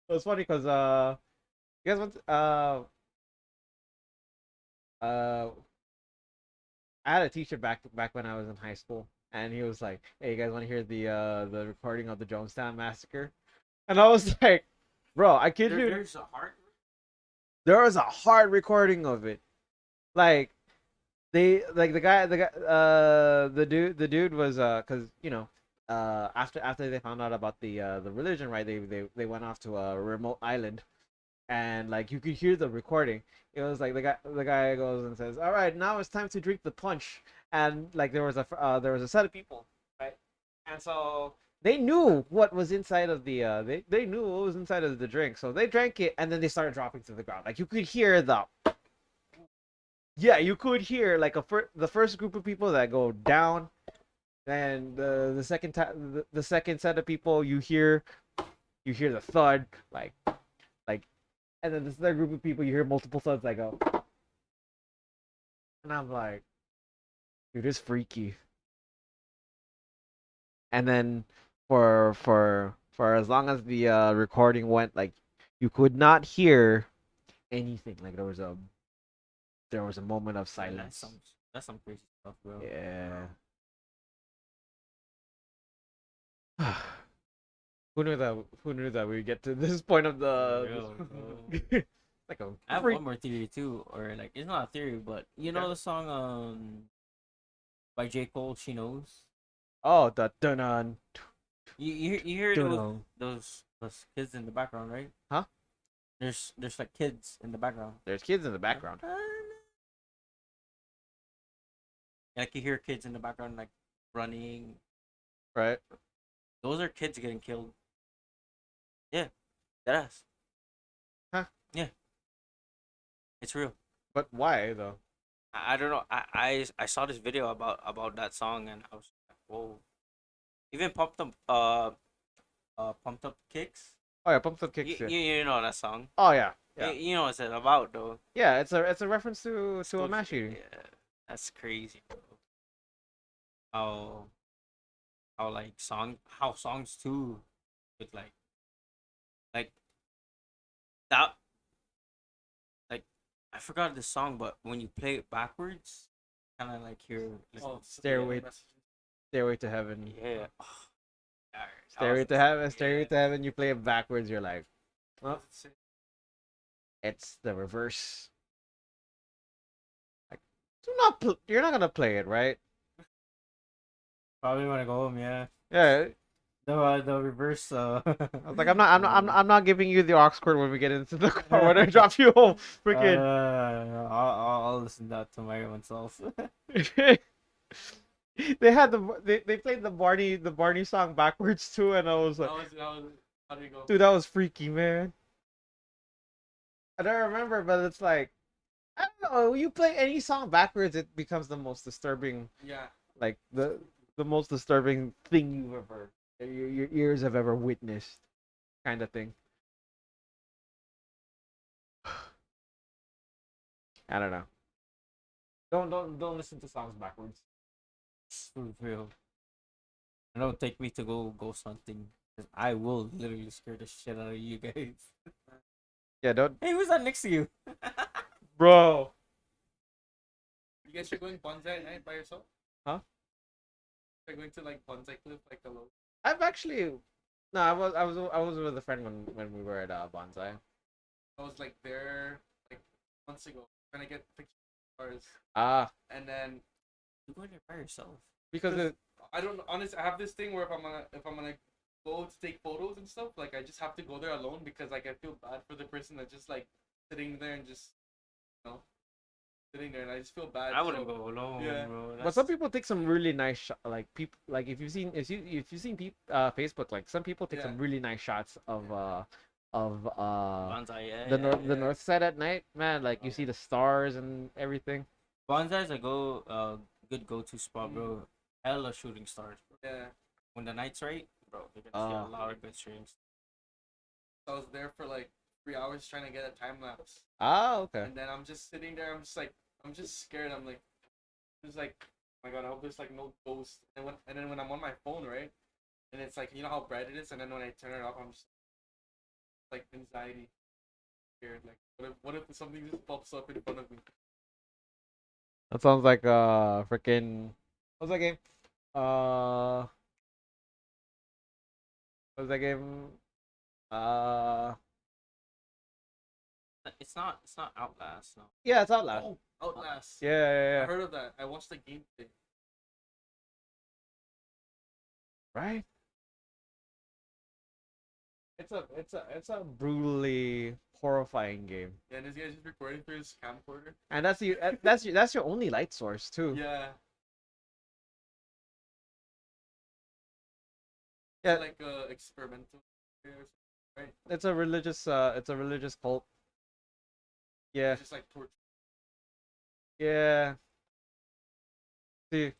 It was funny because you guys went uh I had a teacher back when I was in high school, and he was like, "Hey, you guys want to hear the recording of the Jonestown massacre?" And I was like, "Bro, I kid you, There's a heart. there was a hard recording of it. Like they like the dude was cuz you know after they found out about the religion, right? They went off to a remote island, and like you could hear the recording. It was like the guy goes and says, "All right, now it's time to drink the punch." And like there was a set of people, right? And so they knew what was inside of the they knew what was inside of the drink, so they drank it, and then they started dropping to the ground. Like you could hear you could hear like the first group of people that go down, and the second set of people you hear the thud like, and then this third group of people you hear multiple thuds that go, and I'm like, dude, it's freaky. And then for as long as the recording went, like you could not hear anything. Like there was a moment of Man, silence. that's some crazy stuff, bro. Yeah. Who knew that? Who knew that we'd get to this point of For real, bro. like a I have freak. one more theory too, or like it's not a theory, but you know Okay. the song by J. Cole, She Knows. Oh, the dun You hear dun. those kids in the background, right? Huh? There's like kids in the background. There's kids in the background. Like you hear kids in the background like running. Right? Those are kids getting killed. Yeah, deadass. Huh? Yeah, it's real. But why though? I don't know. I saw this video about that song and I was like, whoa. Even pumped up kicks. Oh yeah, Pumped Up Kicks. You, Yeah. you know that song. Oh yeah. Yeah. You know what's it about though. Yeah, it's a reference to a mass shooting. Yeah, that's crazy, bro. how how songs too with like that like I forgot the song, but when you play it backwards, kind of like you're like, Oh, Stairway, messages. Stairway to Heaven. yeah. Oh, Stairway to Heaven, Stairway to Heaven. You play it backwards, you're like, What well, does it say? it's the reverse. Like, you're not gonna play it, right? Probably when I go home, yeah. Yeah. The reverse. I was like, I'm not giving you the aux cord when we get into the car when I drop you home. Freaking. I'll listen that to my own self. They had they played the Barney song backwards too, and I was like, How do you go? dude, that was freaky, man. I don't remember, but it's like, I don't know. You play any song backwards, it becomes the most disturbing, Yeah. like the most disturbing thing you've ever your ears have ever witnessed, kind of thing. I don't know. Don't listen to songs backwards. For real. And don't take me to go ghost hunting. 'Cause I will literally scare the shit out of you guys. Yeah, don't, Hey, who's that next to you? bro. You guys are going bonsai at night by yourself? Huh? Are going to like bonsai cliff like alone? I've actually, no, I was with a friend when we were at Bonsai. I was like there like months ago trying to get pictures of stars, Ah, and then You're going there by yourself. because Because- I don't honestly I have this thing where if I'm gonna go to take photos and stuff, like I just have to go there alone because like I feel bad for the person that's just like sitting there and just sitting there, and I just feel bad. I wouldn't so- go alone, yeah. bro. but some people take some really nice like people like if you've seen Facebook, like some people take Yeah. some really nice shots of Bonsai, yeah. the yeah. north side at night, man. Like you Oh. see the stars and everything. Bonsai's a good go-to spot, bro. Hella shooting stars, bro. Yeah. When the night's right, bro, you're gonna see a Oh. lot of good shooting stars. I was there for like 3 hours trying to get a time lapse, Ah, okay. and then I'm just sitting there. I'm just scared. I'm like, just like, oh my god, I hope there's like no ghost. And then when I'm on my phone, right, and it's like you know how bright it is, and then when I turn it off, I'm just like anxiety, scared. Like, what if something just pops up in front of me? That sounds like freaking what's that game? Uh, what's that game? Uh, It's not Outlast, no. yeah, it's Outlast. Oh, Outlast. Yeah, yeah, I yeah. heard of that. I watched the gameplay. Right. It's a brutally horrifying game, Yeah, and this guy's just recording through his camcorder. and that's your only light source too. Yeah. Yeah. It's like experimental. Right. It's a religious cult. Yeah, It's just like torture. yeah. See,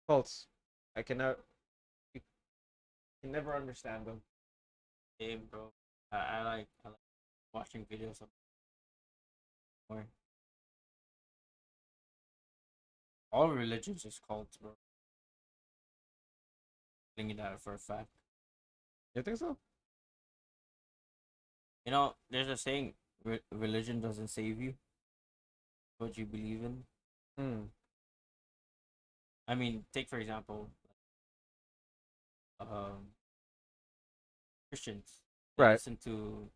cults. I cannot. You can never understand them. Game, bro. I like watching videos of more. All religions is cults, bro. Thinking that for a fact. You think so? You know, there's a saying: religion doesn't save you. What you believe in. Hmm. I mean, take for example, um, Christians. They Right. listen to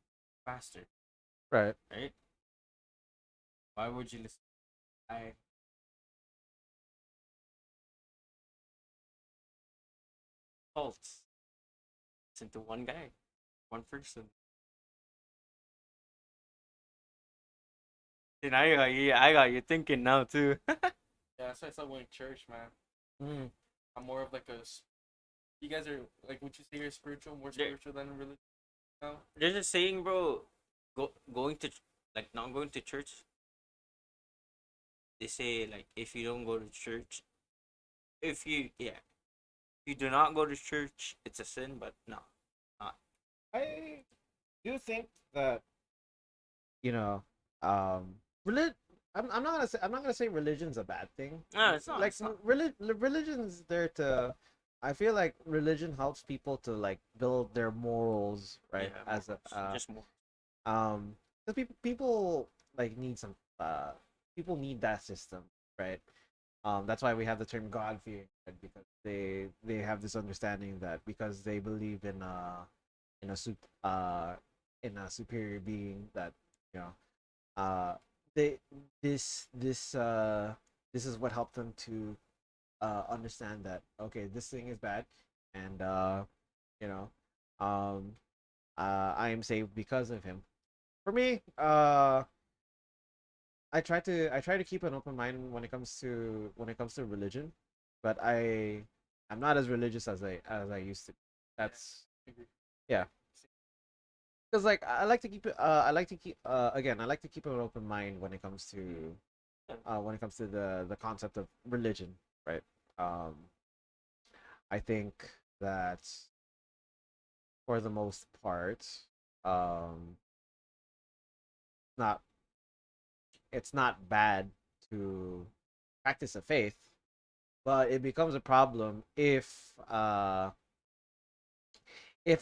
pastor, Right. right? Why would you listen? I cults. Listen to one guy, one person. And I got you thinking now too. Yeah, that's why I started going to church, man. Hmm. I'm more of like you guys are like, would you say you're spiritual, more Yeah. spiritual than religious now? There's a saying, bro. Going to like not going to church. They say like if you don't go to church, if you do not go to church, it's a sin. But no, I do think that you know, relig- I'm not gonna say religion's a bad thing. No, it's not. Like It's not. religion's there to. I feel like religion helps people to like build their morals, right? Yeah, As a morals. Just more. because people like need some people need that system, right? That's why we have the term God fearing, right? Because they have this understanding that because they believe in a in a superior being that you know uh they this is what helped them to understand that okay, this thing is bad, and you know um I am saved because of him. For me, I try to keep an open mind when it comes to religion, but I'm not as religious as I used to. That's yeah, because like I like to keep it. I like to keep again. I like to keep an open mind when it comes to the concept of religion, right? Um, I think that for the most part, um, not it's not bad to practice a faith, but it becomes a problem if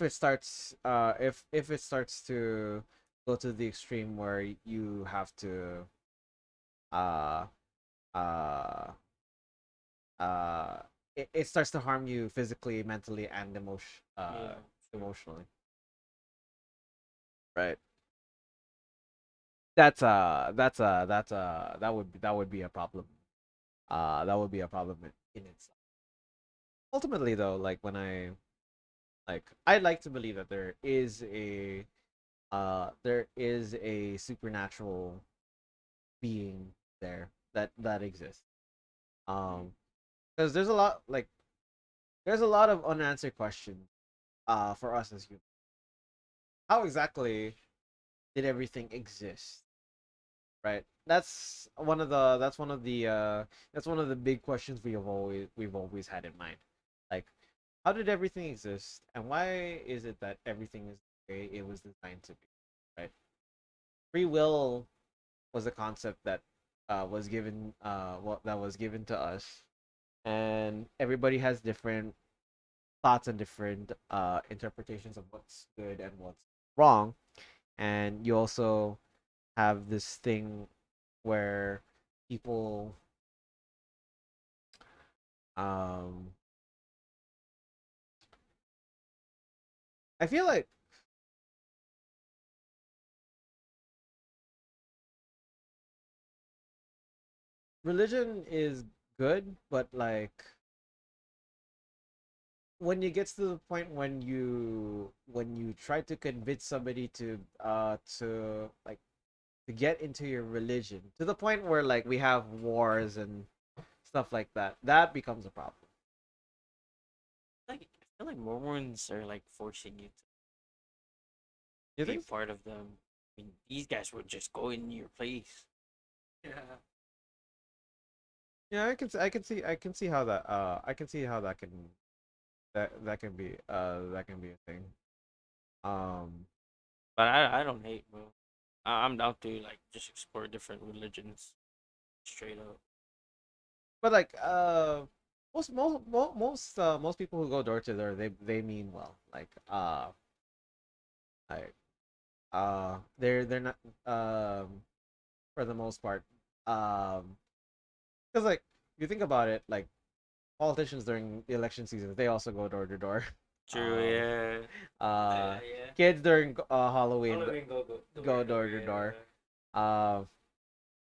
it starts if it starts to go to the extreme where you have to uh uh uh it starts to harm you physically, mentally, and Yeah. emotionally, right? That would be a problem. That would be a problem in itself. Ultimately, though, like when I'd like to believe that there is a supernatural being there that exists. Because there's a lot of unanswered questions for us as humans. How exactly did everything exist? Right? That's one of the big questions we've always had in mind. Like, how did everything exist, and why is it that everything is the way it was designed to be? Right? Free will was a concept that was given to us, and everybody has different thoughts and different interpretations of what's good and what's wrong. And you also have this thing where people um I feel like religion is good, but like when you get to the point when you try to convince somebody to like to get into your religion to the point where like we have wars and stuff like that, that becomes a problem. Like I feel like Mormons are like forcing you to You be a think? part of them. I mean, these guys would just go in your place. Yeah. Yeah, I can see how that I can see how that can be a thing. Um But I don't hate, bro. I'm down to like just explore different religions straight up. but like most people who go door to door they mean well. Like they're not for the most part because like you think about it, like politicians during the election season they also go door to door. True, um yeah. uh Yeah. Kids during Halloween Halloween go go door door to yeah. door.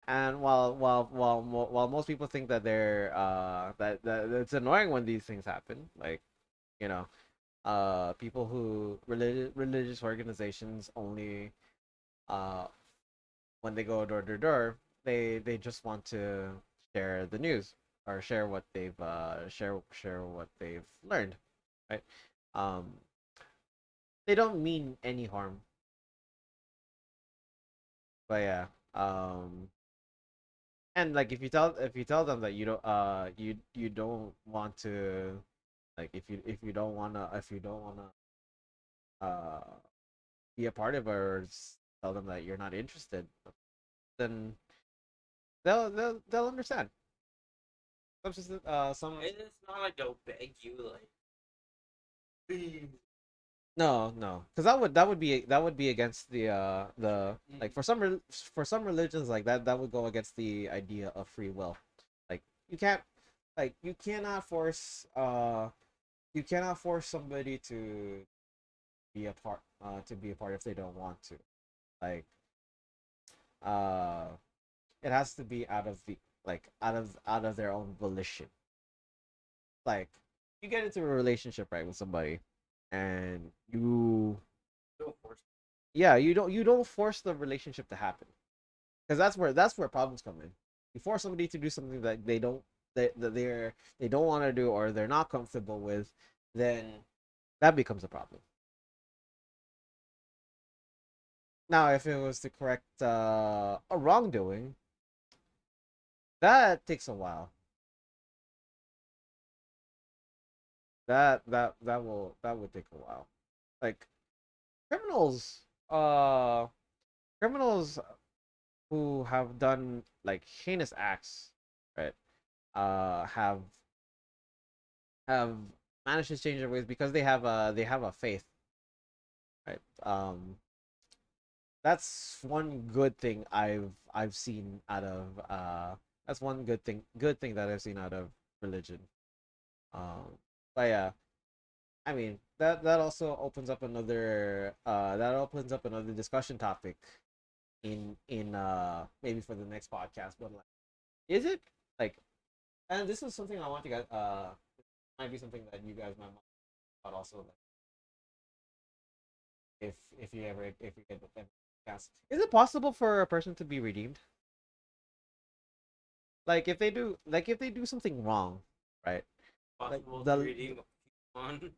And while most people think that that it's annoying when these things happen, like you know people who religious organizations only uh when they go door to door, they just want to share the news or share what they've learned, right? Um, they don't mean any harm, but yeah. And like if you tell them that you don't want to like if you don't wanna uh be a part of it or tell them that you're not interested, then they'll understand. Some It's not like they'll beg you like, please. no, because that would be against the like for some religions like that would go against the idea of free will. Like you can't like you cannot force somebody to be a part if they don't want to. Like uh it has to be out of the like out of their own volition. Like you get into a relationship right with somebody and Don't force yeah, you don't force the relationship to happen because that's where problems come in. You force somebody to do something that they don't want to do or they're not comfortable with, then that becomes a problem. Now, if it was to correct a wrongdoing, that takes a while. That would take a while. Like criminals, uh, criminals who have done like heinous acts, right? Have have managed to change their ways because they have a faith, right? That's one good thing I've seen out of that's one good thing that I've seen out of religion. But yeah, I mean that also opens up another discussion topic in maybe for the next podcast. But like, is it like, and this is something I want you guys might be something that you guys might want about also like if you get the podcast. Is it possible for a person to be redeemed? If they do something wrong, right? Like possible to the redeem one.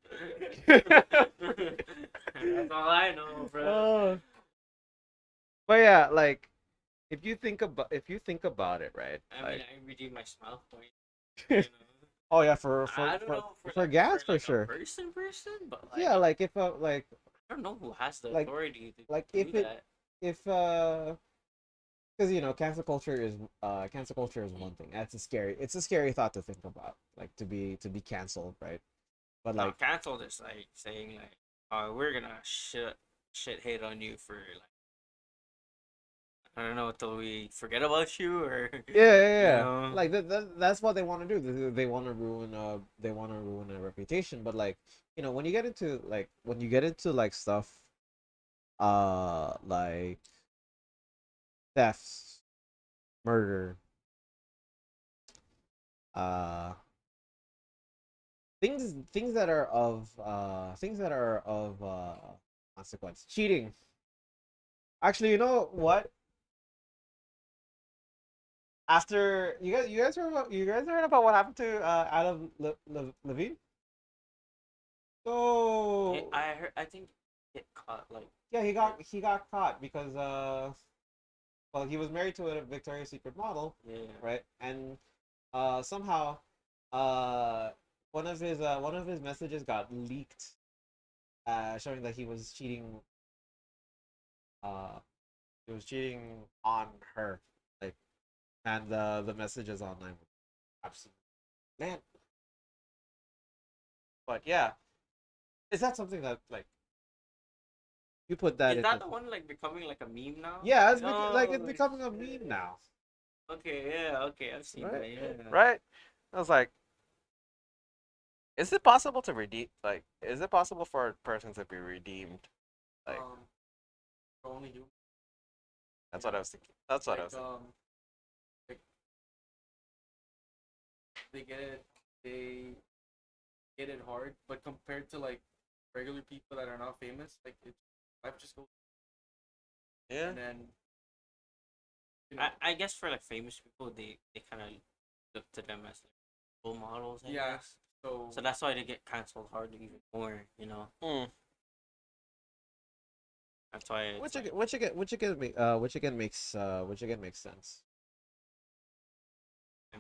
That's all I know, bro. oh, but yeah, like if you think about it, right? I mean, I redeem my smile point. You Like, know? oh yeah, I don't know for gas for for like a sure. person, but like Yeah, like if I don't know who has the like authority like to do that. if because you know cancel culture is one thing. It's a scary thought to think about, like to be canceled, right? But like Not canceled is like saying like, oh, we're gonna shit hate on you for like I don't know until we forget about you or you yeah. know. Like that's what they want to do. They want to ruin a reputation. But like you know when you get into like stuff like thefts, murder, uh things that are of consequence. Cheating. Actually, you know what? After you guys heard about what happened to Levine? So I heard. I think get caught like yeah, he got caught because well he was married to a Victoria's Secret model, yeah. right? And somehow uh one of his messages got leaked, showing that uh he was cheating on her, like, and the messages online were absolutely man. But yeah, is that something that like you put that Is that into? the one like becoming like a meme now? Yeah, like No. it's becoming a meme now, Okay, yeah, okay, I've seen right? that. Yeah. Right. I was like, is it possible to redeem? Like, is it possible for a person to be redeemed? Like, For only you. that's what I was thinking. That's what I Like was thinking. like they get it they get it hard, but compared to like regular people that are not famous, like it life just goes Yeah. and then you know I guess for like famous people, they kind of look to them as like role models. I yeah. guess. So So that's why they get canceled hard even more. You know. Mm. That's why it's like, Which again makes sense. I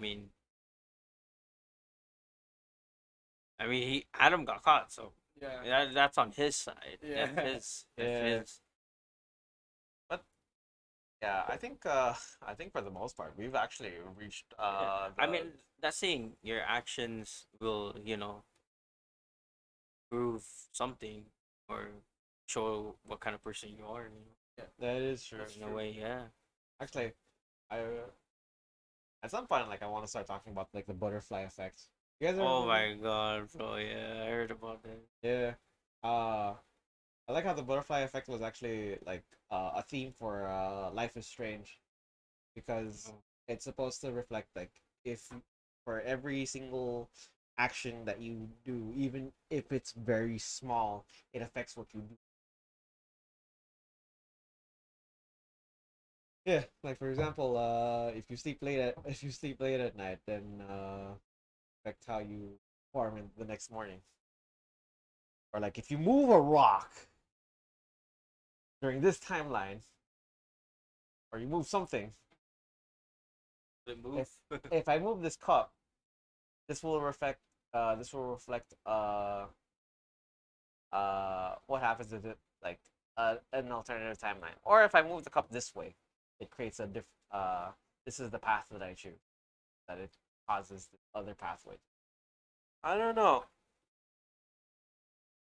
mean, he Adam got caught, so yeah. that's on his side. Yeah. That's his. But Yeah, I think for the most part we've actually reached Yeah. the I mean, that's saying your actions will, prove something or show what kind of person you are, that is true. That's in a true. way, yeah. Actually, I at some point like I want to start talking about like the butterfly effect. You guys ever Oh heard of it? my god, bro, yeah, I heard about that. Yeah. Uh, I like how the butterfly effect was actually like a theme for Life is Strange because Oh. it's supposed to reflect like if for every single action that you do, even if it's very small, it affects what you do. Yeah, like for example, if you sleep late at if you sleep late at night, then affect how you perform in the next morning. Or like if you move a rock during this timeline, or you move something, The move. if if I move this cup, this will reflect this will reflect what happens if it like an alternative timeline. Or if I move the cup this way, it creates a diff this is the path that I choose. That it causes the other pathway. I don't know.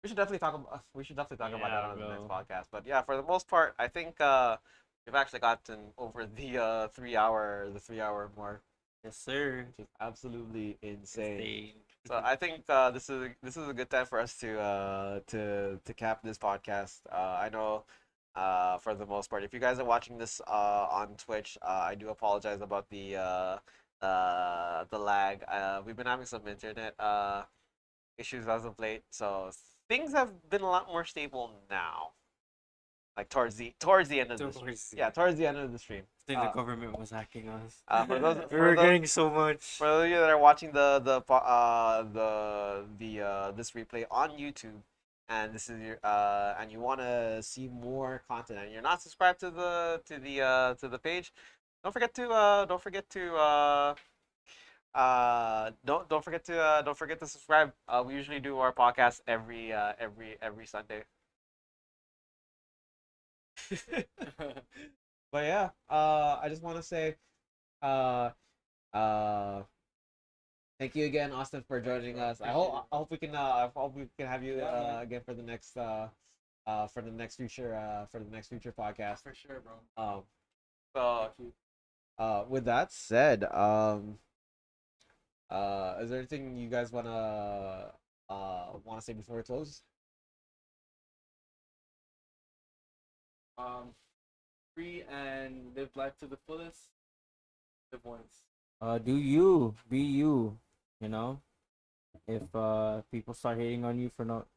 We should definitely talk about that Yeah, on the next bro. podcast. But yeah, for the most part, I think we've actually gotten over the 3 hour mark, Yes, sir. which is absolutely insane. Insane. So I think this is a good time for us to cap this podcast. I know for the most part, if you guys are watching this on Twitch, I do apologize about the lag. We've been having some internet issues as of late, so things have been a lot more stable now. Like towards the end of the stream. Towards Yeah, towards the end of the stream. I think the government was hacking us. For those We for were those getting so much. For those of you that are watching this replay on YouTube, and this is your and you want to see more content, and you're not subscribed to the page, don't forget to don't forget to subscribe. We usually do our podcast every Sunday. But yeah, I just want to say uh uh thank you again, Austin, for joining us. I hope we can have you Yeah, man. again for the next future podcast. For sure, bro. So Thank you. with that said, is there anything you guys wanna say before we close? Um, Free and live life to the fullest. Live once. Do you be you? You know, if people start hating on you for not,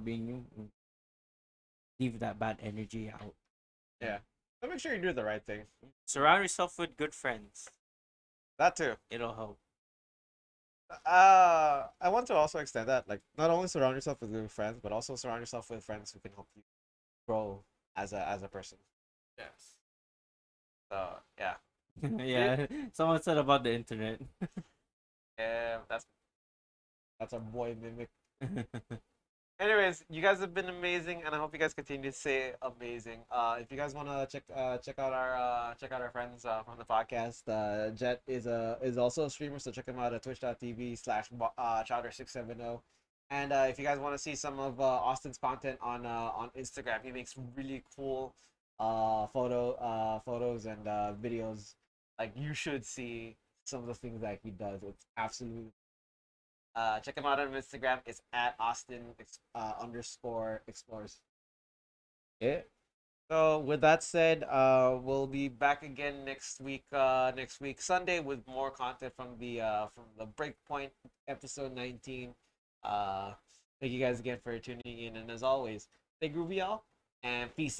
being you, leave that bad energy out. Yeah, so make sure you do the right thing. Surround yourself with good friends. That too. It'll help. I want to also extend that, like, not only surround yourself with good friends, but also surround yourself with friends who can help you grow as a person. Yes. So yeah, Yeah, someone said about the internet. yeah, that's a boy mimic. Anyways, you guys have been amazing, and I hope you guys continue to stay amazing. If you guys want to check out our friends from the podcast, Jet is also a streamer, so check him out at twitch.tv/chowder670. And if you guys want to see some of Austin's content on Instagram, he makes really cool photos and videos. Like you should see some of the things that he does. It's absolutely check him out on Instagram. It's at Austin underscore explores. Yeah. So with that said, we'll be back again next week Sunday with more content from the Breakpoint episode 19. Uh, thank you guys again for tuning in, and as always, stay groovy, y'all, and peace.